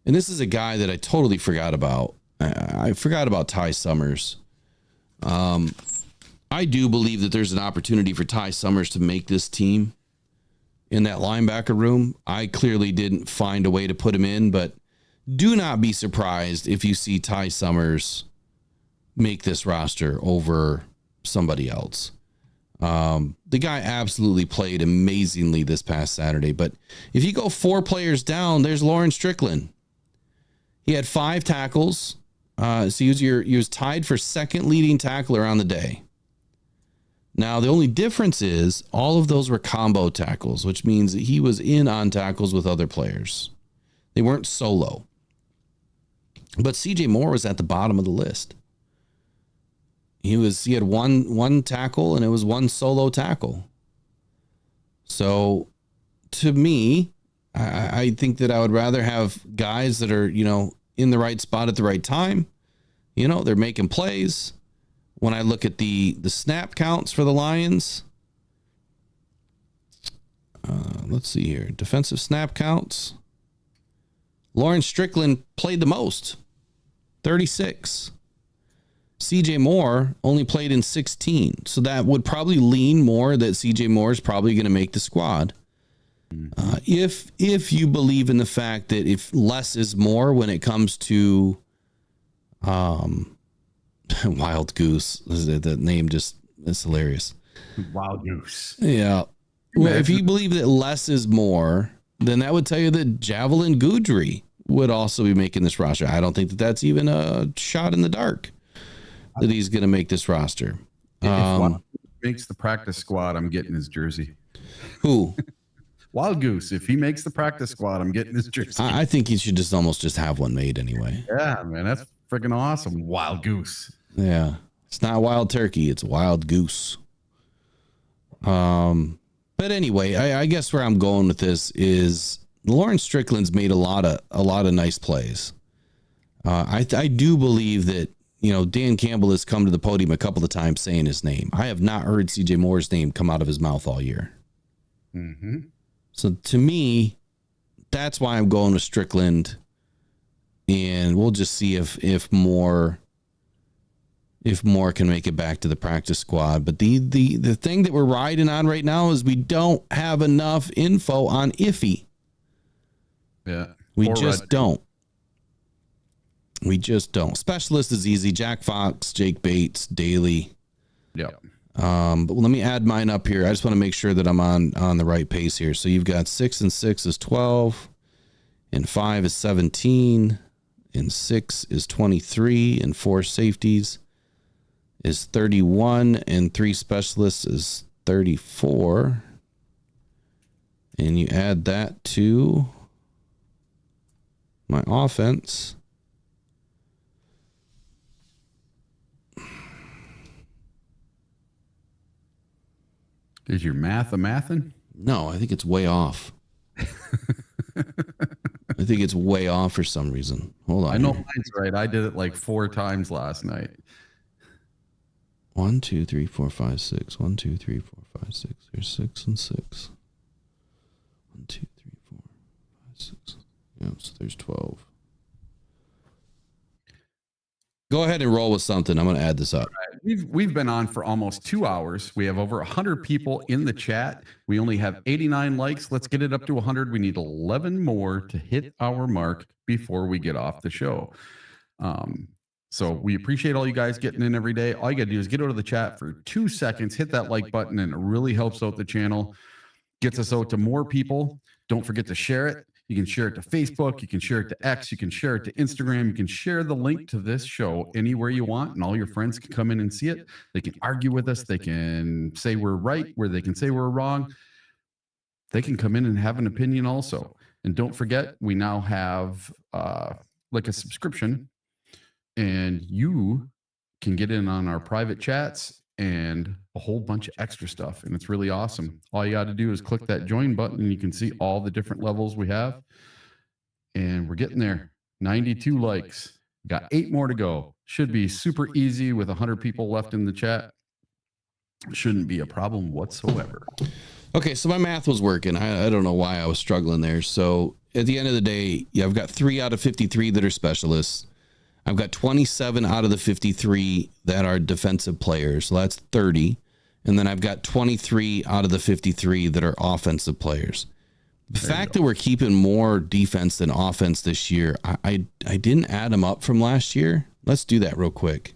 and this is a guy that I totally forgot about. I forgot about Ty Summers. I do believe that there's an opportunity for Ty Summers to make this team in that linebacker room. I clearly didn't find a way to put him in, but do not be surprised if you see Ty Summers make this roster over somebody else. The guy absolutely played amazingly this past Saturday, but if you go 4 players down, there's Lauren Strickland. He had 5 tackles. So he was tied for second leading tackler on the day. Now, the only difference is all of those were combo tackles, which means that he was in on tackles with other players. They weren't solo. But CJ Moore was at the bottom of the list. He had one tackle, and it was one solo tackle. So, to me, I think that I would rather have guys that are, in the right spot at the right time. They're making plays. When I look at the snap counts for the Lions, let's see here. Defensive snap counts. Lawrence Strickland played the most, 36. CJ Moore only played in 16. So that would probably lean more that CJ Moore is probably going to make the squad. If you believe in the fact that if less is more when it comes to Wild Goose, that name just is hilarious. Wild Goose. Yeah. Well, if you believe that less is more, then that would tell you that Javelin Goudry would also be making this roster. I don't think that that's even a shot in the dark that he's going to make this roster. If Wild makes the practice squad, I'm getting his jersey. Who? Wild Goose. If he makes the practice squad, I'm getting his jersey. I think he should just almost just have one made anyway. Yeah, man, that's freaking awesome. Wild Goose. Yeah. It's not Wild Turkey. It's Wild Goose. But anyway, I guess where I'm going with this is Lawrence Strickland's made a lot of nice plays. I do believe that, Dan Campbell has come to the podium a couple of times saying his name. I have not heard CJ Moore's name come out of his mouth all year. Mm-hmm. So to me, that's why I'm going with Strickland, and we'll just see if Moore can make it back to the practice squad. But the thing that we're riding on right now is we don't have enough info on Iffy. Yeah. We just don't. Specialist is easy. Jack Fox, Jake Bates, Daly. Yep. But let me add mine up here. I just want to make sure that I'm on the right pace here. So you've got 6 and 6 is 12, and 5 is 17, and 6 is 23, and 4 safeties is 31, and 3 specialists is 34. And you add that to my offense. Is your math a mathin'? No, I think it's way off. I think it's way off for some reason. Hold on. I know mine's right. I did it like 4 times last night. 1, 2, 3, 4, 5, 6. 1, 2, 3, 4, 5, 6. There's 6 and 6. 1, 2, 3, 4, 5, 6. Yep, so there's 12. Go ahead and roll with something. I'm going to add this up. We've been on for almost 2 hours. We have over 100 people in the chat. We only have 89 likes. Let's get it up to 100. We need 11 more to hit our mark before we get off the show. So we appreciate all you guys getting in every day. All you got to do is get out of the chat for 2 seconds, hit that like button, and it really helps out the channel, gets us out to more people. Don't forget to share it. You can share it to Facebook. You can share it to X. You can share it to Instagram. You can share the link to this show anywhere you want, and all your friends can come in and see it. They can argue with us. They can say we're right, where they can say we're wrong. They can come in and have an opinion also. And don't forget, we now have like a subscription, and you can get in on our private chats and a whole bunch of extra stuff. And it's really awesome. All you got to do is click that join button, and you can see all the different levels we have. And we're getting there. 92 likes. Got 8 more to go. Should be super easy with 100 people left in the chat. Shouldn't be a problem whatsoever. Okay, so my math was working. I don't know why I was struggling there. So at the end of the day, I've got 3 out of 53 that are specialists. I've got 27 out of the 53 that are defensive players. So that's 30. And then I've got 23 out of the 53 that are offensive players. The fact that we're keeping more defense than offense this year, I didn't add them up from last year. Let's do that real quick.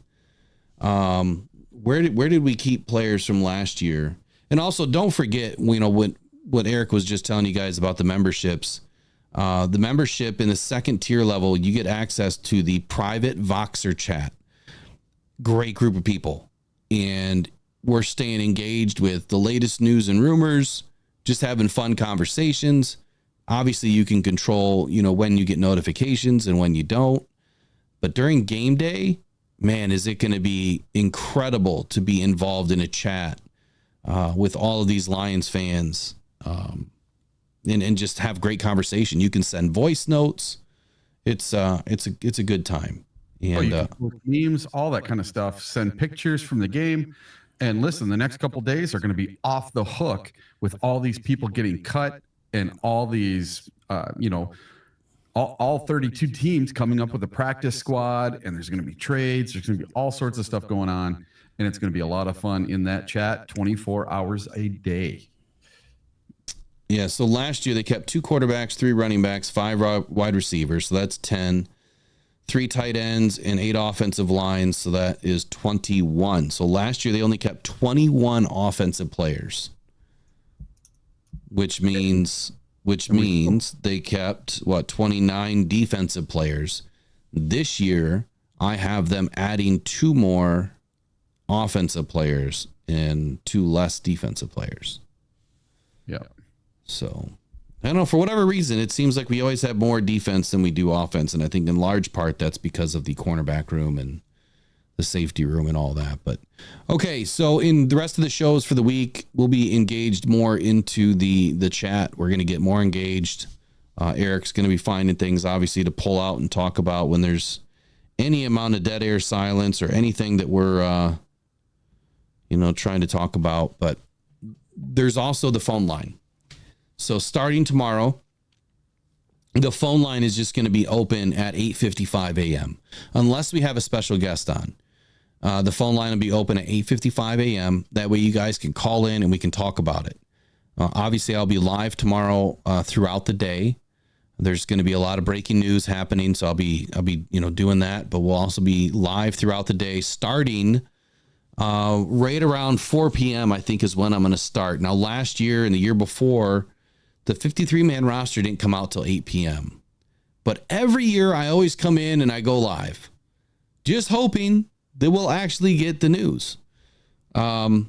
Where did we keep players from last year? And also don't forget, what Eric was just telling you guys about the memberships. The membership in the second tier level, you get access to the private Voxer chat. Great group of people. And we're staying engaged with the latest news and rumors, just having fun conversations. Obviously, you can control, when you get notifications and when you don't. But during game day, man, is it going to be incredible to be involved in a chat with all of these Lions fans. And just have great conversation. You can send voice notes. It's a good time. And memes, all that kind of stuff. Send pictures from the game. And listen, the next couple of days are going to be off the hook with all these people getting cut and all these all 32 teams coming up with a practice squad, and there's going to be trades. There's going to be all sorts of stuff going on, and it's going to be a lot of fun in that chat 24 hours a day. Yeah, so last year they kept 2 quarterbacks, 3 running backs, 5 wide receivers, so that's 10, 3 tight ends, and 8 offensive lines, so that is 21. So last year they only kept 21 offensive players, which means they kept, 29 defensive players. This year, I have them adding 2 more offensive players and 2 less defensive players. Yeah. So, I don't know, for whatever reason, it seems like we always have more defense than we do offense. And I think in large part that's because of the cornerback room and the safety room and all that. But okay, so in the rest of the shows for the week, we'll be engaged more into the chat. We're going to get more engaged. Eric's going to be finding things, obviously, to pull out and talk about when there's any amount of dead air silence or anything that we're, trying to talk about. But there's also the phone line. So starting tomorrow, the phone line is just going to be open at 8:55 a.m. unless we have a special guest on. The phone line will be open at 8:55 a.m. That way you guys can call in and we can talk about it. Obviously, I'll be live tomorrow throughout the day. There's going to be a lot of breaking news happening, so I'll be doing that. But we'll also be live throughout the day, starting right around 4 p.m. I think is when I'm going to start. Now, last year and the year before, the 53-man roster didn't come out till 8 p.m. But every year I always come in and I go live, just hoping that we'll actually get the news. If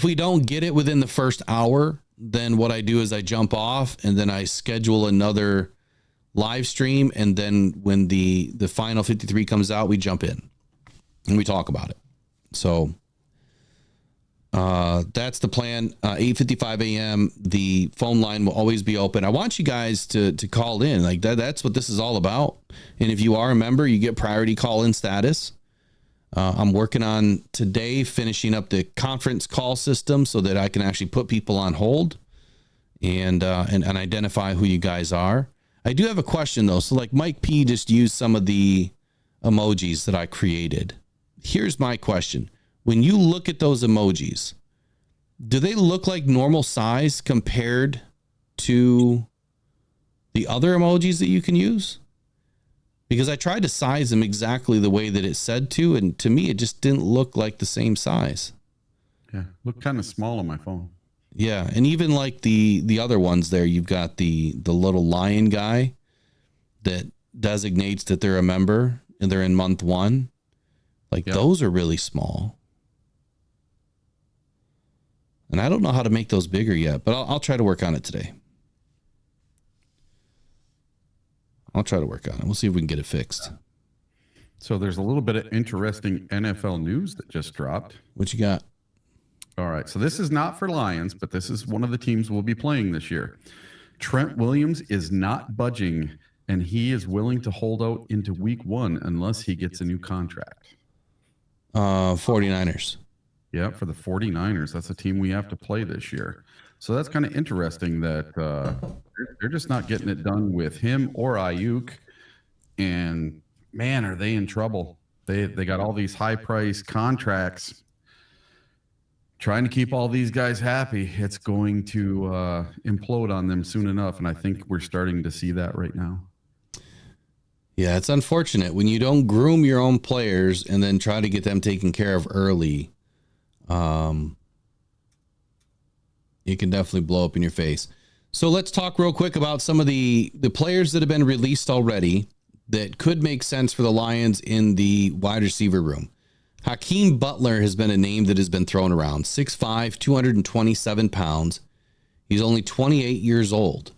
we don't get it within the first hour, then what I do is I jump off and then I schedule another live stream. And then when the final 53 comes out, we jump in and we talk about it. So that's the plan. 8:55 a.m. The phone line will always be open. I want you guys to call in. Like that's what this is all about. And if you are a member, you get priority call-in status. I'm working on today finishing up the conference call system so that I can actually put people on hold and identify who you guys are. I do have a question though. So like Mike P just used some of the emojis that I created. Here's my question. When you look at those emojis, do they look like normal size compared to the other emojis that you can use? Because I tried to size them exactly the way that it said to, and to me, it just didn't look like the same size. Yeah, look kind of small on my phone. Yeah, and even like the other ones there, you've got the little lion guy that designates that they're a member and they're in month 1. Like those are really small. And I don't know how to make those bigger yet, but I'll try to work on it today. I'll try to work on it. We'll see if we can get it fixed. So there's a little bit of interesting NFL news that just dropped. What you got? All right. So this is not for Lions, but this is one of the teams we'll be playing this year. Trent Williams is not budging, and he is willing to hold out into week 1 unless he gets a new contract. 49ers. Yeah, for the 49ers. That's a team we have to play this year. So that's kind of interesting that they're just not getting it done with him or Ayuk. And, man, are they in trouble. They got all these high-priced contracts. Trying to keep all these guys happy, it's going to implode on them soon enough. And I think we're starting to see that right now. Yeah, it's unfortunate when you don't groom your own players and then try to get them taken care of early. It can definitely blow up in your face. So let's talk real quick about some of the players that have been released already that could make sense for the Lions in the wide receiver room. Hakeem Butler has been a name that has been thrown around. 6'5", 227 pounds. He's only 28 years old.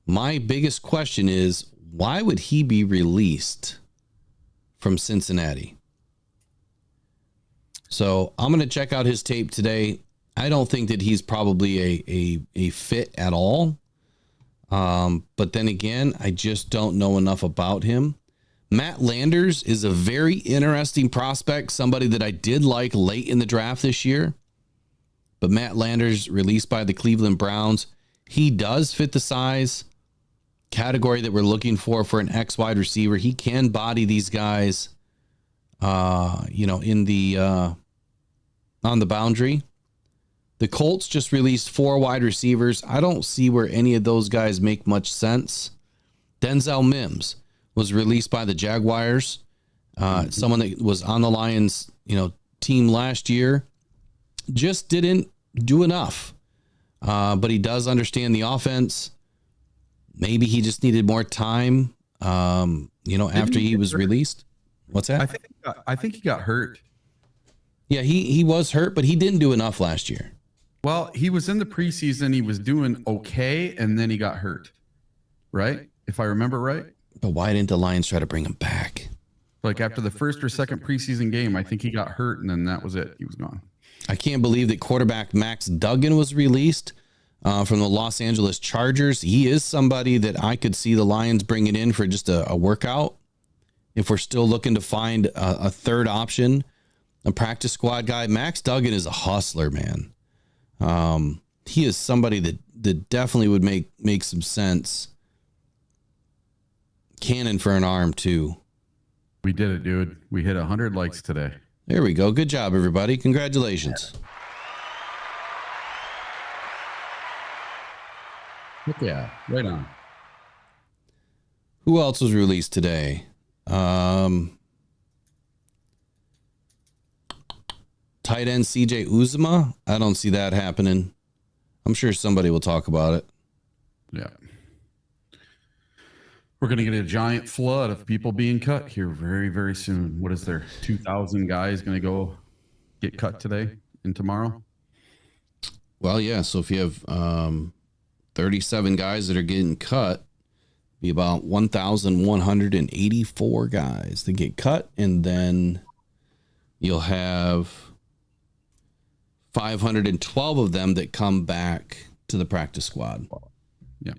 My biggest question is, why would he be released from Cincinnati? So I'm going to check out his tape today. I don't think that he's probably a fit at all. But then again, I just don't know enough about him. Matt Landers is a very interesting prospect, somebody that I did like late in the draft this year. But Matt Landers, released by the Cleveland Browns, he does fit the size. category that we're looking for an X wide receiver. He can body these guys, in the on the boundary. The Colts just released 4 wide receivers. I don't see where any of those guys make much sense. Denzel Mims was released by the Jaguars. Someone that was on the Lions, team last year, just didn't do enough. But he does understand the offense. Maybe he just needed more time, after he was released. What's that? I think he got hurt. Yeah, he was hurt, but he didn't do enough last year. Well, he was in the preseason. He was doing okay, and then he got hurt, right? If I remember right. But why didn't the Lions try to bring him back? Like after the first or second preseason game, I think he got hurt, and then that was it. He was gone. I can't believe that quarterback Max Duggan was released from the Los Angeles Chargers. He is somebody that I could see the Lions bringing in for just a workout. If we're still looking to find a third option, a practice squad guy, Max Duggan is a hustler, man. He is somebody that definitely would make some sense. Cannon for an arm too. We did it, dude. We hit 100 likes today. There we go. Good job, everybody. Congratulations. Yeah, right on. Who else was released today? Tight end CJ Uzomah. I don't see that happening. I'm sure somebody will talk about it. Yeah. We're going to get a giant flood of people being cut here very, very soon. What is there? 2,000 guys going to go get cut today and tomorrow? Well, yeah. So if you have 37 guys that are getting cut, be about 1,184 guys that get cut, and then you'll have 512 of them that come back to the practice squad. Yeah.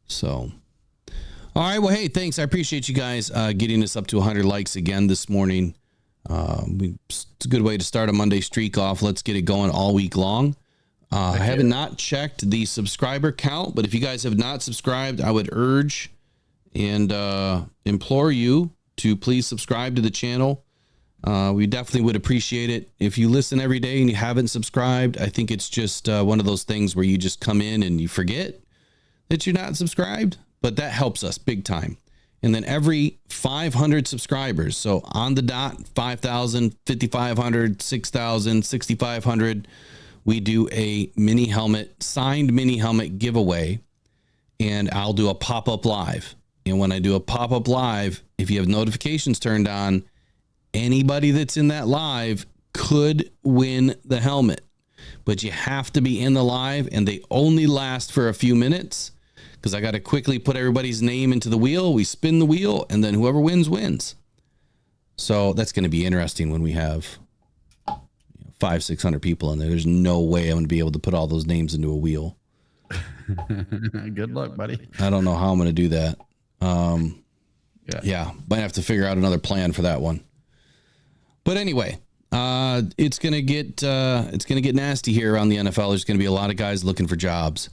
So, all right. Well, hey, thanks. I appreciate you guys getting us up to 100 likes again this morning. It's a good way to start a Monday streak off. Let's get it going all week long. I have not checked the subscriber count, but if you guys have not subscribed, I would urge and implore you to please subscribe to the channel. We definitely would appreciate it. If you listen every day and you haven't subscribed, I think it's just one of those things where you just come in and you forget that you're not subscribed, but that helps us big time. And then every 500 subscribers, so on the dot, 5,000, 5,500, 6,000, 6,500, we do a signed mini helmet giveaway, and I'll do a pop-up live. And when I do a pop-up live, if you have notifications turned on, anybody that's in that live could win the helmet. But you have to be in the live, and they only last for a few minutes because I got to quickly put everybody's name into the wheel. We spin the wheel, and then whoever wins. So that's going to be interesting when we have 500-600 people in there. There's no way I'm going to be able to put all those names into a wheel. Good luck, buddy. I don't know how I'm going to do that. Yeah, might have to figure out another plan for that one. But anyway, it's going to get nasty here around the NFL. There's going to be a lot of guys looking for jobs,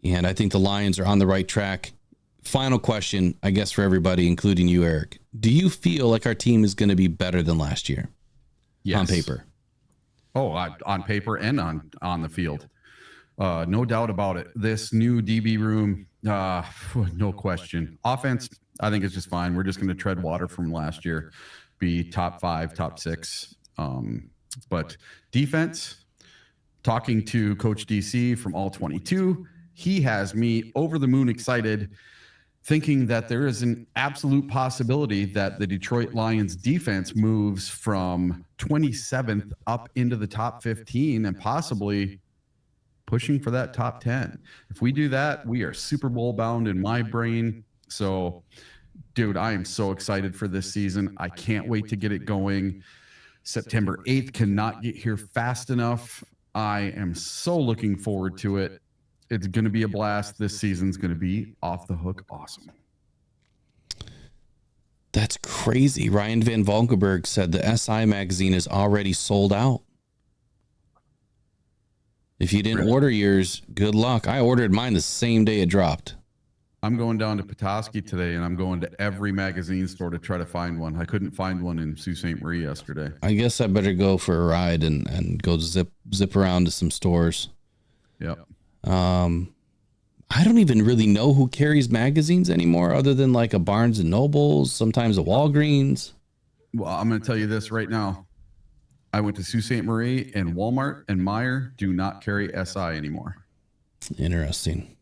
and I think the Lions are on the right track. Final question, I guess, for everybody, including you, Eric. Do you feel like our team is going to be better than last year? Yes. On paper. Oh, on paper and on the field. No doubt about it. This new DB room, no question. Offense, I think it's just fine. We're just going to tread water from last year, be top 5, top 6. But defense, talking to Coach DC from All 22, he has me over the moon excited, thinking that there is an absolute possibility that the Detroit Lions defense moves from 27th up into the top 15 and possibly pushing for that top 10. If we do that, we are Super Bowl bound in my brain. So, dude, I am so excited for this season. I can't wait to get it going. September 8th cannot get here fast enough. I am so looking forward to it. It's going to be a blast. This season's going to be off the hook awesome. That's crazy. Ryan Van Valkenburg said the SI magazine is already sold out. If you didn't order yours, good luck. I ordered mine the same day it dropped. I'm going down to Petoskey today, and I'm going to every magazine store to try to find one. I couldn't find one in Sault Ste. Marie yesterday. I guess I better go for a ride and go zip around to some stores. Yep. I don't even really know who carries magazines anymore other than like a Barnes and Nobles, sometimes a Walgreens. Well, I'm going to tell you this right now. I went to Sault Ste. Marie, and Walmart and Meijer do not carry SI anymore. Interesting.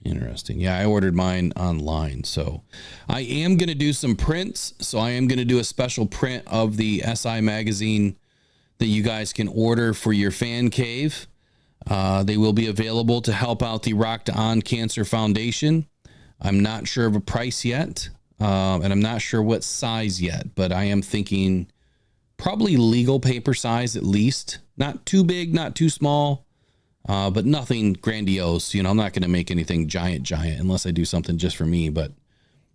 Yeah, I ordered mine online. So I am going to do some prints. So I am going to do a special print of the SI magazine that you guys can order for your fan cave. They will be available to help out the Rocked On Cancer Foundation. I'm not sure of a price yet, and I'm not sure what size yet, but I am thinking probably legal paper size at least. Not too big, not too small, but nothing grandiose. You know, I'm not going to make anything giant unless I do something just for me, but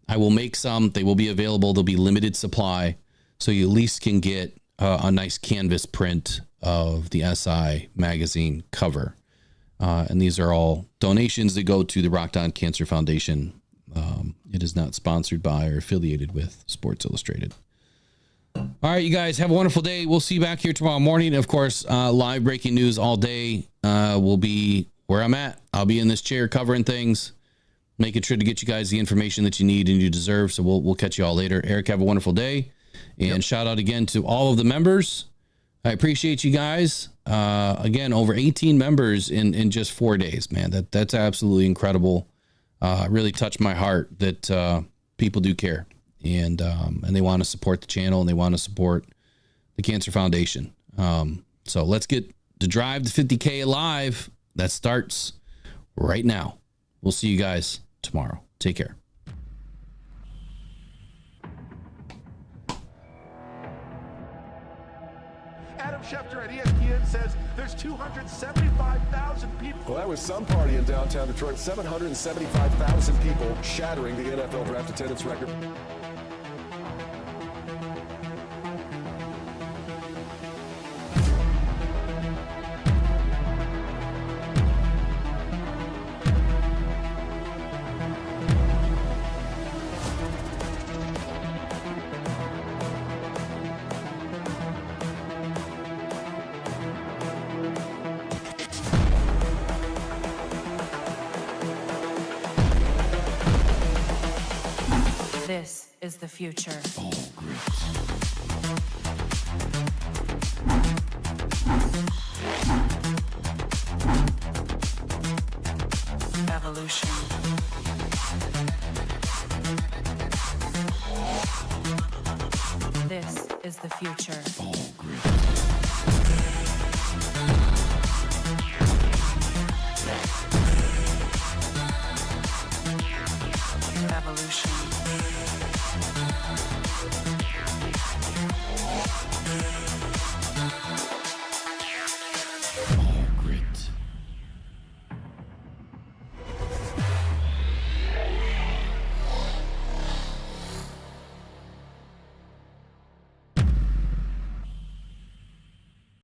I will make some. They will be available. They'll be limited supply, so you at least can get a nice canvas print of the SI magazine cover. And these are all donations that go to the Rocked On Cancer Foundation. It is not sponsored by or affiliated with Sports Illustrated. All right, you guys have a wonderful day. We'll see you back here tomorrow morning. Of course, live breaking news all day will be where I'm at. I'll be in this chair covering things, making sure to get you guys the information that you need and you deserve. So we'll catch you all later. Eric, have a wonderful day. And shout out again to all of the members. I appreciate you guys. Again, over 18 members in just 4 days, man. That's absolutely incredible. Really touched my heart that people do care and they want to support the channel and they want to support the Cancer Foundation. So let's get the drive to 50K alive. That starts right now. We'll see you guys tomorrow. Take care. Adam Schefter at ESPN says there's 275,000 people. Well, that was some party in downtown Detroit. 775,000 people, shattering the NFL draft attendance record. This is the future. Evolution. This is the future.